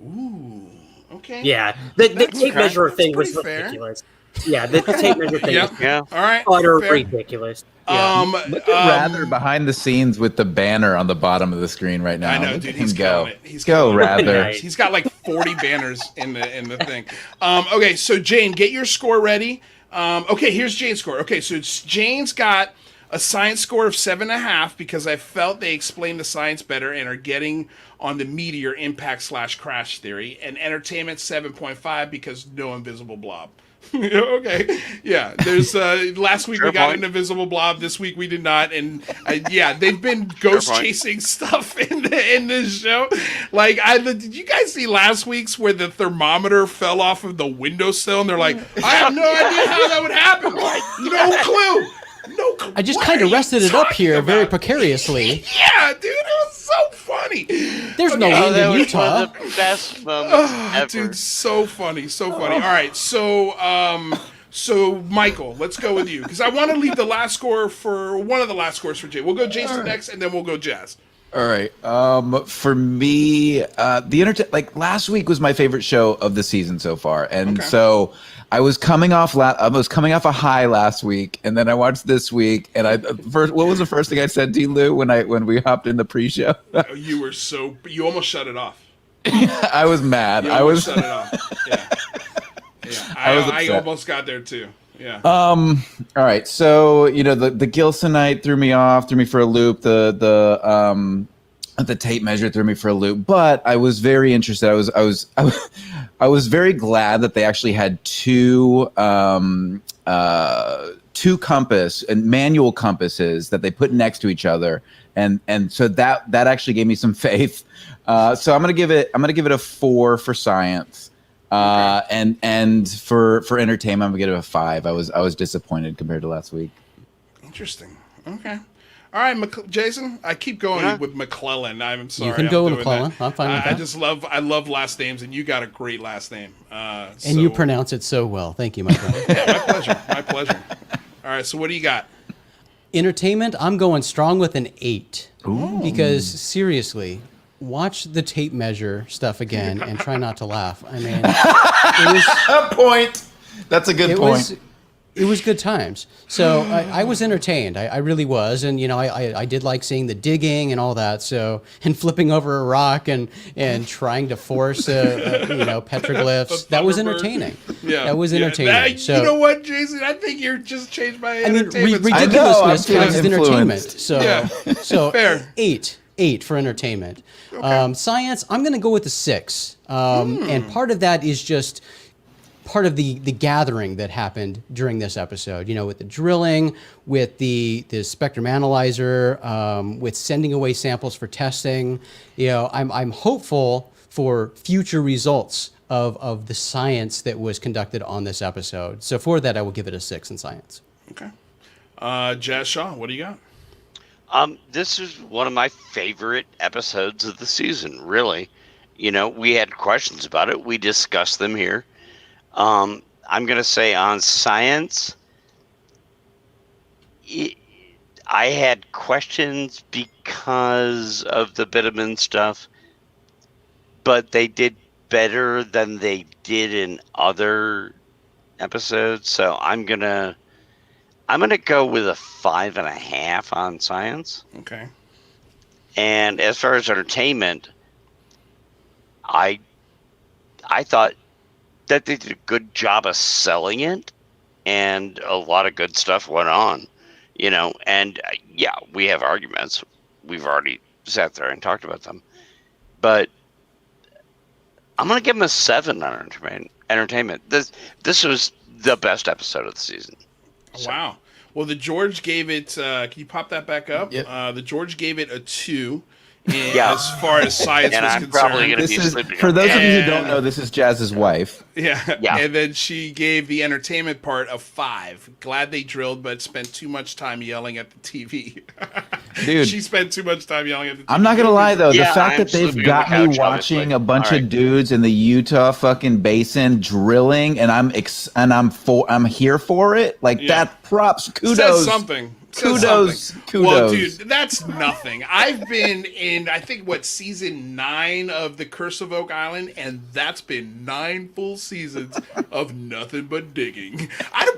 Ooh. Okay. Yeah. The tape measure thing was ridiculous. Yeah, the tape measure thing was All right. utter ridiculous. Yeah. Look at Rather behind the scenes with the banner on the bottom of the screen right now. I know, Look dude. at He's him go. killing it. He's go, killing it. Rather. He's got like 40 banners in the thing. Okay, so Jane, get your score ready. Okay, here's Jane's score. Okay, so Jane's got a science score of 7.5 because I felt they explained the science better and are getting on the meteor impact / crash theory. And entertainment 7.5 because no invisible blob. Okay, yeah. There's last week we got an invisible blob. This week we did not, and they've been ghost chasing stuff in this show. Like, did you guys see last week's where the thermometer fell off of the windowsill and they're like, I have no idea how that would happen. No clue. I just kind of rested it up here very precariously. Yeah, dude, it was so funny. There's no wind in Utah. One of the best moments ever. Dude, so funny. All right, so Michael, let's go with you because I want to leave the last score for one of the last scores for Jay. We'll go Jason next, and then we'll go Jazz. All right. For me, last week was my favorite show of the season so far, and so I was coming off a high last week, and then I watched this week, and what was the first thing I said to you, Lou, when we hopped in the pre-show? You almost shut it off. I was mad. I was shut it off. Yeah. I almost got there too. Yeah. All right. So the Gilsonite threw me for a loop. The tape measure threw me for a loop. But I was very interested. I was very glad that they actually had two compass and manual compasses that they put next to each other, and so that actually gave me some faith. So I'm gonna give it a 4 for science. And for entertainment, I'm gonna give it a 5. I was disappointed compared to last week. Interesting. Okay. All right, Jason. I keep going with McClellan. I'm sorry. You can go with McClellan. I'm fine with that. I love last names, and you got a great last name. And you pronounce it so well. Thank you, my friend. Yeah, my pleasure. All right. So what do you got? Entertainment. I'm going strong with an 8. Ooh. Because seriously, watch the tape measure stuff again and try not to laugh. I mean, it was a point. That's a good point. It was good times. So I was entertained. I really was. And, I did like seeing the digging and all that. So, and flipping over a rock and trying to force, petroglyphs. That was entertaining. Yeah. That was entertaining. You know what, Jason? I think you're just changed my entertainment. Ridiculousness counts as entertainment. So fair. 8 for entertainment. Okay. Science, I'm going to go with a 6. And part of that is just part of the gathering that happened during this episode, with the drilling, with the spectrum analyzer, with sending away samples for testing. I'm hopeful for future results of the science that was conducted on this episode. So for that, I will give it a 6 in science. Okay. Jazz Shaw, what do you got? This is one of my favorite episodes of the season, really. We had questions about it. We discussed them here. I'm going to say on science, I had questions because of the vitamin stuff, but they did better than they did in other episodes. So I'm going to go with a 5.5 on science. Okay. And as far as entertainment, I thought that they did a good job of selling it, and a lot of good stuff went on, and we have arguments. We've already sat there and talked about them, but I'm going to give them a 7 on entertainment. This was the best episode of the season. So. Wow. Well, the George gave it, can you pop that back up? Yep. The George gave it a 2, as far as science and was I'm concerned. probably going to be sleeping. For those of you who And- don't know, this is Jazz's wife. Yeah. Yeah. And then she gave the entertainment part a 5. Glad they drilled, but spent too much time yelling at the TV. Dude. She spent too much time yelling at the TV. I'm not gonna lie though, the Yeah, fact I'm that they've sleeping got on the me couch, watching obviously. a bunch All right. of dudes in the Utah fucking basin drilling, and I'm here for it. Like Yeah. that, props, kudos, Says something. Says kudos, something. kudos. Well, dude, that's nothing. I've been in, I think, season 9 of The Curse of Oak Island, and that's been 9 full seasons of nothing but digging.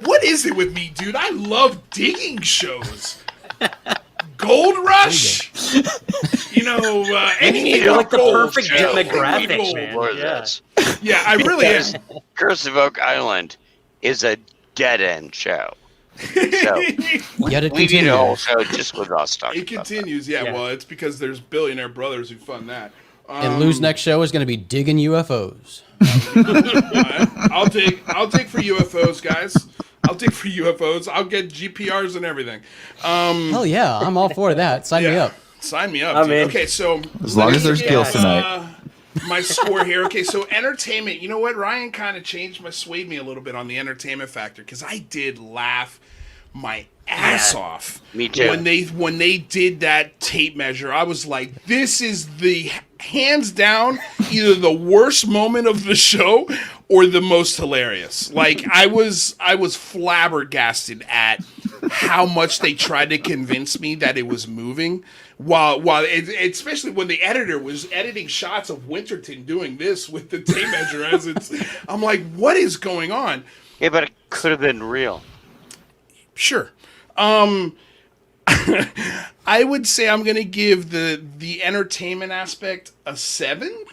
What is it with me, dude? I love digging shows. Gold Rush. Anything You're like the gold, perfect Joe. demographic, Gold. man. For Yeah. this. Yeah, I really am. Curse of Oak Island is a dead end show. So Yet it we need a whole continues. show just with us talking It about that. continues. Yeah, Yeah. well, it's because there's billionaire brothers who fund that. And Lou's next show is going to be digging UFOs. I'll take for UFOs, guys. I'll take for UFOs. I'll get GPRs and everything. Hell yeah, I'm all for that. Sign me up. Sign me up. I'm dude. in. Okay, so As long as there's let me kills give, tonight. My score here. Okay, so entertainment. You know what? Ryan kind of swayed me a little bit on the entertainment factor because I did laugh my ass off. Me too. When they did that tape measure, I was like, this is the hands down either the worst moment of the show or the most hilarious. Like I was flabbergasted at how much they tried to convince me that it was moving. Especially when the editor was editing shots of Winterton doing this with the tape measure I'm like, what is going on? Yeah, but it could have been real. Sure. I would say I'm gonna give the entertainment aspect a 7.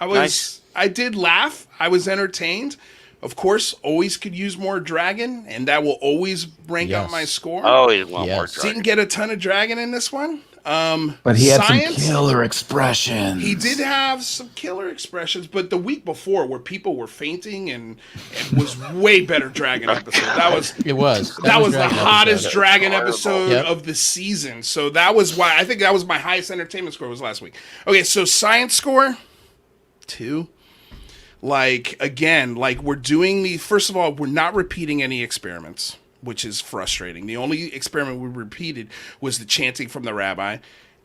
Nice. I did laugh. I was entertained. Of course, always could use more dragon, and that will always rank up Yes. my score. Oh, he want Yes. more Didn't dragon. get a ton of dragon in this one. But he had science, some killer expressions. He did have some killer expressions, but the week before, where people were fainting, and it was way better dragon episode. That was It was. that was the Dragon hottest episode. dragon Horrible. episode Yep. of the season. So that was why I think that was my highest entertainment score was last week. Okay, so science score 2. Like again, like we're doing first of all, we're not repeating any experiments, which is frustrating. The only experiment we repeated was the chanting from the rabbi.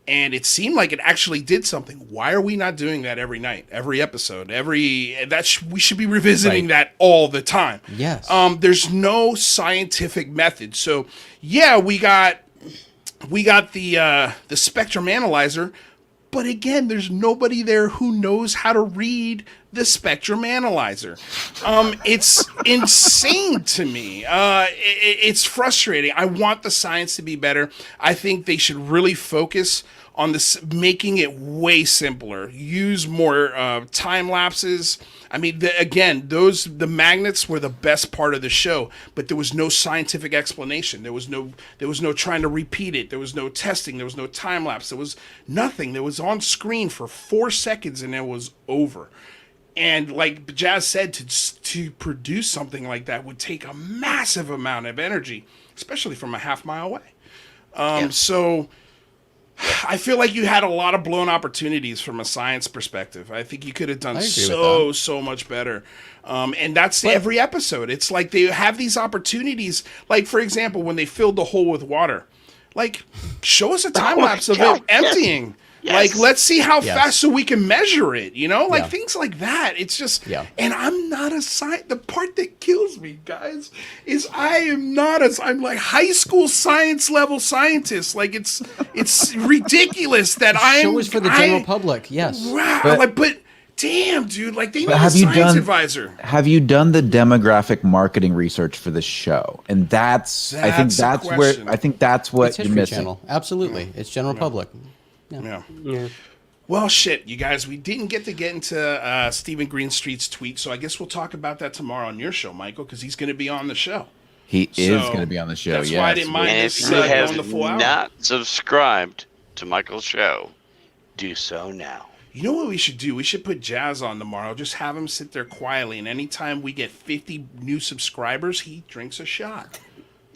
And it seemed like it actually did something. Why are we not doing that every night, every episode, we should be revisiting Right. that all the time. Yes. There's no scientific method. So yeah, we got the spectrum analyzer, but again, there's nobody there who knows how to read the spectrum analyzer. It's insane to me. It's frustrating. I want the science to be better. I think they should really focus on this, making it way simpler. Use more time lapses. I mean, the magnets were the best part of the show, but there was no scientific explanation. There was no trying to repeat it. There was no testing. There was no time lapse. There was nothing. There was on screen for 4 seconds and it was over. And like Jazz said, to produce something like that would take a massive amount of energy, especially from a half mile away. So I feel like you had a lot of blown opportunities from a science perspective. I think you could have done so much better. And that's every episode. It's like they have these opportunities. Like, for example, when they filled the hole with water, like, show us a time lapse of it emptying. Yes. Like, let's see how Yes. fast so we can measure it, like Yeah. things like that. It's just, Yeah. and I'm not the part that kills me, guys, is I'm like high school science level scientist. Like it's ridiculous that Show is for the general public. Yes. Wow. But damn, dude, like they need a have you science done- advisor. Have you done the demographic marketing research for the show? And I think That's the that's where question. I think that's what It's you're History missing. Channel. Absolutely. It's general public. Yeah. Yeah. Well, shit, you guys, we didn't get into Stephen Greenstreet's tweet, so I guess we'll talk about that tomorrow on your show, Michael, because he's going to be on the show. He is So, going to be on the show. that's yes. why I didn't mind And this if you going have the full hour. not subscribed to Michael's show, do so now. You know what we should do? We should put Jazz on tomorrow. Just have him sit there quietly, and anytime we get 50 new subscribers, he drinks a shot.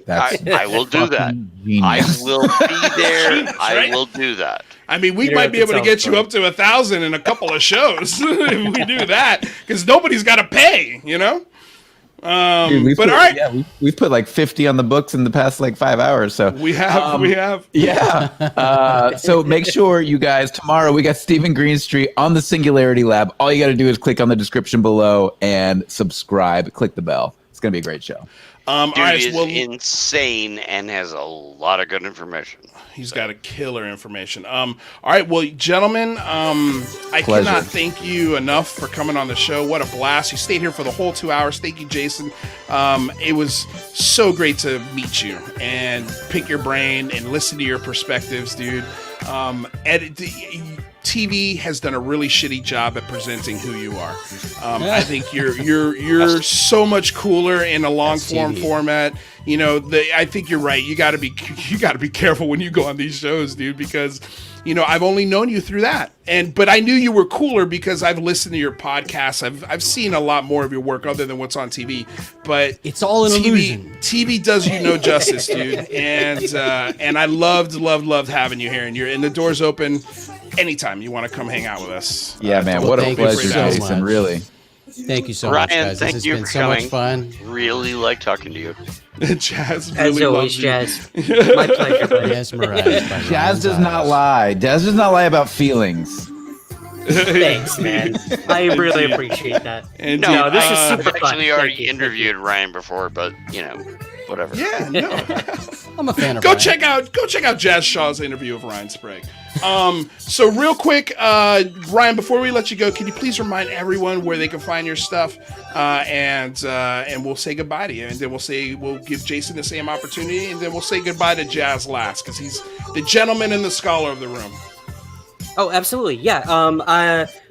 That's I will do that. genius. I will be there. Genius, I right? will do that. I mean, we You might have be to able to tell get you us, up to 1,000 in a couple of shows if we do that, because nobody's got to pay, you know. Dude, But all right, yeah, we've put like 50 on the books in the past like 5 hours. So we have. Yeah. So make sure you guys, tomorrow we got Stephen Greenstreet on the Singularity Lab. All you got to do is click on the description below and subscribe. Click the bell. It's going to be a great show. All Dude right, is well, insane and has a lot of good information. he's got a killer information. All right, well, gentlemen, I Pleasure. cannot thank you enough for coming on the show. What a blast! You stayed here for the whole 2 hours. Thank you, Jason. It was so great to meet you and pick your brain and listen to your perspectives, dude. TV has done a really shitty job at presenting who you are. I think you're so much cooler in a long form TV. format. You know, I think you're right. You got to be careful when you go on these shows, dude, because you know I've only known you through that, but I knew you were cooler because I've listened to your podcasts. I've seen a lot more of your work other than what's on TV. But It's all an illusion. TV does you no justice, dude. And I loved having you here. And the door's open anytime you want to come hang out with us. Yeah, man. well, What a thank you pleasure, so Jason. much. Really. Thank you so Ryan, much, guys. thank This has you been for so much coming. fun. Really like talking to you. Jazz really As loves always, you. Jazz. My pleasure, buddy. Mesmerized by Jazz Ryan's does not eyes. lie. Jazz does not lie about feelings. Thanks, man. I really appreciate that. And No, dude, this is I've super fun. actually already Thank you. interviewed Ryan before, but you know, whatever. Yeah, no. I'm a fan of Go Ryan. check out Jazz Shaw's interview of Ryan Sprague. So real quick, Ryan, before we let you go, can you please remind everyone where they can find your stuff, and we'll say goodbye to you, and then we'll give Jason the same opportunity, and then we'll say goodbye to Jazz last because he's the gentleman and the scholar of the room. Oh, absolutely. Yeah.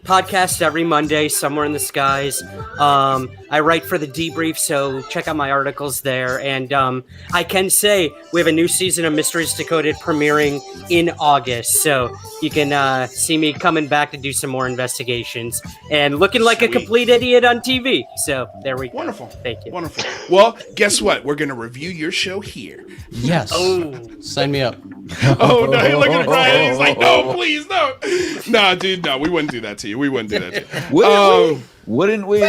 Podcast every Monday, Somewhere in the Skies. I write for the Debrief, so check out my articles there. And I can say we have a new season of Mysteries Decoded premiering in August, so you can see me coming back to do some more investigations and looking like a Sweet. complete idiot on TV. So there we go. Wonderful. Thank you. Wonderful. Well, guess what? We're going to review your show here. Yes. Oh. Sign me up. Oh, no. Hey, look at Ryan. He's like, no, please, no. No, dude, no. We wouldn't do that to you. We wouldn't do that to you. Wouldn't we?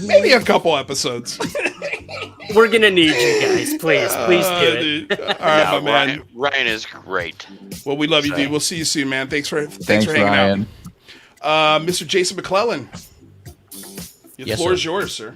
Maybe a couple episodes. We're going to need you guys. Please do it. Dude. All right, No, my man. Ryan is great. Well, we love you, dude. We'll see you soon, man. Thanks for Thanks, hanging Ryan. out. Mr. Jason McClellan. The Yes, floor sir. is yours, sir.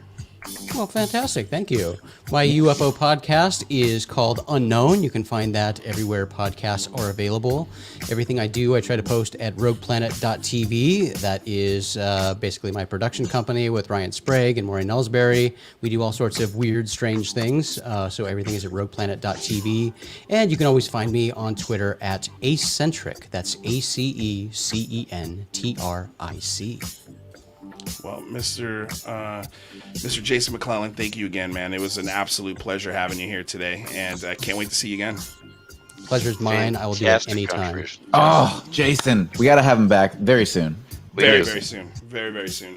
Well, fantastic. Thank you. My UFO podcast is called Unknown. You can find that everywhere podcasts are available. Everything I do, I try to post at rogueplanet.tv. That is basically my production company with Ryan Sprague and Maureen Ellsbury. We do all sorts of weird, strange things. So everything is at rogueplanet.tv. And you can always find me on Twitter at Acentric. That's ACECENTRIC. Well, Mr. Jason McClellan, thank you again, man. It was an absolute pleasure having you here today, and I can't wait to see you again. Pleasure's mine. I will do it Fantastic anytime. contribution. Oh, Jason, we got to have him back very soon. Very, very soon. Very, very soon.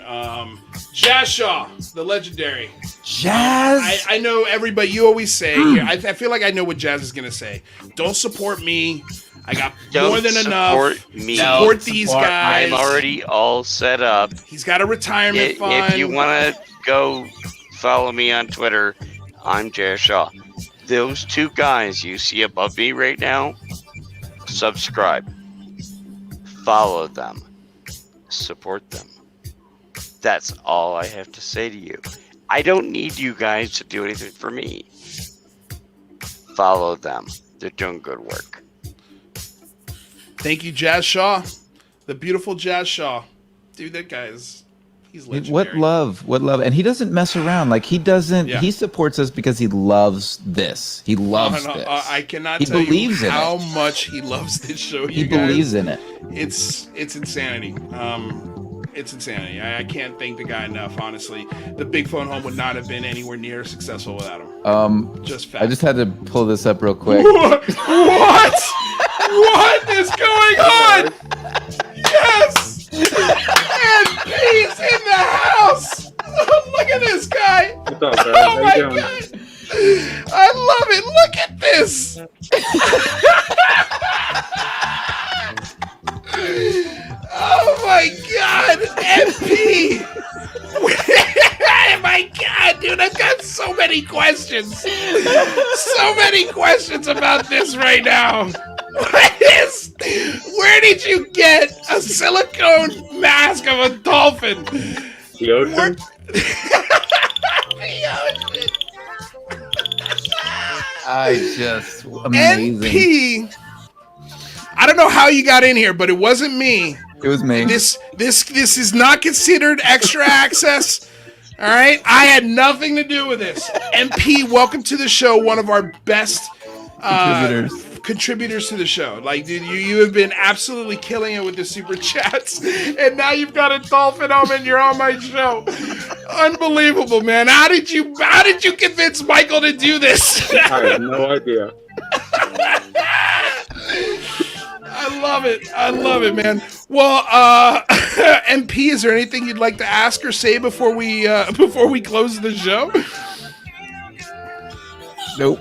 Jazz Shaw, the legendary. Jazz. I know everybody. You always say, I feel like I know what Jazz is going to say. Don't support me. I got more than enough. Me. Support these guys. I'm already all set up. He's got a retirement fund. If you want to go follow me on Twitter, I'm Jay Shaw. Those two guys you see above me right now, subscribe. Follow them. Support them. That's all I have to say to you. I don't need you guys to do anything for me. Follow them. They're doing good work. Thank you, Jazz Shaw. The beautiful Jazz Shaw. Dude, that guy is... He's legendary. What love. And he doesn't mess around. Like, he doesn't, Yeah. he supports us because he loves this. He loves this. I cannot He tell believes you in how it. much he loves this show. He believes in it. It's insanity. It's insanity. I can't thank the guy enough, honestly. The Big Phone Home would not have been anywhere near successful without him. Just fact. I just had to pull this up real quick. What? What is going on? Yes! And he's in the house! Look at this guy! What's up, guys? Oh How my you doing? god! this? Oh my God, MP! Oh my God, dude, I've got so many questions. So many questions about this right now. Where did you get a silicone mask of a dolphin? The ocean? The ocean. Amazing. NP. I don't know how you got in here, but it wasn't me. It was me. This is not considered extra access. All right, I had nothing to do with this. MP, welcome to the show. One of our best contributors to the show. Like, dude, you have been absolutely killing it with the super chats, and now you've got a dolphin home and you're on my show. Unbelievable, man. How did you convince Michael to do this? I have no idea. I love it, man. Well, MP, is there anything you'd like to ask or say before we close the show? Nope.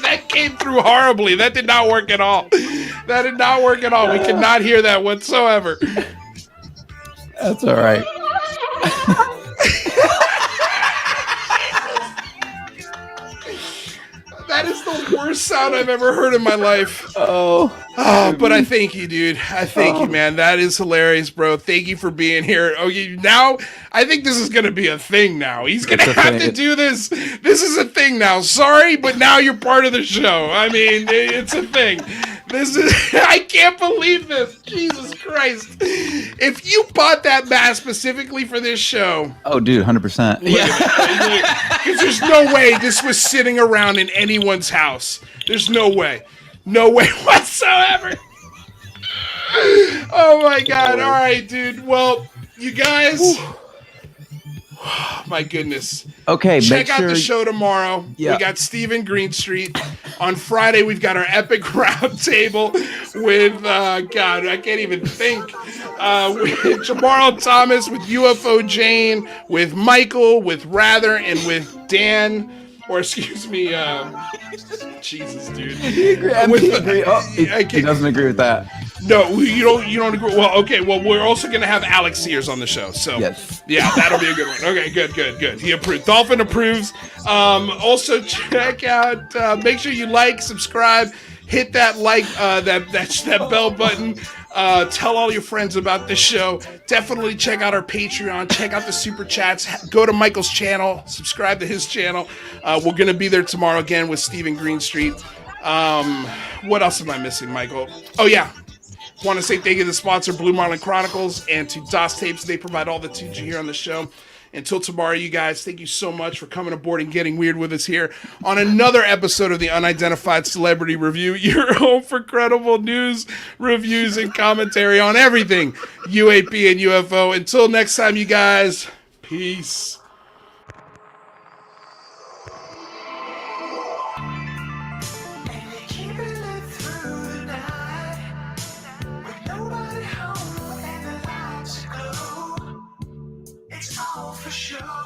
That came through horribly. That did not work at all. We could not hear that whatsoever. That's all right. That is the worst sound I've ever heard in my life. Oh, but I thank you, dude. I thank you, man. That is hilarious, bro. Thank you for being here. Okay, now I think this is gonna be a thing. Now he's gonna have to do this. This is a thing now. Sorry, but now you're part of the show. I mean, it's a thing. I can't believe this. Jesus Christ. If you bought that mask specifically for this show. Oh, dude, 100%. Yeah. Because there's no way this was sitting around in anyone's house. There's no way. No way whatsoever. Oh my God. All right, dude. Well, you guys. My goodness. Okay, check out the show tomorrow. Yeah. We got Stephen Greenstreet. On Friday, we've got our epic round table with, God, I can't even think. With Jamar Thomas, with UFO Jane, with Michael, with Rather, and with Dan. Or excuse me, Jesus, dude. He doesn't agree with that. No, you don't agree. Well, okay. Well, we're also gonna have Alex Sears on the show. So yes. Yeah, that'll be a good one. Okay, good. He approved. Dolphin approves. Also check out. Make sure you like, subscribe, hit that that bell button. Tell all your friends about this show. Definitely check out our Patreon. Check out the super chats. Go to Michael's channel. Subscribe to his channel. We're gonna be there tomorrow again with Stephen Greenstreet. What else am I missing, Michael? Oh yeah. Want to say thank you to the sponsor, Blue Marlin Chronicles, and to DOS Tapes. They provide all the tunes you hear on the show. Until tomorrow, you guys, thank you so much for coming aboard and getting weird with us here on another episode of the Unidentified Celebrity Review, your home for credible news, reviews, and commentary on everything UAP and UFO. Until next time, you guys, peace. For sure.